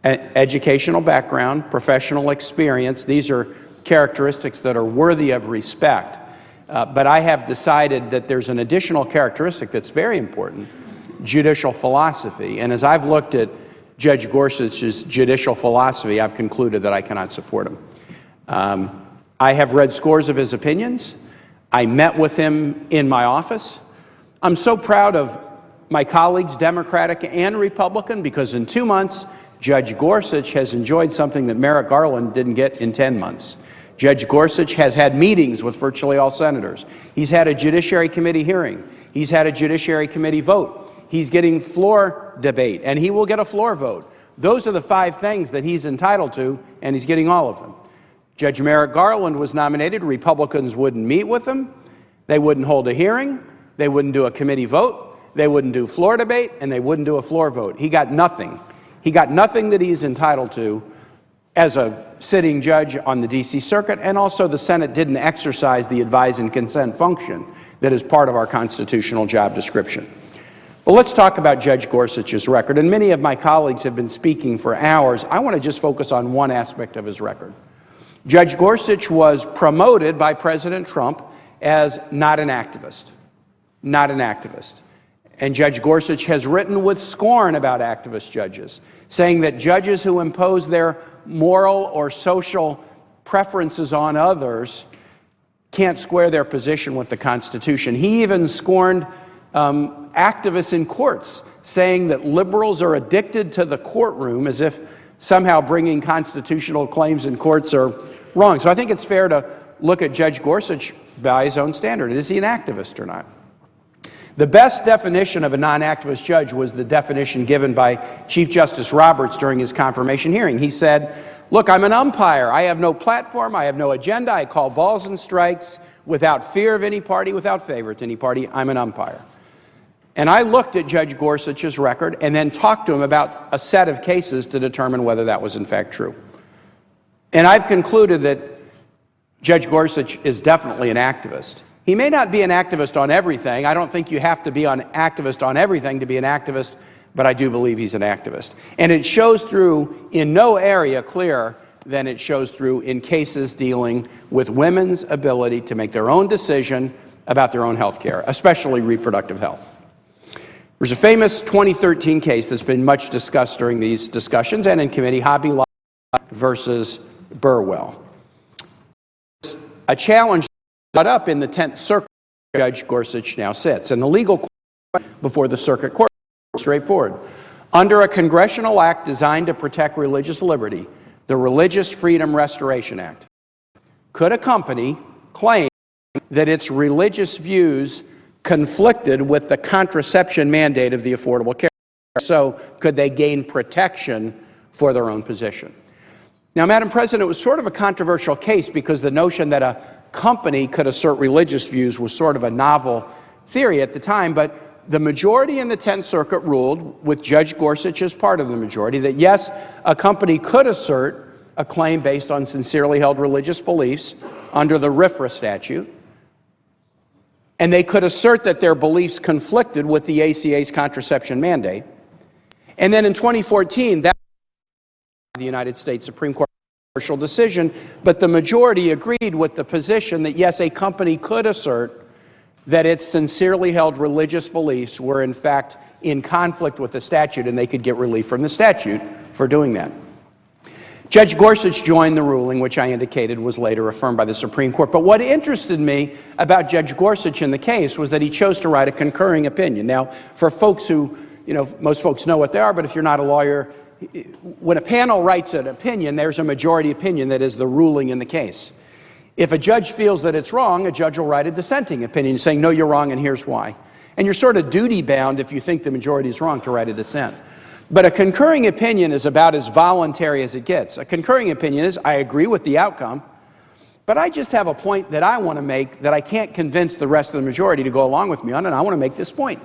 educational background, professional experience. These are characteristics that are worthy of respect. But I have decided that there's an additional characteristic that's very important: judicial philosophy. And as I've looked at Judge Gorsuch's judicial philosophy, I've concluded that I cannot support him. I have read scores of his opinions. I met with him in my office. I'm so proud of my colleagues, Democratic and Republican, because in 2 months, Judge Gorsuch has enjoyed something that Merrick Garland didn't get in 10 months. Judge Gorsuch has had meetings with virtually all senators. He's had a Judiciary Committee hearing. He's had a Judiciary Committee vote. He's getting floor debate, and he will get a floor vote. Those are the 5 things that he's entitled to, and he's getting all of them. Judge Merrick Garland was nominated. Republicans wouldn't meet with him. They wouldn't hold a hearing. They wouldn't do a committee vote. They wouldn't do floor debate, and they wouldn't do a floor vote. He got nothing. He got nothing that he's entitled to as a sitting judge on the D.C. Circuit, and also the Senate didn't exercise the advise and consent function that is part of our constitutional job description. Well, let's talk about Judge Gorsuch's record, and many of my colleagues have been speaking for hours. I want to just focus on one aspect of his record. Judge Gorsuch was promoted by President Trump as not an activist. Not an activist. And Judge Gorsuch has written with scorn about activist judges, saying that judges who impose their moral or social preferences on others can't square their position with the Constitution. He even scorned activists in courts, saying that liberals are addicted to the courtroom, as if somehow bringing constitutional claims in courts are wrong. So I think it's fair to look at Judge Gorsuch by his own standard. Is he an activist or not? The best definition of a non-activist judge was the definition given by Chief Justice Roberts during his confirmation hearing. He said, look, I'm an umpire. I have no platform. I have no agenda. I call balls and strikes without fear of any party, without favor to any party. I'm an umpire. And I looked at Judge Gorsuch's record and then talked to him about a set of cases to determine whether that was in fact true. And I've concluded that Judge Gorsuch is definitely an activist. He may not be an activist on everything. I don't think you have to be an activist on everything to be an activist, but I do believe he's an activist. And it shows through in no area clearer than it shows through in cases dealing with women's ability to make their own decision about their own health care, especially reproductive health. There's a famous 2013 case that's been much discussed during these discussions and in committee, Hobby Lobby versus Burwell. A challenge brought up in the 10th Circuit where Judge Gorsuch now sits. And the legal question before the circuit court is straightforward. Under a congressional act designed to protect religious liberty, the Religious Freedom Restoration Act, could a company claim that its religious views conflicted with the contraception mandate of the Affordable Care Act? So could they gain protection for their own position? Now, Madam President, it was sort of a controversial case because the notion that a company could assert religious views was sort of a novel theory at the time, but the majority in the 10th Circuit ruled, with Judge Gorsuch as part of the majority, that yes, a company could assert a claim based on sincerely held religious beliefs under the RFRA statute, and they could assert that their beliefs conflicted with the ACA's contraception mandate. And then in 2014, that was the United States Supreme Court controversial decision, but the majority agreed with the position that yes, a company could assert that its sincerely held religious beliefs were in fact in conflict with the statute and they could get relief from the statute for doing that. Judge Gorsuch joined the ruling, which I indicated was later affirmed by the Supreme Court. But what interested me about Judge Gorsuch in the case was that he chose to write a concurring opinion. Now, for folks who, most folks know what they are, but if you're not a lawyer, when a panel writes an opinion, there's a majority opinion that is the ruling in the case. If a judge feels that it's wrong, a judge will write a dissenting opinion saying, no, you're wrong and here's why. And you're sort of duty-bound if you think the majority is wrong to write a dissent. But a concurring opinion is about as voluntary as it gets. A concurring opinion is, I agree with the outcome, but I just have a point that I want to make that I can't convince the rest of the majority to go along with me on, and I want to make this point.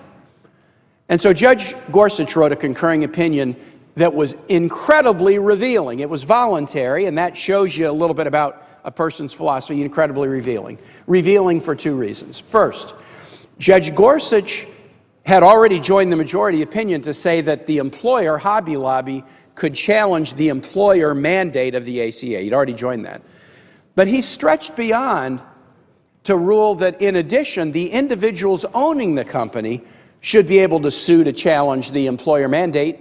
And so Judge Gorsuch wrote a concurring opinion that was incredibly revealing. It was voluntary, and that shows you a little bit about a person's philosophy, incredibly revealing. Revealing for two reasons. First, Judge Gorsuch had already joined the majority opinion to say that the employer, Hobby Lobby, could challenge the employer mandate of the ACA. He'd already joined that. But he stretched beyond to rule that, in addition, the individuals owning the company should be able to sue to challenge the employer mandate,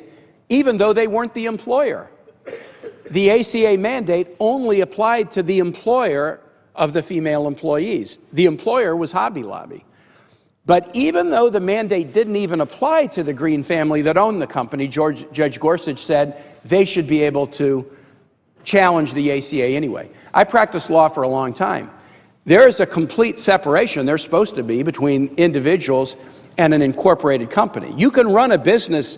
even though they weren't the employer. The ACA mandate only applied to the employer of the female employees. The employer was Hobby Lobby. But even though the mandate didn't even apply to the Green family that owned the company, Judge Gorsuch said they should be able to challenge the ACA anyway. I practiced law for a long time. There is a complete separation, there's supposed to be, between individuals and an incorporated company. You can run a business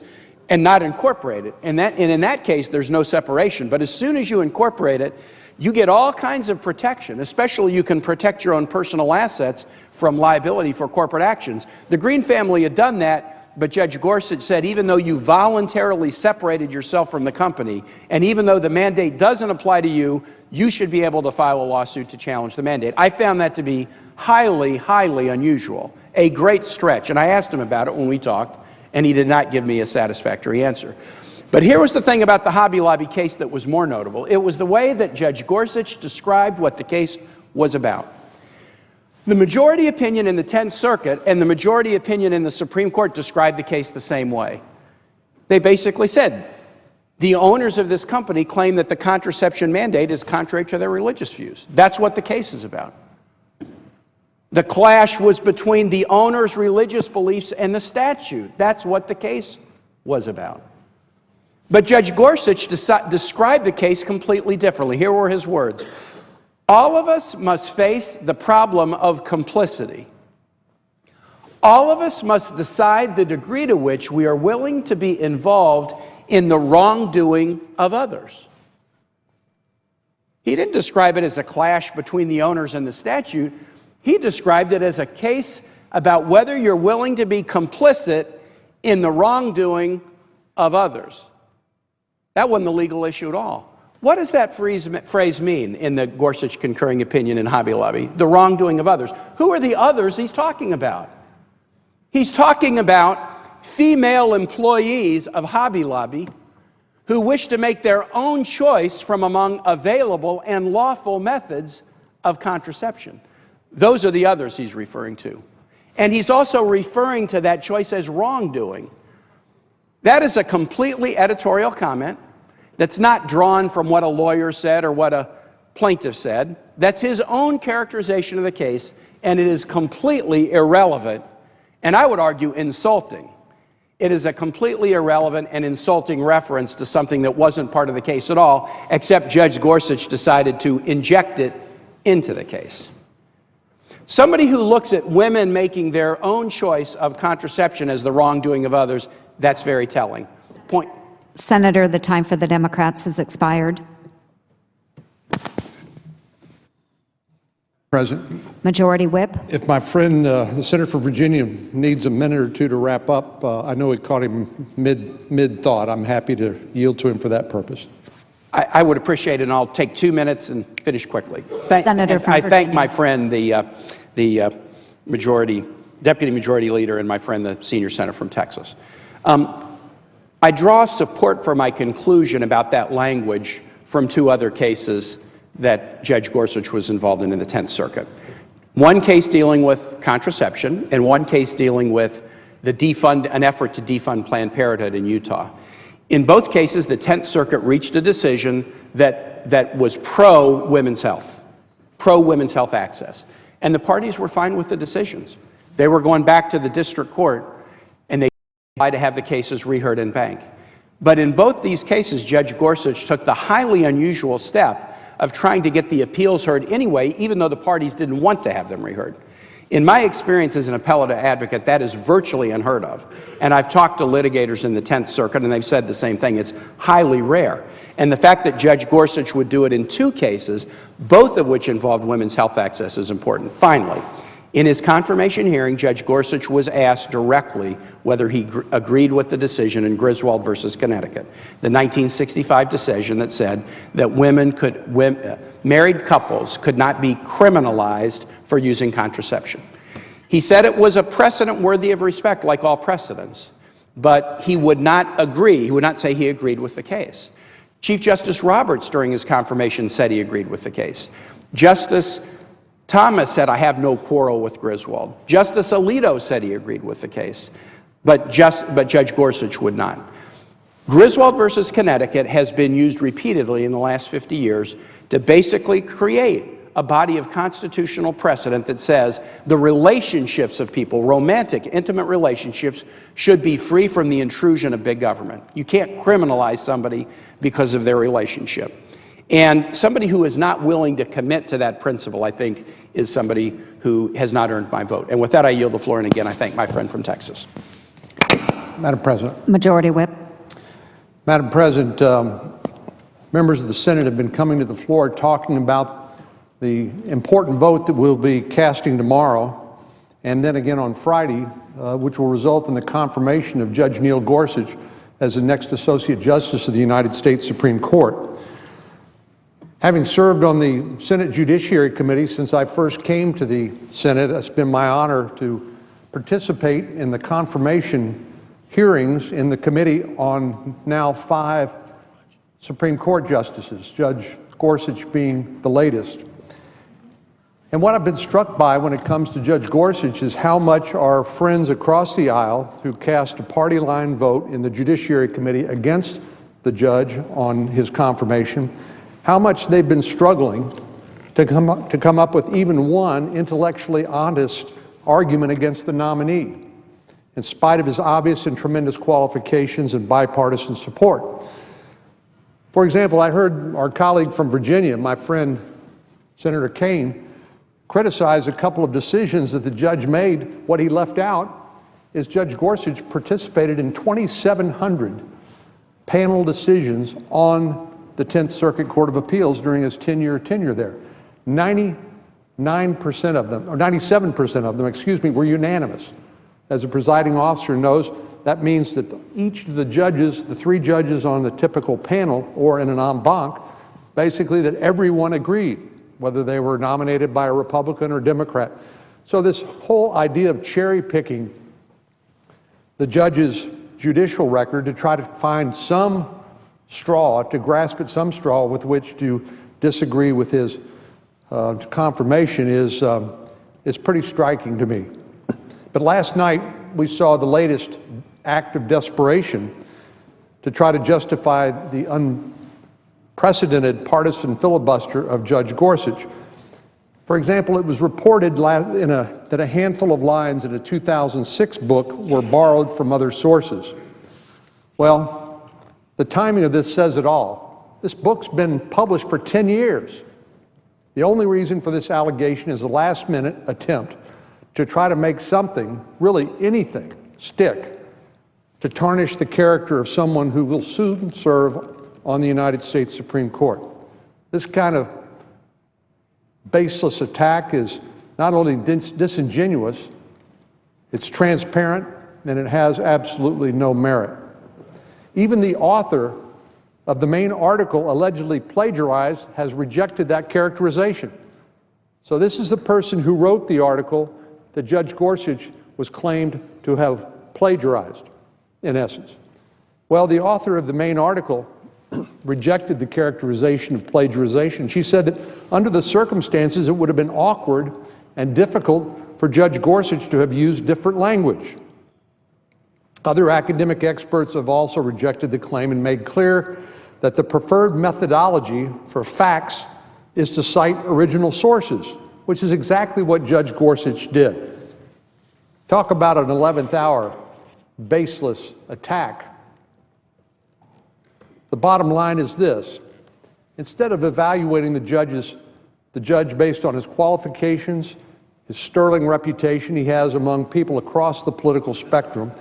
and not incorporate it, and in that case, there's no separation. But as soon as you incorporate it, you get all kinds of protection, especially you can protect your own personal assets from liability for corporate actions. The Green family had done that, but Judge Gorsuch said even though you voluntarily separated yourself from the company, and even though the mandate doesn't apply to you, you should be able to file a lawsuit to challenge the mandate. I found that to be highly, highly unusual, a great stretch, and I asked him about it when we talked, and he did not give me a satisfactory answer. But here was the thing about the Hobby Lobby case that was more notable. It was the way that Judge Gorsuch described what the case was about. The majority opinion in the 10th Circuit and the majority opinion in the Supreme Court described the case the same way. They basically said, the owners of this company claim that the contraception mandate is contrary to their religious views. That's what the case is about. The clash was between the owner's religious beliefs and the statute. That's what the case was about. But Judge Gorsuch described the case completely differently. Here were his words. All of us must face the problem of complicity. All of us must decide the degree to which we are willing to be involved in the wrongdoing of others. He didn't describe it as a clash between the owners and the statute. He described it as a case about whether you're willing to be complicit in the wrongdoing of others. That wasn't the legal issue at all. What does that phrase mean in the Gorsuch concurring opinion in Hobby Lobby? The wrongdoing of others. Who are the others he's talking about? He's talking about female employees of Hobby Lobby who wish to make their own choice from among available and lawful methods of contraception. Those are the others he's referring to. And he's also referring to that choice as wrongdoing. That is a completely editorial comment that's not drawn from what a lawyer said or what a plaintiff said. That's his own characterization of the case, and it is completely irrelevant, and I would argue insulting. It is a completely irrelevant and insulting reference to something that wasn't part of the case at all, except Judge Gorsuch decided to inject it into the case. Somebody who looks at women making their own choice of contraception as the wrongdoing of others, that's very telling. Point. Senator, the time for the Democrats has expired. President. Majority Whip. If my friend, the senator from Virginia, needs a minute or two to wrap up, I know it caught him mid-thought. I'm happy to yield to him for that purpose. I would appreciate it, and I'll take 2 minutes and finish quickly. Senator from I thank Virginia. my friend, the Deputy Majority Leader, and my friend, the senior senator from Texas. I draw support for my conclusion about that language from 2 other cases that Judge Gorsuch was involved in the 10th Circuit. One case dealing with contraception, and one case dealing with an effort to defund Planned Parenthood in Utah. In both cases, the 10th Circuit reached a decision that was pro-women's health access. And the parties were fine with the decisions. They were going back to the district court, and they tried to have the cases reheard in bank. But in both these cases, Judge Gorsuch took the highly unusual step of trying to get the appeals heard anyway, even though the parties didn't want to have them reheard. In my experience as an appellate advocate, that is virtually unheard of. And I've talked to litigators in the 10th Circuit, and they've said the same thing. It's highly rare. And the fact that Judge Gorsuch would do it in 2 cases, both of which involved women's health access, is important. Finally, in his confirmation hearing, Judge Gorsuch was asked directly whether he agreed with the decision in Griswold versus Connecticut, the 1965 decision that said that married couples could not be criminalized for using contraception. He said it was a precedent worthy of respect, like all precedents, but he would not agree. He would not say he agreed with the case. Chief Justice Roberts, during his confirmation, said he agreed with the case. Justice Thomas said, I have no quarrel with Griswold. Justice Alito said he agreed with the case, but Judge Gorsuch would not. Griswold versus Connecticut has been used repeatedly in the last 50 years to basically create a body of constitutional precedent that says the relationships of people, romantic, intimate relationships, should be free from the intrusion of big government. You can't criminalize somebody because of their relationship. And somebody who is not willing to commit to that principle, I think, is somebody who has not earned my vote. And with that, I yield the floor. And again, I thank my friend from Texas. Madam President. Majority Whip. Madam President, members of the Senate have been coming to the floor talking about the important vote that we'll be casting tomorrow, and then again on Friday, which will result in the confirmation of Judge Neil Gorsuch as the next Associate Justice of the United States Supreme Court. Having served on the Senate Judiciary Committee since I first came to the Senate, it's been my honor to participate in the confirmation hearings in the committee on now 5 Supreme Court justices, Judge Gorsuch being the latest. And what I've been struck by when it comes to Judge Gorsuch is how much our friends across the aisle who cast a party line vote in the Judiciary Committee against the judge on his confirmation, how much they've been struggling to come up with even one intellectually honest argument against the nominee, in spite of his obvious and tremendous qualifications and bipartisan support. For example, I heard our colleague from Virginia, my friend Senator Kaine, criticize a couple of decisions that the judge made. What he left out is Judge Gorsuch participated in 2,700 panel decisions on the 10th Circuit Court of Appeals during his 10-year tenure there. 99% of them, or 97% of them, excuse me, were unanimous. As the presiding officer knows, that means that each of the judges, the 3 judges on the typical panel, or in an en banc, basically that everyone agreed, whether they were nominated by a Republican or Democrat. So this whole idea of cherry picking the judge's judicial record to try to find some straw, to grasp at some straw with which to disagree with his confirmation is pretty striking to me. But last night we saw the latest act of desperation to try to justify the unprecedented partisan filibuster of Judge Gorsuch. For example, it was reported that a handful of lines in a 2006 book were borrowed from other sources. Well, the timing of this says it all. This book's been published for 10 years. The only reason for this allegation is a last-minute attempt to try to make something, really anything, stick, to tarnish the character of someone who will soon serve on the United States Supreme Court. This kind of baseless attack is not only disingenuous, it's transparent, and it has absolutely no merit. Even the author of the main article allegedly plagiarized has rejected that characterization. So this is the person who wrote the article that Judge Gorsuch was claimed to have plagiarized, in essence. Well, the author of the main article rejected the characterization of plagiarization. She said that under the circumstances, it would have been awkward and difficult for Judge Gorsuch to have used different language. Other academic experts have also rejected the claim and made clear that the preferred methodology for facts is to cite original sources, which is exactly what Judge Gorsuch did. Talk about an 11th hour baseless attack. The bottom line is this: instead of evaluating the judge based on his qualifications, his sterling reputation he has among people across the political spectrum,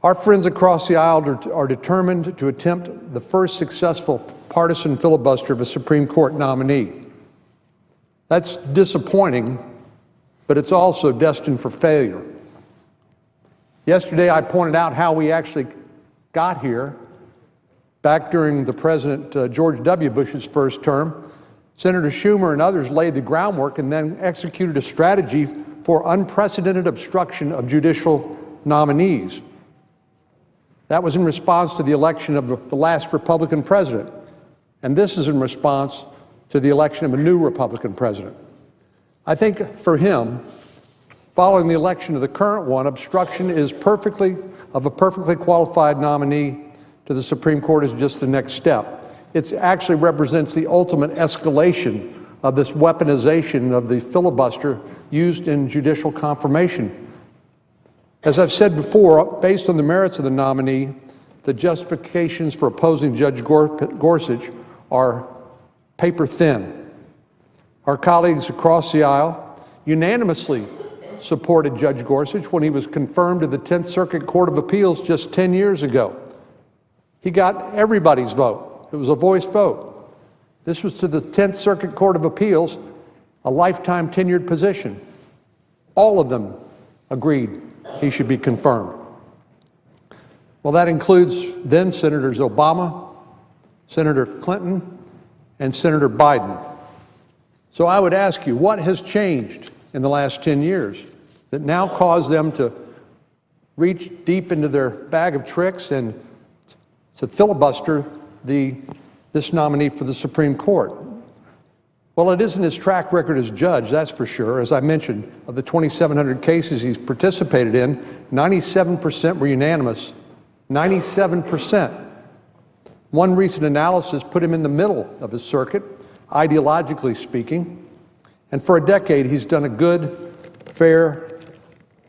our friends across the aisle are determined to attempt the first successful partisan filibuster of a Supreme Court nominee. That's disappointing, but it's also destined for failure. Yesterday, I pointed out how we actually got here. Back during the President George W. Bush's first term, Senator Schumer and others laid the groundwork and then executed a strategy for unprecedented obstruction of judicial nominees. That was in response to the election of the last Republican president. And this is in response to the election of a new Republican president. I think for him, following the election of the current one, obstruction is of a perfectly qualified nominee to the Supreme Court is just the next step. It actually represents the ultimate escalation of this weaponization of the filibuster used in judicial confirmation. As I've said before, based on the merits of the nominee, the justifications for opposing Judge Gorsuch are paper thin. Our colleagues across the aisle unanimously supported Judge Gorsuch when he was confirmed to the 10th Circuit Court of Appeals just 10 years ago. He got everybody's vote. It was a voice vote. This was to the 10th Circuit Court of Appeals, a lifetime tenured position. All of them agreed he should be confirmed. Well, that includes then Senators Obama, Senator Clinton, and Senator Biden. So I would ask you, what has changed in the last 10 years that now caused them to reach deep into their bag of tricks and to filibuster this nominee for the Supreme Court? Well, it isn't his track record as judge, that's for sure. As I mentioned, of the 2,700 cases he's participated in, 97% were unanimous. 97%. One recent analysis put him in the middle of his circuit, ideologically speaking. And for a decade, he's done a good, fair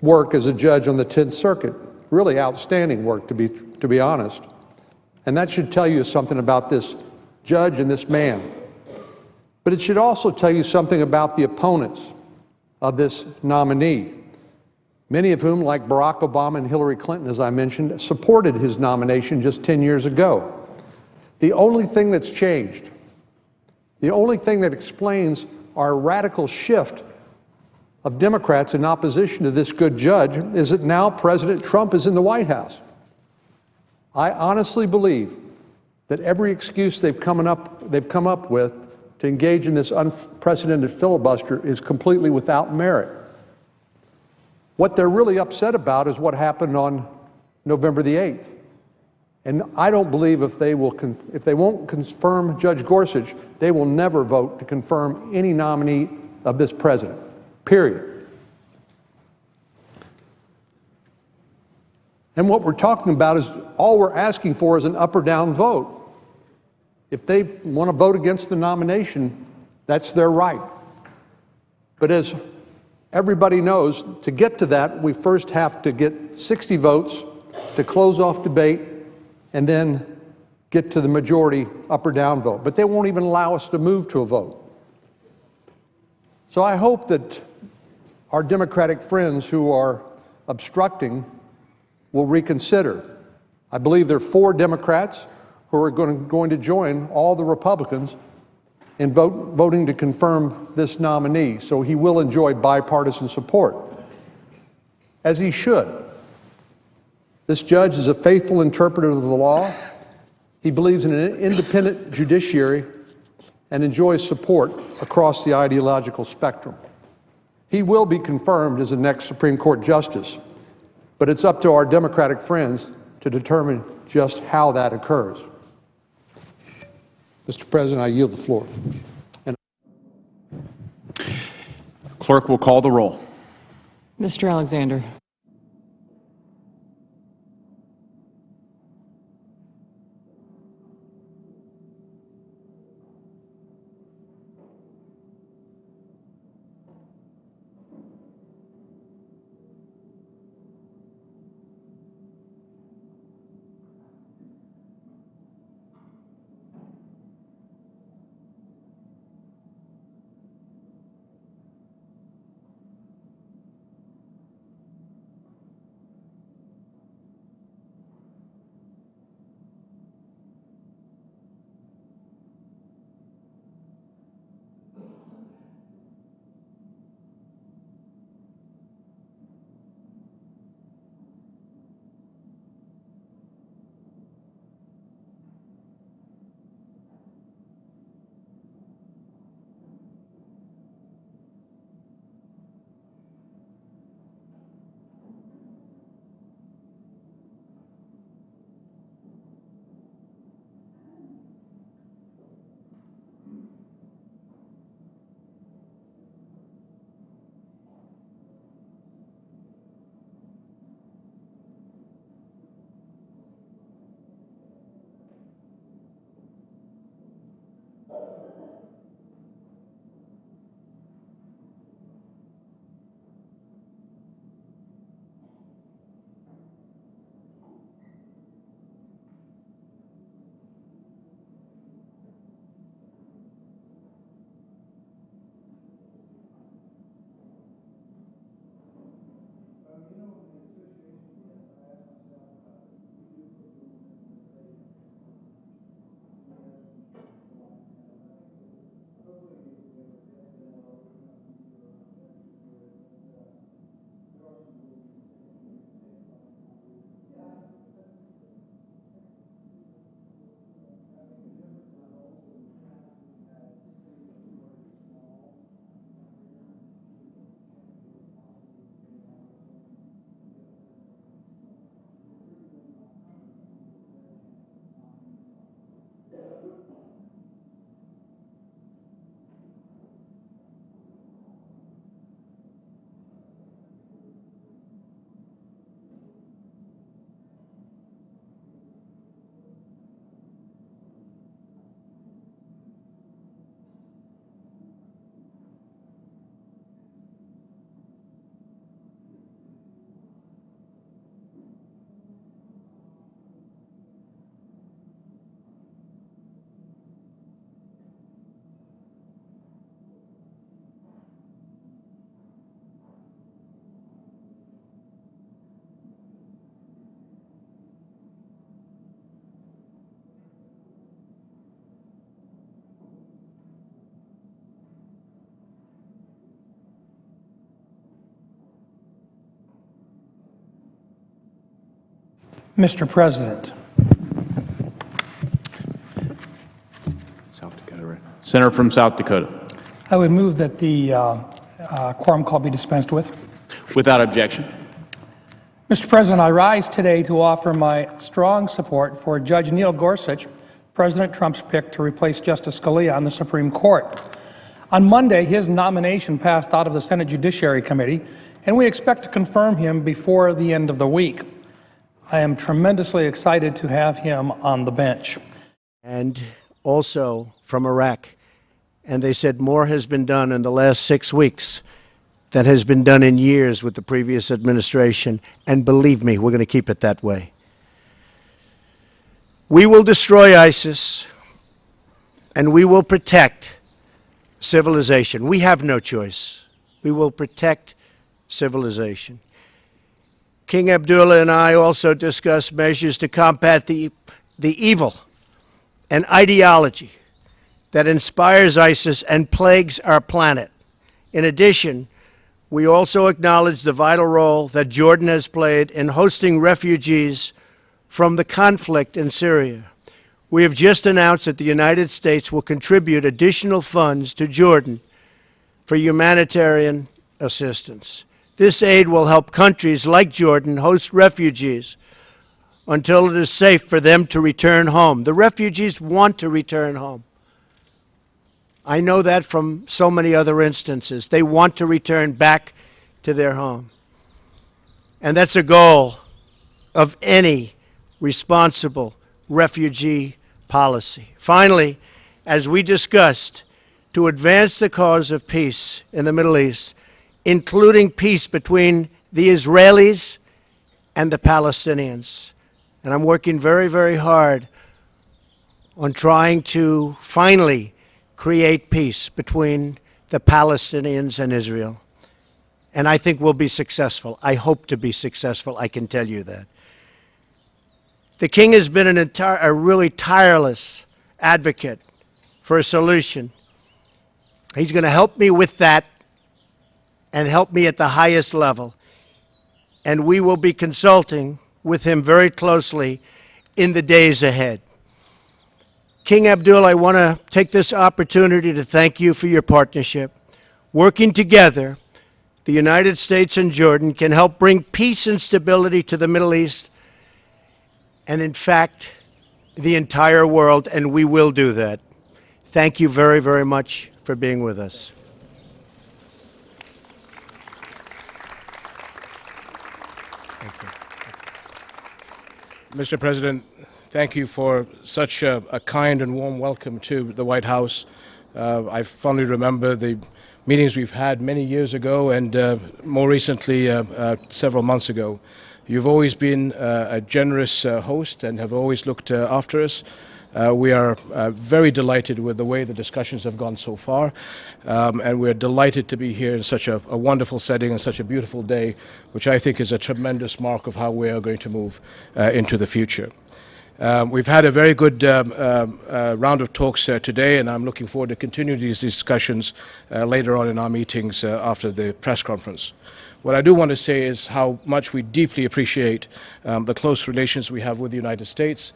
work as a judge on the 10th Circuit. Really outstanding work, to be honest. And that should tell you something about this judge and this man. But it should also tell you something about the opponents of this nominee, many of whom, like Barack Obama and Hillary Clinton, as I mentioned, supported his nomination just 10 years ago. The only thing that's changed, the only thing that explains our radical shift of Democrats in opposition to this good judge is that now President Trump is in the White House. I honestly believe that every excuse they've come up with to engage in this unprecedented filibuster is completely without merit. What they're really upset about is what happened on November the 8th. And I don't believe if they won't confirm Judge Gorsuch, they will never vote to confirm any nominee of this president, period. And what we're talking about is, all we're asking for is an up or down vote. If they want to vote against the nomination, that's their right. But as everybody knows, to get to that, we first have to get 60 votes to close off debate and then get to the majority up or down vote. But they won't even allow us to move to a vote. So I hope that our Democratic friends who are obstructing will reconsider. I believe there are 4 Democrats who are going to join all the Republicans in voting to confirm this nominee, so he will enjoy bipartisan support, as he should. This judge is a faithful interpreter of the law. He believes in an independent judiciary and enjoys support across the ideological spectrum. He will be confirmed as the next Supreme Court justice, but it's up to our Democratic friends to determine just how that occurs. Mr. President, I yield the floor. Clerk will call the roll. Mr. Alexander. Mr. President, South Dakota, right? Senator from South Dakota. I would move that the quorum call be dispensed with. Without objection. Mr. President, I rise today to offer my strong support for Judge Neil Gorsuch, President Trump's pick to replace Justice Scalia on the Supreme Court. On Monday, his nomination passed out of the Senate Judiciary Committee, and we expect to confirm him before the end of the week. I am tremendously excited to have him on the bench. And also from Iraq. And they said more has been done in the last 6 weeks than has been done in years with the previous administration. And believe me, we're going to keep it that way. We will destroy ISIS, and we will protect civilization. We have no choice. We will protect civilization. King Abdullah and I also discussed measures to combat the evil and ideology that inspires ISIS and plagues our planet. In addition, we also acknowledge the vital role that Jordan has played in hosting refugees from the conflict in Syria. We have just announced that the United States will contribute additional funds to Jordan for humanitarian assistance. This aid will help countries like Jordan host refugees until it is safe for them to return home. The refugees want to return home. I know that from so many other instances. They want to return back to their home. And that's a goal of any responsible refugee policy. Finally, as we discussed, to advance the cause of peace in the Middle East, including peace between the Israelis and the Palestinians. And I'm working very, very hard on trying to finally create peace between the Palestinians and Israel. And I think we'll be successful. I hope to be successful, I can tell you that. The King has been a really tireless advocate for a solution. He's going to help me with that and help me at the highest level. And we will be consulting with him very closely in the days ahead. King Abdullah, I want to take this opportunity to thank you for your partnership. Working together, the United States and Jordan can help bring peace and stability to the Middle East and, in fact, the entire world, and we will do that. Thank you very, very much for being with us. Mr. President, thank you for such a kind and warm welcome to the White House. I fondly remember the meetings we've had many years ago and more recently several months ago. You've always been a generous host and have always looked after us. We are very delighted with the way the discussions have gone so far, and we're delighted to be here in such a wonderful setting and such a beautiful day, which I think is a tremendous mark of how we are going to move into the future. We've had a very good round of talks today, and I'm looking forward to continuing these discussions later on in our meetings after the press conference. What I do want to say is how much we deeply appreciate the close relations we have with the United States,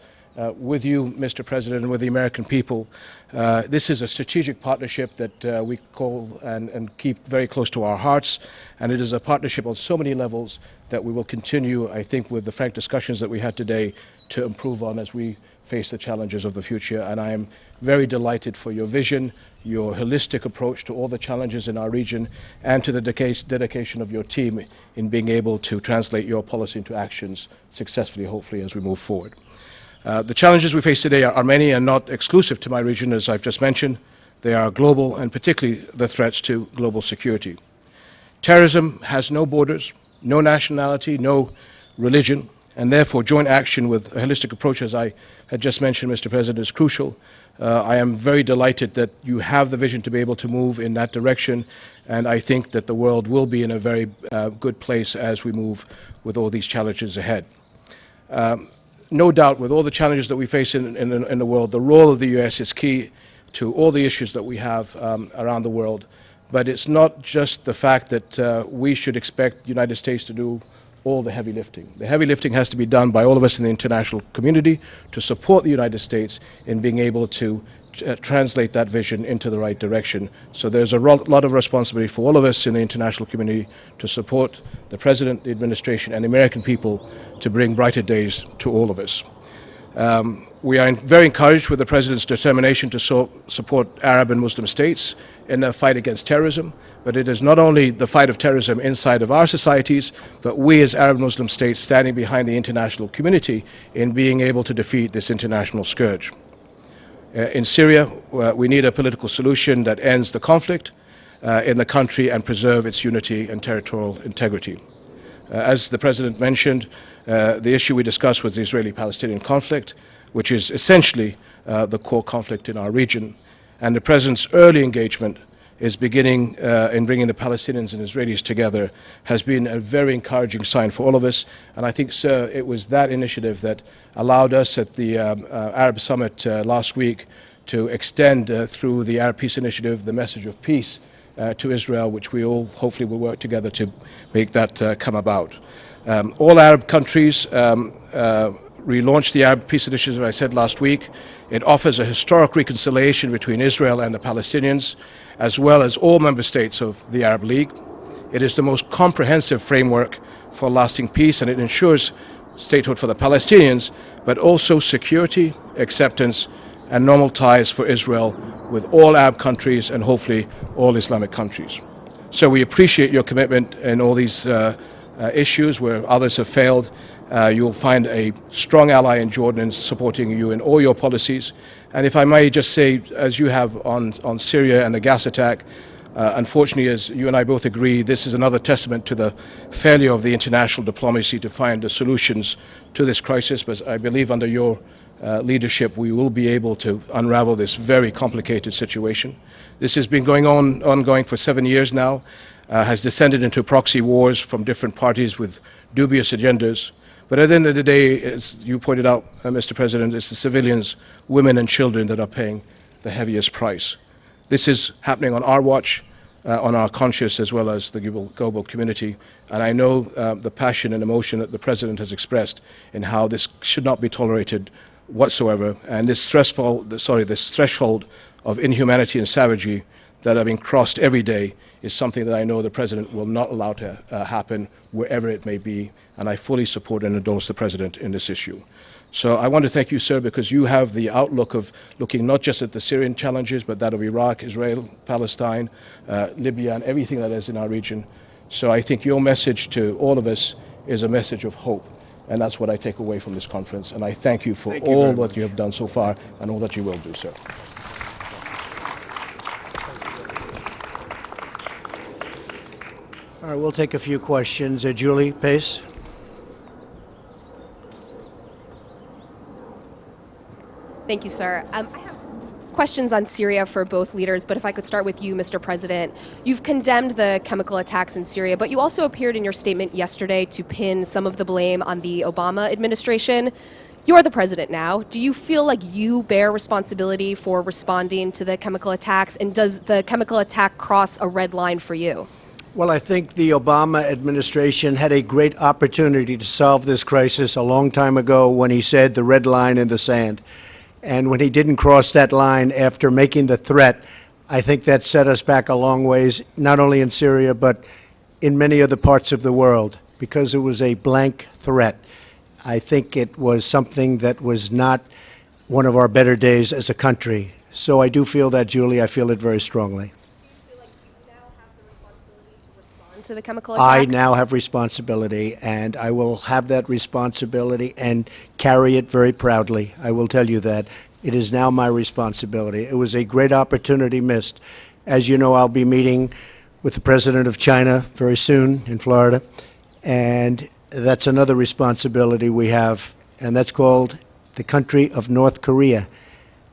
with you, Mr. President, and with the American people. This is a strategic partnership that we call and keep very close to our hearts, and it is a partnership on so many levels that we will continue, I think, with the frank discussions that we had today to improve on as we face the challenges of the future. And I am very delighted for your vision, your holistic approach to all the challenges in our region, and to the dedication of your team in being able to translate your policy into actions successfully, hopefully, as we move forward. The challenges we face today are many and not exclusive to my region, as I've just mentioned. They are global, and particularly the threats to global security. Terrorism has no borders, no nationality, no religion, and therefore joint action with a holistic approach, as I had just mentioned, Mr. President, is crucial. I am very delighted that you have the vision to be able to move in that direction, and I think that the world will be in a very good place as we move with all these challenges ahead. No doubt, with all the challenges that we face in the world, the role of the U.S. is key to all the issues that we have around the world. But it's not just the fact that we should expect the United States to do all the heavy lifting. The heavy lifting has to be done by all of us in the international community to support the United States in being able to translate that vision into the right direction. So there's a lot of responsibility for all of us in the international community to support the President, the administration, and the American people to bring brighter days to all of us. We are very encouraged with the President's determination to support Arab and Muslim states in their fight against terrorism, but it is not only the fight of terrorism inside of our societies, but we as Arab Muslim states standing behind the international community in being able to defeat this international scourge. In Syria, we need a political solution that ends the conflict in the country and preserve its unity and territorial integrity. As the President mentioned, the issue we discussed was the Israeli-Palestinian conflict, which is essentially the core conflict in our region. And the President's early engagement is beginning in bringing the Palestinians and Israelis together has been a very encouraging sign for all of us. And I think, sir, it was that initiative that allowed us at the Arab Summit last week to extend through the Arab Peace Initiative the message of peace to Israel, which we all hopefully will work together to make that come about. All Arab countries relaunched the Arab Peace Initiative, I said last week. It offers a historic reconciliation between Israel and the Palestinians, as well as all member states of the Arab League. It is the most comprehensive framework for lasting peace, and it ensures statehood for the Palestinians, but also security, acceptance, and normal ties for Israel with all Arab countries and hopefully all Islamic countries. So we appreciate your commitment in all these issues where others have failed. You'll find a strong ally in Jordan in supporting you in all your policies. And if I may just say, as you have on Syria and the gas attack, unfortunately, as you and I both agree, this is another testament to the failure of the international diplomacy to find the solutions to this crisis. But I believe under your leadership, we will be able to unravel this very complicated situation. This has been ongoing for 7 years now, has descended into proxy wars from different parties with dubious agendas. But at the end of the day, as you pointed out, Mr. President, it's the civilians, women and children that are paying the heaviest price. This is happening on our watch, on our conscience, as well as the global community. And I know the passion and emotion that the President has expressed in how this should not be tolerated whatsoever. And this threshold of inhumanity and savagery that are being crossed every day is something that I know the President will not allow to happen wherever it may be, and I fully support and endorse the President in this issue. So I want to thank you, sir, because you have the outlook of looking not just at the Syrian challenges, but that of Iraq, Israel, Palestine, Libya, and everything that is in our region. So I think your message to all of us is a message of hope, and that's what I take away from this conference. And I thank you for all that you have done so far and all that you will do, sir. All right, we'll take a few questions. Julie Pace. Thank you, sir. I have questions on Syria for both leaders, but if I could start with you, Mr. President. You've condemned the chemical attacks in Syria, but you also appeared in your statement yesterday to pin some of the blame on the Obama administration. You're the president now. Do you feel like you bear responsibility for responding to the chemical attacks, and does the chemical attack cross a red line for you? Well, I think the Obama administration had a great opportunity to solve this crisis a long time ago when he said the red line in the sand. And when he didn't cross that line after making the threat, I think that set us back a long ways, not only in Syria, but in many other parts of the world, because it was a blank threat. I think it was something that was not one of our better days as a country. So I do feel that, Julie. I feel it very strongly. To the chemical attack? I now have responsibility, and I will have that responsibility and carry it very proudly. I will tell you that. It is now my responsibility. It was a great opportunity missed. As you know, I'll be meeting with the president of China very soon in Florida, and that's another responsibility we have, and that's called the country of North Korea.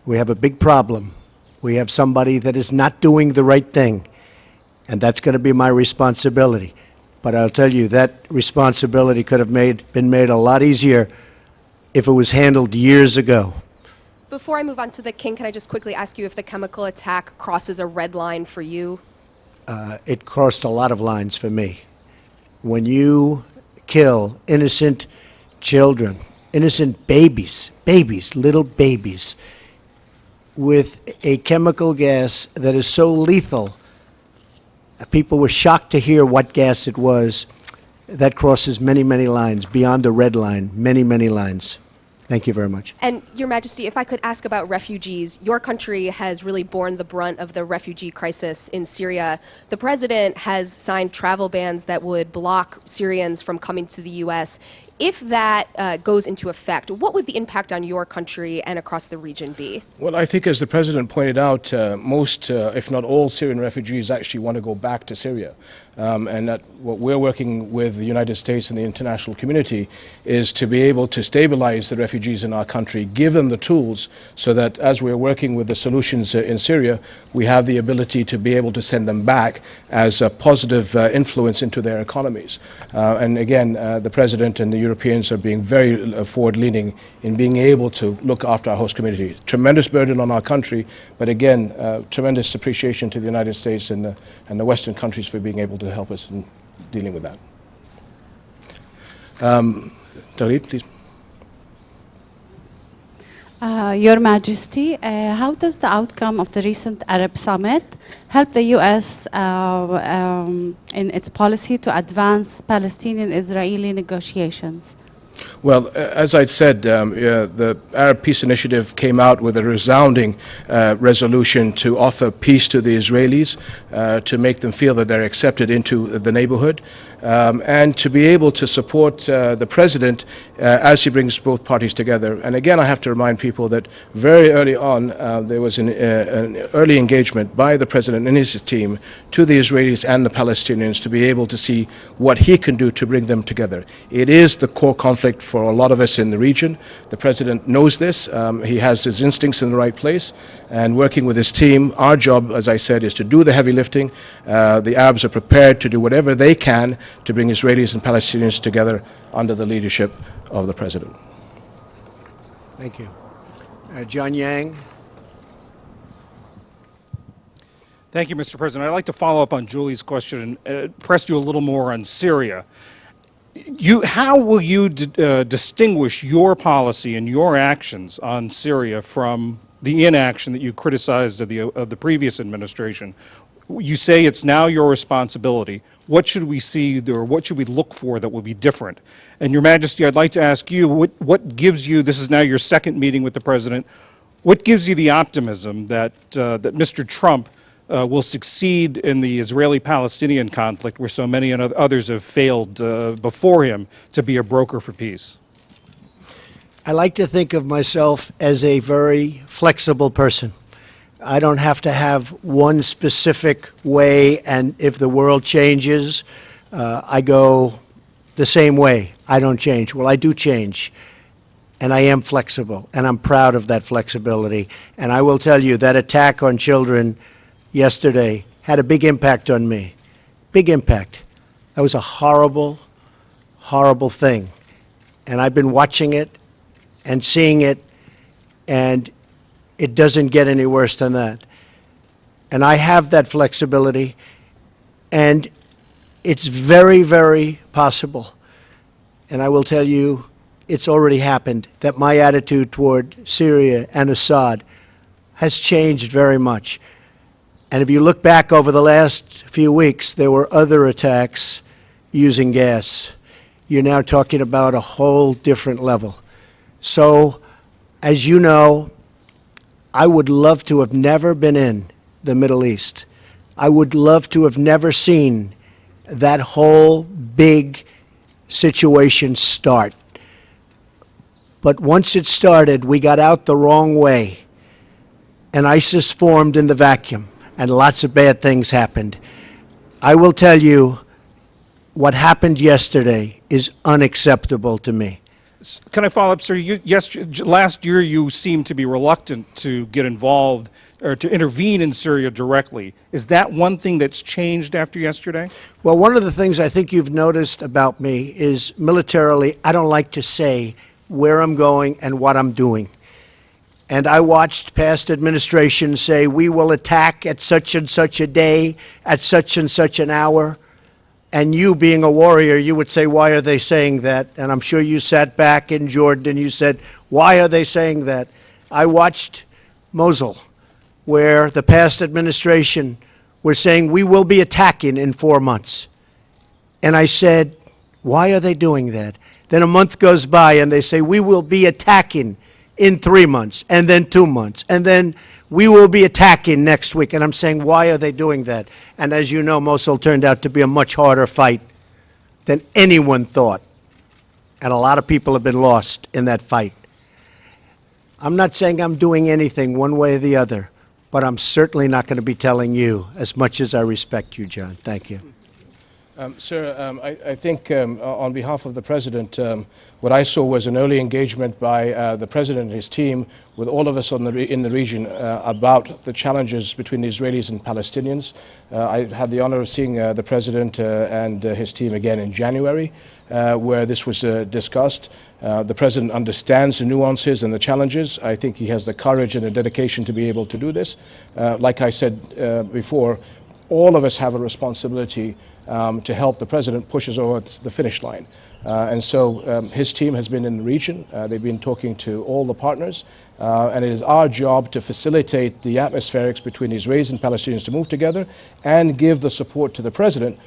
We have a big problem. We have somebody that is not doing the right thing. And that's going to be my responsibility. But I'll tell you, that responsibility could have been made a lot easier if it was handled years ago. Before I move on to the king, can I just quickly ask you if the chemical attack crosses a red line for you? It crossed a lot of lines for me. When you kill innocent children, innocent babies, little babies, with a chemical gas that is so lethal. People were shocked to hear what gas it was. That crosses many, many lines, beyond the red line, many, many lines. Thank you very much. And Your Majesty, if I could ask about refugees, your country has really borne the brunt of the refugee crisis in Syria. The president has signed travel bans that would block Syrians from coming to the U.S. If that goes into effect, what would the impact on your country and across the region be? Well, I think as the president pointed out, most, if not all, Syrian refugees actually want to go back to Syria. And that what we're working with the United States and the international community is to be able to stabilize the refugees in our country, give them the tools so that as we're working with the solutions in Syria, we have the ability to be able to send them back as a positive influence into their economies. And again, the president and the Europeans are being very forward-leaning in being able to look after our host community. Tremendous burden on our country, but again, tremendous appreciation to the United States and the Western countries for being able to help us in dealing with that. Dalit, please. Your Majesty, how does the outcome of the recent Arab summit help the U.S. In its policy to advance Palestinian-Israeli negotiations? Well, as I said, the Arab Peace Initiative came out with a resounding resolution to offer peace to the Israelis, to make them feel that they're accepted into the neighborhood, and to be able to support the president as he brings both parties together. And again, I have to remind people that very early on, there was an early engagement by the president and his team to the Israelis and the Palestinians to be able to see what he can do to bring them together. It is the core conflict for a lot of us in the region. The president knows this. He has his instincts in the right place. And working with his team, our job, as I said, is to do the heavy lifting. The Arabs are prepared to do whatever they can to bring Israelis and Palestinians together under the leadership of the president. Thank you. John Yang. Thank you, Mr. President. I'd like to follow up on Julie's question and press you a little more on Syria. How will you distinguish your policy and your actions on Syria from the inaction that you criticized of the previous administration? You say it's now your responsibility. What should we see or what should we look for that will be different? And Your Majesty, I'd like to ask you, what gives you, this is now your second meeting with the President, what gives you the optimism that Mr. Trump will succeed in the Israeli-Palestinian conflict where so many others have failed before him to be a broker for peace? I like to think of myself as a very flexible person. I don't have to have one specific way, and if the world changes, I go the same way. I don't change. Well, I do change, and I am flexible, and I'm proud of that flexibility. And I will tell you that attack on children yesterday had a big impact on me. Big impact. That was a horrible, horrible thing. And I've been watching it and seeing it, and it doesn't get any worse than that. And I have that flexibility, and it's very, very possible, and I will tell you it's already happened, that my attitude toward Syria and Assad has changed very much. And if you look back over the last few weeks, there were other attacks using gas. You're now talking about a whole different level. So, as you know, I would love to have never been in the Middle East. I would love to have never seen that whole big situation start. But once it started, we got out the wrong way, and ISIS formed in the vacuum, and lots of bad things happened. I will tell you, what happened yesterday is unacceptable to me. Can I follow up, sir? Last year you seemed to be reluctant to get involved or to intervene in Syria directly. Is that one thing that's changed after yesterday? Well, one of the things I think you've noticed about me is militarily, I don't like to say where I'm going and what I'm doing. And I watched past administrations say, we will attack at such and such a day, at such and such an hour. And you, being a warrior, you would say, why are they saying that? And I'm sure you sat back in Jordan and you said, why are they saying that? I watched Mosul, where the past administration were saying, we will be attacking in 4 months. And I said, why are they doing that? Then a month goes by and they say, we will be attacking in 3 months, and then 2 months, and then we will be attacking next week. And I'm saying, why are they doing that? And as you know, Mosul turned out to be a much harder fight than anyone thought. And a lot of people have been lost in that fight. I'm not saying I'm doing anything one way or the other, but I'm certainly not going to be telling you, as much as I respect you, John. Thank you. Sir, I think on behalf of the President, what I saw was an early engagement by the President and his team with all of us in the region about the challenges between the Israelis and Palestinians. I had the honor of seeing the President and his team again in January, where this was discussed. The President understands the nuances and the challenges. I think he has the courage and the dedication to be able to do this. Like I said before, all of us have a responsibility to help the President push us over the finish line. And so his team has been in the region. They've been talking to all the partners. And it is our job to facilitate the atmospherics between Israelis and Palestinians to move together and give the support to the President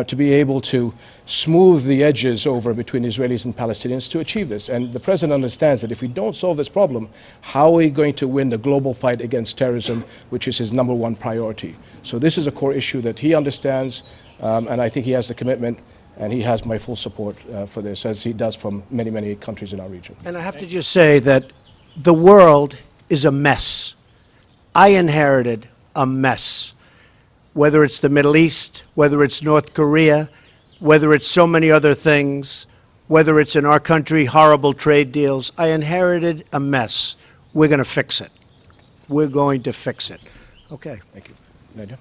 to be able to smooth the edges over between Israelis and Palestinians to achieve this. And the President understands that if we don't solve this problem, how are we going to win the global fight against terrorism, which is his #1 priority? So this is a core issue that he understands. And I think he has the commitment, and he has my full support for this, as he does from many, many countries in our region. And I have to just say that the world is a mess. I inherited a mess, whether it's the Middle East, whether it's North Korea, whether it's so many other things, whether it's in our country, horrible trade deals. I inherited a mess. We're going to fix it. We're going to fix it. Okay. Thank you. Nadia?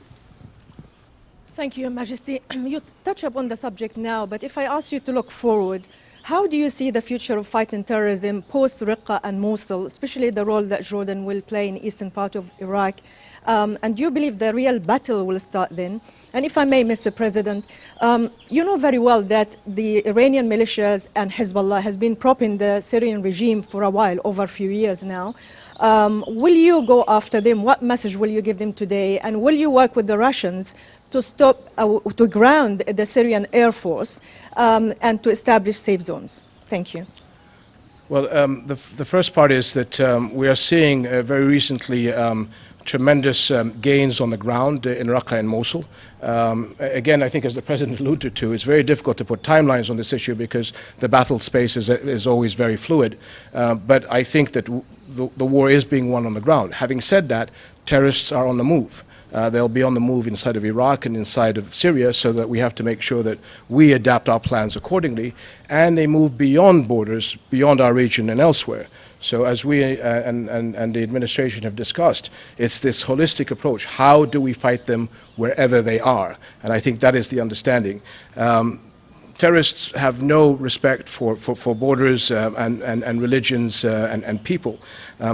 Thank you, Your Majesty. You touch upon the subject now, but if I ask you to look forward, how do you see the future of fighting terrorism post-Raqqa and Mosul, especially the role that Jordan will play in the eastern part of Iraq? And do you believe the real battle will start then? And if I may, Mr. President, you know very well that the Iranian militias and Hezbollah has been propping the Syrian regime for a while, over a few years now. Will you go after them? What message will you give them today? And will you work with the Russians to stop, to ground the Syrian Air Force and to establish safe zones? Thank you. Well, the first part is that we are seeing very recently tremendous gains on the ground in Raqqa and Mosul. Again, I think as the President alluded to, it's very difficult to put timelines on this issue because the battle space is always very fluid. But I think that the war is being won on the ground. Having said that, terrorists are on the move. They'll be on the move inside of Iraq and inside of Syria, so that we have to make sure that we adapt our plans accordingly, and they move beyond borders, beyond our region and elsewhere. So as we and the administration have discussed, it's this holistic approach. How do we fight them wherever they are? And I think that is the understanding. Terrorists have no respect for borders and religions and people.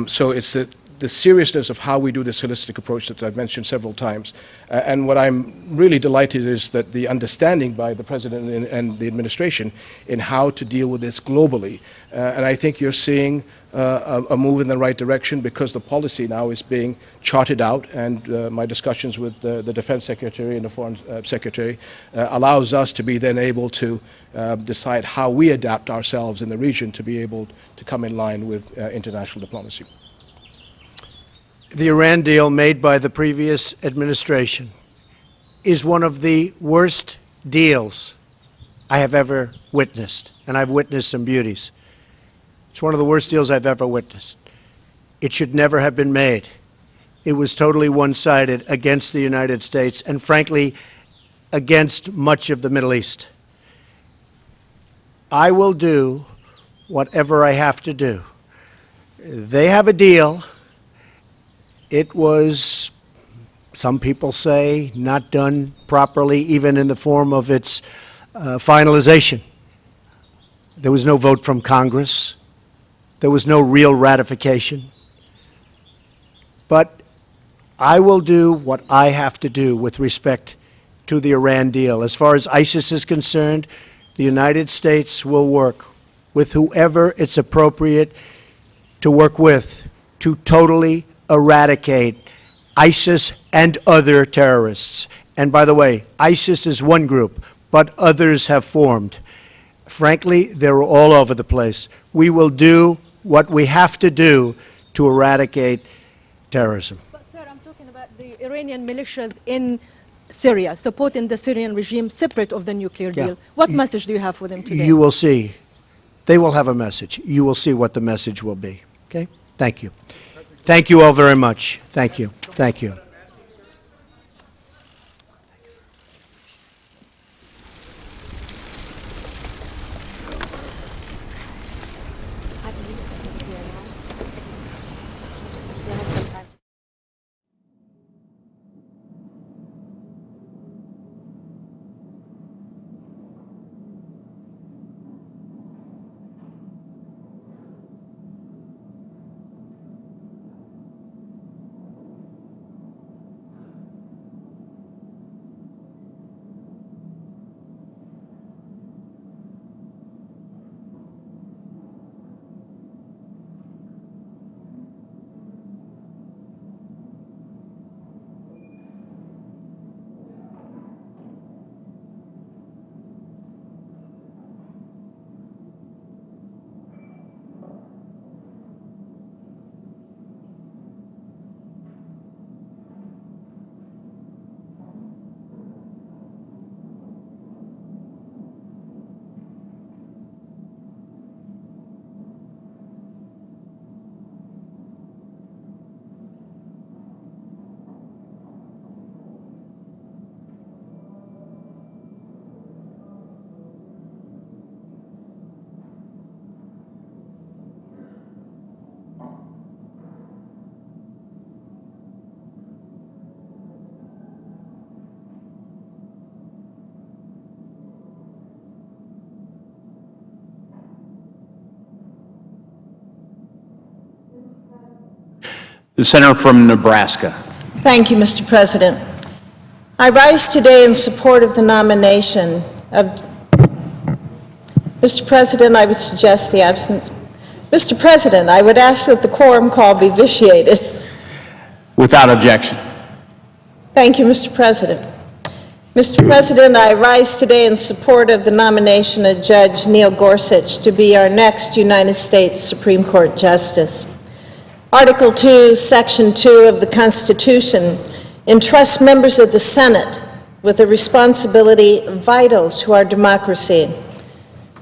So it's the seriousness of how we do this holistic approach that I've mentioned several times. And what I'm really delighted is that the understanding by the President and the administration in how to deal with this globally. And I think you're seeing a move in the right direction because the policy now is being charted out, and my discussions with the Defense Secretary and the Foreign Secretary allows us to be then able to decide how we adapt ourselves in the region to be able to come in line with international diplomacy. The Iran deal made by the previous administration is one of the worst deals I have ever witnessed, and I've witnessed some beauties. It's one of the worst deals I've ever witnessed. It should never have been made. It was totally one-sided against the United States and, frankly, against much of the Middle East. I will do whatever I have to do. They have a deal. It was, some people say, not done properly, even in the form of its finalization. There was no vote from Congress. There was no real ratification. But I will do what I have to do with respect to the Iran deal. As far as ISIS is concerned, the United States will work with whoever it's appropriate to work with to totally eradicate ISIS and other terrorists. And by the way, ISIS is one group, but others have formed. Frankly, they're all over the place. We will do what we have to do to eradicate terrorism. But, sir, I'm talking about the Iranian militias in Syria, supporting the Syrian regime separate of the nuclear deal. What message do you have for them today? You will see. They will have a message. You will see what the message will be. Okay? Thank you. Thank you all very much. Thank you. Thank you. The senator from Nebraska. Thank you, Mr. President. I rise today in support of the nomination of Mr. President, I would suggest the absence. Mr. President, I would ask that the quorum call be vitiated. Without objection. Thank you, Mr. President. Mr. President, I rise today in support of the nomination of Judge Neil Gorsuch to be our next United States Supreme Court Justice. Article 2, Section 2 of the Constitution entrusts members of the Senate with a responsibility vital to our democracy,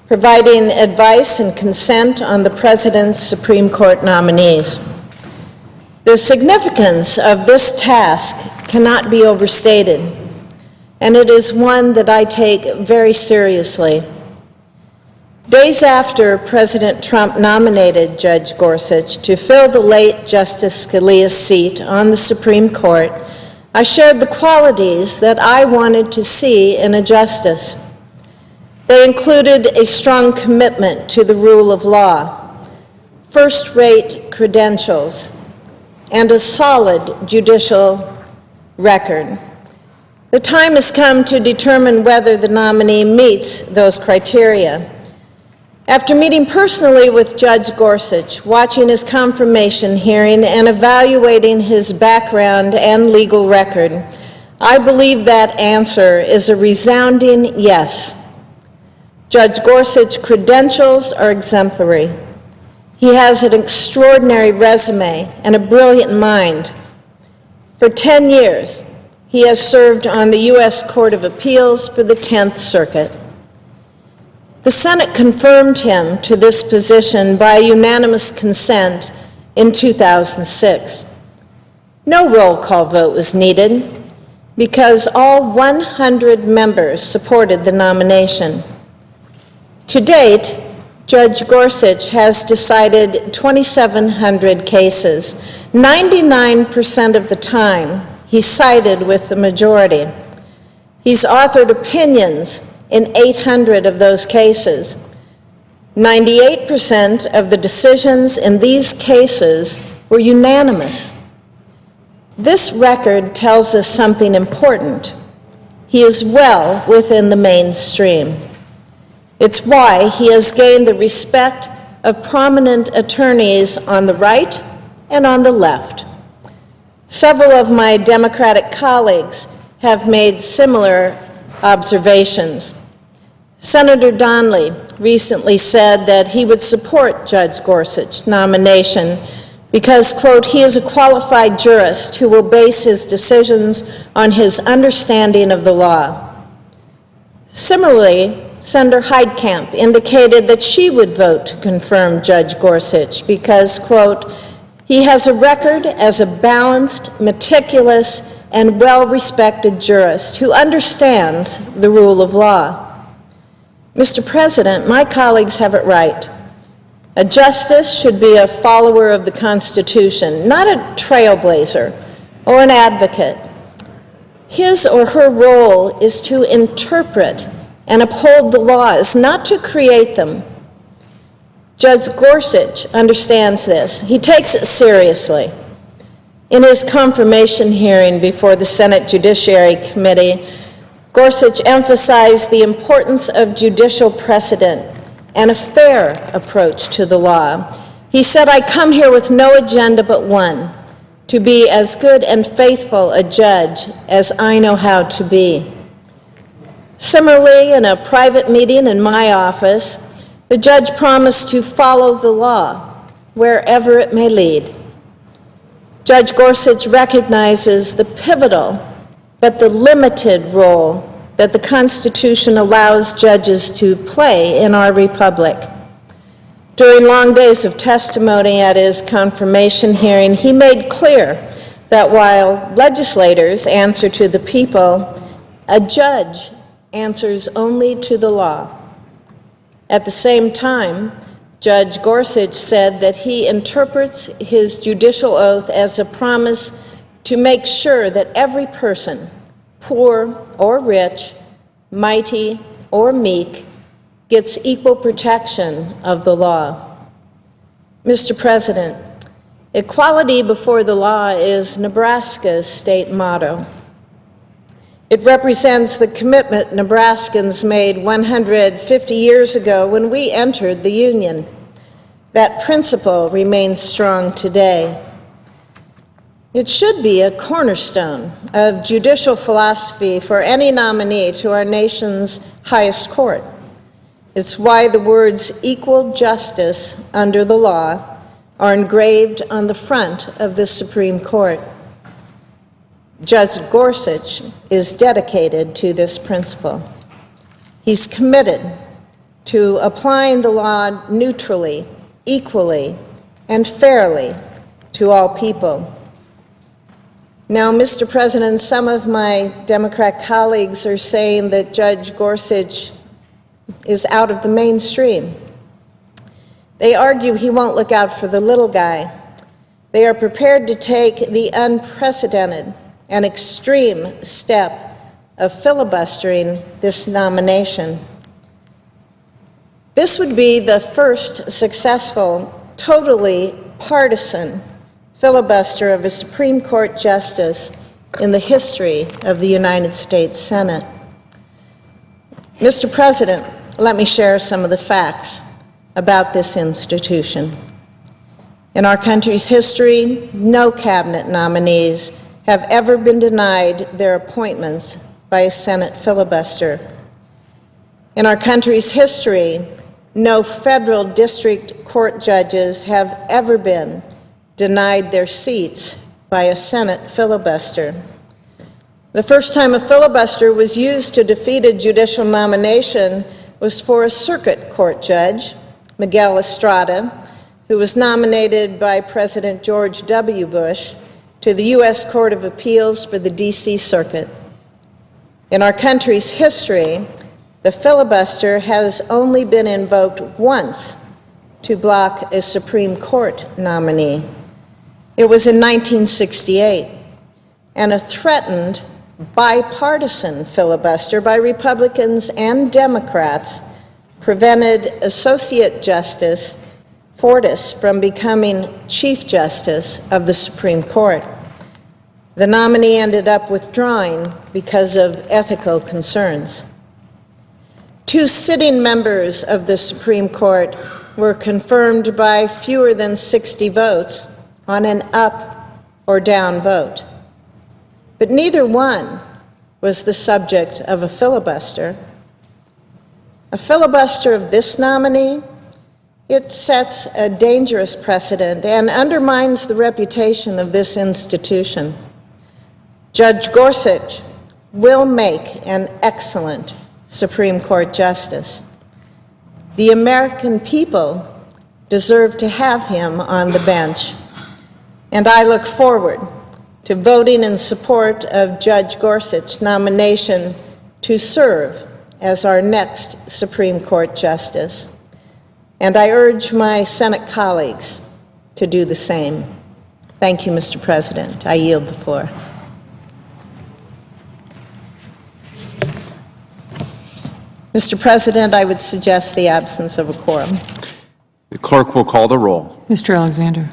providing advice and consent on the President's Supreme Court nominees. The significance of this task cannot be overstated, and it is one that I take very seriously. Days after President Trump nominated Judge Gorsuch to fill the late Justice Scalia's seat on the Supreme Court, I shared the qualities that I wanted to see in a justice. They included a strong commitment to the rule of law, first-rate credentials, and a solid judicial record. The time has come to determine whether the nominee meets those criteria. After meeting personally with Judge Gorsuch, watching his confirmation hearing, and evaluating his background and legal record, I believe that answer is a resounding yes. Judge Gorsuch's credentials are exemplary. He has an extraordinary resume and a brilliant mind. For 10 years, he has served on the U.S. Court of Appeals for the 10th Circuit. The Senate confirmed him to this position by unanimous consent in 2006. No roll call vote was needed because all 100 members supported the nomination. To date, Judge Gorsuch has decided 2,700 cases. 99% of the time, he sided with the majority. He's authored opinions in 800 of those cases. 98% of the decisions in these cases were unanimous. This record tells us something important. He is well within the mainstream. It's why he has gained the respect of prominent attorneys on the right and on the left. Several of my Democratic colleagues have made similar observations. Senator Donnelly recently said that he would support Judge Gorsuch's nomination because, quote, he is a qualified jurist who will base his decisions on his understanding of the law. Similarly, Senator Heidkamp indicated that she would vote to confirm Judge Gorsuch because, quote, he has a record as a balanced, meticulous, and well-respected jurist who understands the rule of law. Mr. President, my colleagues have it right. A justice should be a follower of the Constitution, not a trailblazer or an advocate. His or her role is to interpret and uphold the laws, not to create them. Judge Gorsuch understands this. He takes it seriously. In his confirmation hearing before the Senate Judiciary Committee, Gorsuch emphasized the importance of judicial precedent and a fair approach to the law. He said, "I come here with no agenda but one, to be as good and faithful a judge as I know how to be." Similarly, in a private meeting in my office, the judge promised to follow the law wherever it may lead. Judge Gorsuch recognizes the pivotal but the limited role that the Constitution allows judges to play in our republic. During long days of testimony at his confirmation hearing, he made clear that while legislators answer to the people, a judge answers only to the law. At the same time, Judge Gorsuch said that he interprets his judicial oath as a promise to make sure that every person, poor or rich, mighty or meek, gets equal protection of the law. Mr. President, equality before the law is Nebraska's state motto. It represents the commitment Nebraskans made 150 years ago when we entered the Union. That principle remains strong today. It should be a cornerstone of judicial philosophy for any nominee to our nation's highest court. It's why the words equal justice under the law are engraved on the front of the Supreme Court. Judge Gorsuch is dedicated to this principle. He's committed to applying the law neutrally, equally, and fairly to all people. Now, Mr. President, some of my Democrat colleagues are saying that Judge Gorsuch is out of the mainstream. They argue he won't look out for the little guy. They are prepared to take the unprecedented and extreme step of filibustering this nomination. This would be the first successful, totally partisan filibuster of a Supreme Court justice in the history of the United States Senate. Mr. President, let me share some of the facts about this institution. In our country's history, no cabinet nominees have ever been denied their appointments by a Senate filibuster. In our country's history, no federal district court judges have ever been denied their seats by a Senate filibuster. The first time a filibuster was used to defeat a judicial nomination was for a circuit court judge, Miguel Estrada, who was nominated by President George W. Bush to the U.S. Court of Appeals for the D.C. Circuit. In our country's history, the filibuster has only been invoked once to block a Supreme Court nominee. It was in 1968, and a threatened bipartisan filibuster by Republicans and Democrats prevented Associate Justice Fortas from becoming Chief Justice of the Supreme Court. The nominee ended up withdrawing because of ethical concerns. 2 sitting members of the Supreme Court were confirmed by fewer than 60 votes on an up or down vote. But neither one was the subject of a filibuster. A filibuster of this nominee, it sets a dangerous precedent and undermines the reputation of this institution. Judge Gorsuch will make an excellent Supreme Court justice. The American people deserve to have him on the bench, and I look forward to voting in support of Judge Gorsuch's nomination to serve as our next Supreme Court justice. And I urge my Senate colleagues to do the same. Thank you, Mr. President. I yield the floor. Mr. President, I would suggest the absence of a quorum. The clerk will call the roll. Mr. Alexander.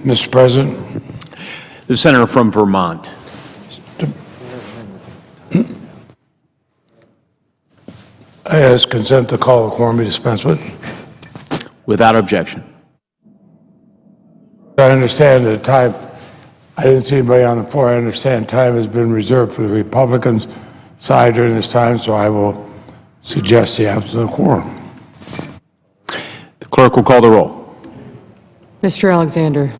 Mr. President. The senator from Vermont. I ask consent to call the quorum be dispensed with. Without objection. I understand the time, I didn't see anybody on the floor. I understand time has been reserved for the Republicans' side during this time, so I will suggest the absence of quorum. The clerk will call the roll. Mr. Alexander.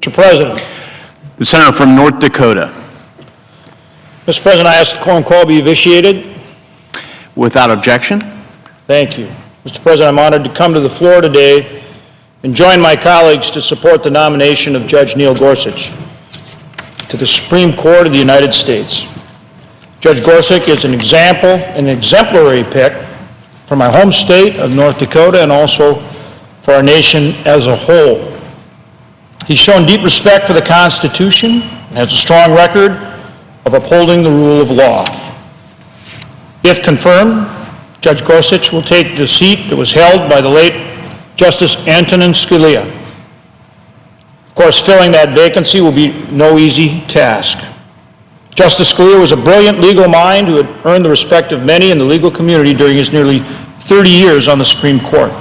Mr. President. The senator from North Dakota. Mr. President, I ask the quorum call be vitiated. Without objection. Thank you. Mr. President, I'm honored to come to the floor today and join my colleagues to support the nomination of Judge Neil Gorsuch to the Supreme Court of the United States. Judge Gorsuch is an exemplary pick for my home state of North Dakota and also for our nation as a whole. He's shown deep respect for the Constitution and has a strong record of upholding the rule of law. If confirmed, Judge Gorsuch will take the seat that was held by the late Justice Antonin Scalia. Of course, filling that vacancy will be no easy task. Justice Scalia was a brilliant legal mind who had earned the respect of many in the legal community during his nearly 30 years on the Supreme Court.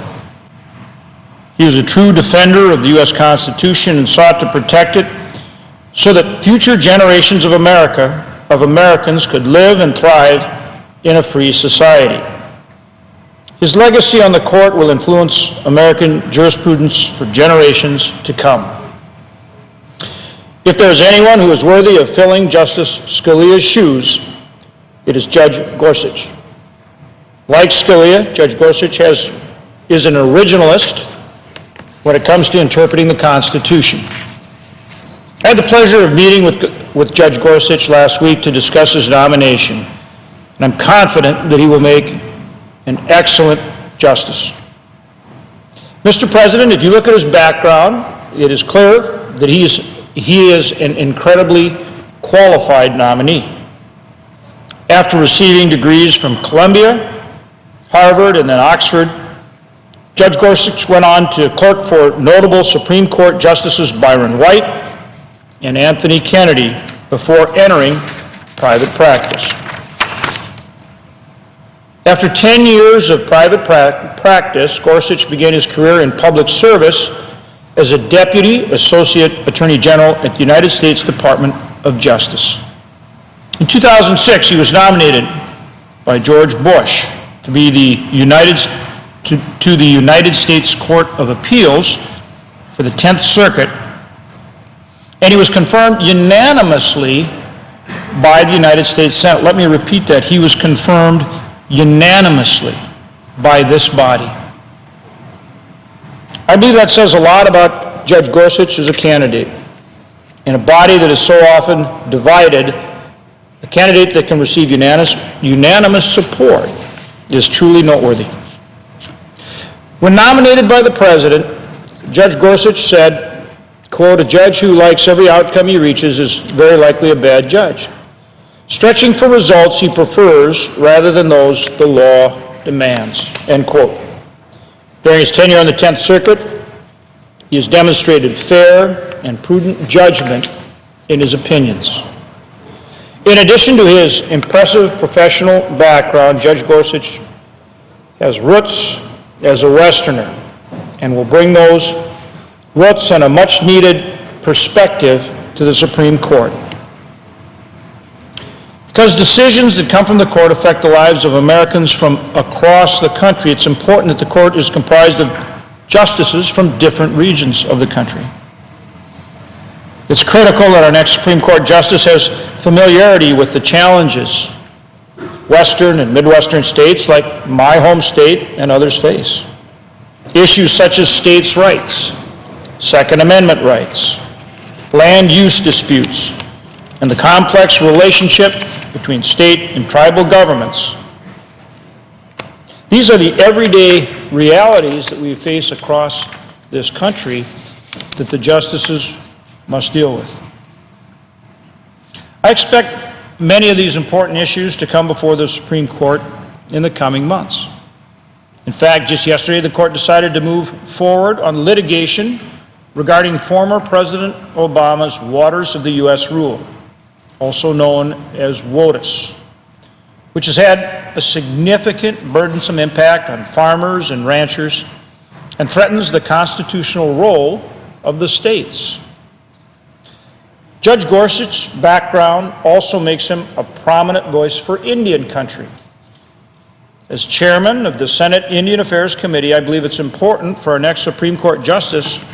He was a true defender of the U.S. Constitution and sought to protect it so that future generations of Americans could live and thrive in a free society. His legacy on the court will influence American jurisprudence for generations to come. If there is anyone who is worthy of filling Justice Scalia's shoes, it is Judge Gorsuch. Like Scalia, Judge Gorsuch is an originalist when it comes to interpreting the Constitution. I had the pleasure of meeting with Judge Gorsuch last week to discuss his nomination, and I'm confident that he will make an excellent justice. Mr. President, if you look at his background, it is clear that he is an incredibly qualified nominee. After receiving degrees from Columbia, Harvard, and then Oxford, Judge Gorsuch went on to clerk for notable Supreme Court Justices Byron White and Anthony Kennedy before entering private practice. After 10 years of private practice, Gorsuch began his career in public service as a Deputy Associate Attorney General at the United States Department of Justice. In 2006, he was nominated by George Bush to be the United States Court of Appeals for the 10th Circuit, and he was confirmed unanimously by the United States Senate. Let me repeat that. He was confirmed unanimously by this body. I believe that says a lot about Judge Gorsuch as a candidate. In a body that is so often divided, a candidate that can receive unanimous support is truly noteworthy. When nominated by the President, Judge Gorsuch said, quote, "A judge who likes every outcome he reaches is very likely a bad judge, stretching for results he prefers rather than those the law demands," end quote. During his tenure on the 10th Circuit, he has demonstrated fair and prudent judgment in his opinions. In addition to his impressive professional background, Judge Gorsuch has roots as a Westerner and will bring those roots and a much-needed perspective to the Supreme Court. Because decisions that come from the court affect the lives of Americans from across the country, it's important that the court is comprised of justices from different regions of the country. It's critical that our next Supreme Court justice has familiarity with the challenges Western and Midwestern states like my home state and others face. Issues such as states' rights, Second Amendment rights, land use disputes, and the complex relationship between state and tribal governments. These are the everyday realities that we face across this country that the justices must deal with. I expect many of these important issues to come before the Supreme Court in the coming months. In fact, just yesterday, the court decided to move forward on litigation regarding former President Obama's Waters of the U.S. rule, also known as WOTUS, which has had a significant burdensome impact on farmers and ranchers and threatens the constitutional role of the states. Judge Gorsuch's background also makes him a prominent voice for Indian country. As chairman of the Senate Indian Affairs Committee, I believe it's important for our next Supreme Court justice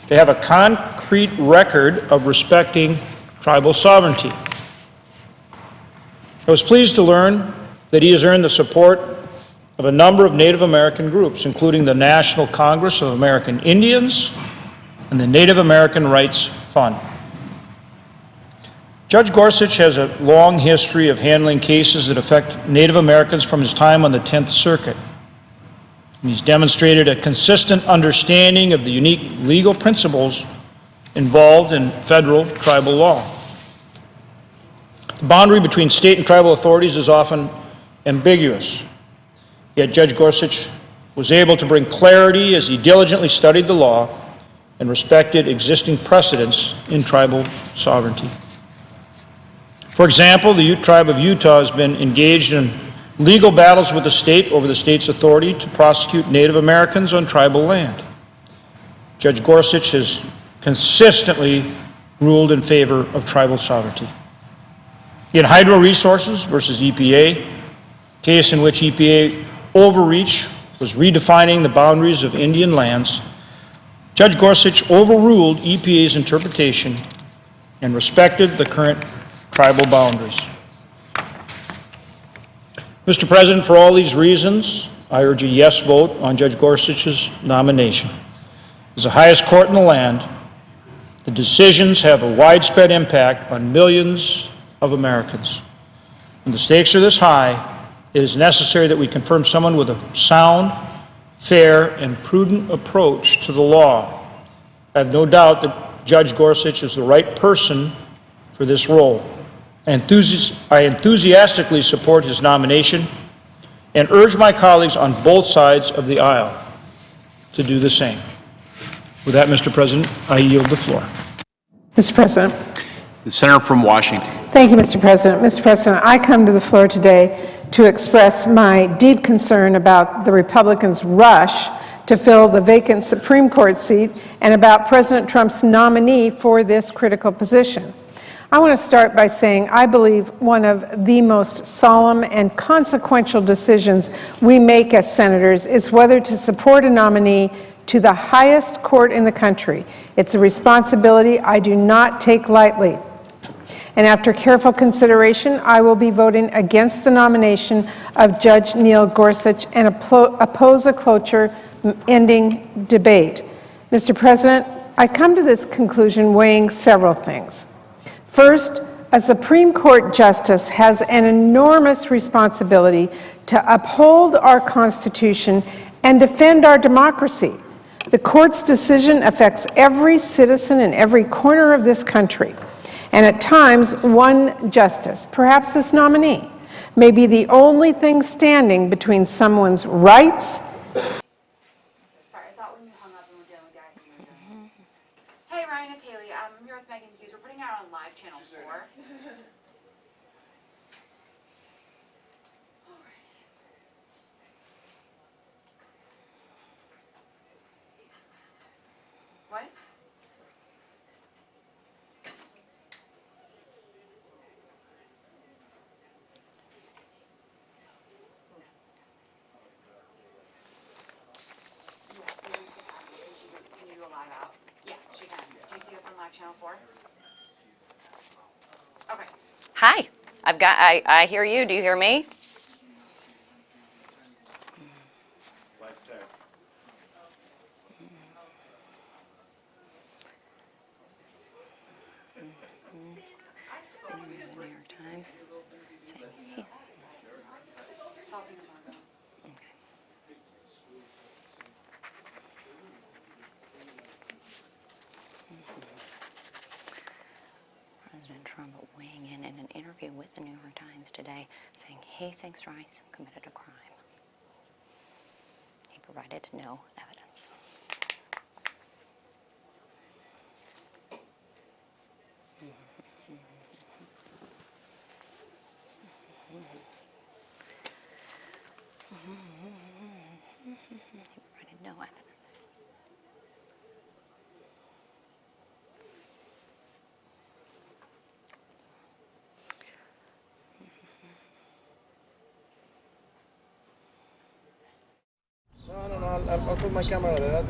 to have a concrete concrete record of respecting tribal sovereignty. I was pleased to learn that he has earned the support of a number of Native American groups, including the National Congress of American Indians and the Native American Rights Fund. Judge Gorsuch has a long history of handling cases that affect Native Americans from his time on the 10th Circuit. And he's demonstrated a consistent understanding of the unique legal principles involved in federal tribal law. The boundary between state and tribal authorities is often ambiguous. Yet Judge Gorsuch was able to bring clarity as he diligently studied the law and respected existing precedents in tribal sovereignty. For example, the Ute tribe of Utah has been engaged in legal battles with the state over the state's authority to prosecute Native Americans on tribal land. Judge Gorsuch has consistently ruled in favor of tribal sovereignty. In Hydro Resources versus EPA, case in which EPA overreach was redefining the boundaries of Indian lands, Judge Gorsuch overruled EPA's interpretation and respected the current tribal boundaries. Mr. President, for all these reasons, I urge a yes vote on Judge Gorsuch's nomination. As the highest court in the land, the decisions have a widespread impact on millions of Americans. When the stakes are this high, it is necessary that we confirm someone with a sound, fair, and prudent approach to the law. I have no doubt that Judge Gorsuch is the right person for this role. I enthusiastically support his nomination and urge my colleagues on both sides of the aisle to do the same. With that, Mr. President, I yield the floor. Mr. President. The senator from Washington. Thank you, Mr. President. Mr. President, I come to the floor today to express my deep concern about the Republicans' rush to fill the vacant Supreme Court seat and about President Trump's nominee for this critical position. I want to start by saying I believe one of the most solemn and consequential decisions we make as senators is whether to support a nominee to the highest court in the country. It's a responsibility I do not take lightly. And after careful consideration, I will be voting against the nomination of Judge Neil Gorsuch and oppose a cloture-ending debate. Mr. President, I come to this conclusion weighing several things. First, a Supreme Court justice has an enormous responsibility to uphold our Constitution and defend our democracy. The court's decision affects every citizen in every corner of this country. And at times, one justice, perhaps this nominee, may be the only thing standing between someone's rights. Sorry, I thought when you hung up and were dealing with the idea you were doing. Hey, Ryan, it's Haley. I'm here with Megan Hughes. We're putting out on live channel 4. What? Can you do a live out? Yeah, she can. Do you see us on live channel 4? Okay. Hi, I hear you. Do you hear me? New York Times. Saying, hey. President Trump weighing in an interview with the New York Times today, saying he thinks Rice committed a crime. He provided no evidence. He provided no evidence. No, I'll put my camera there.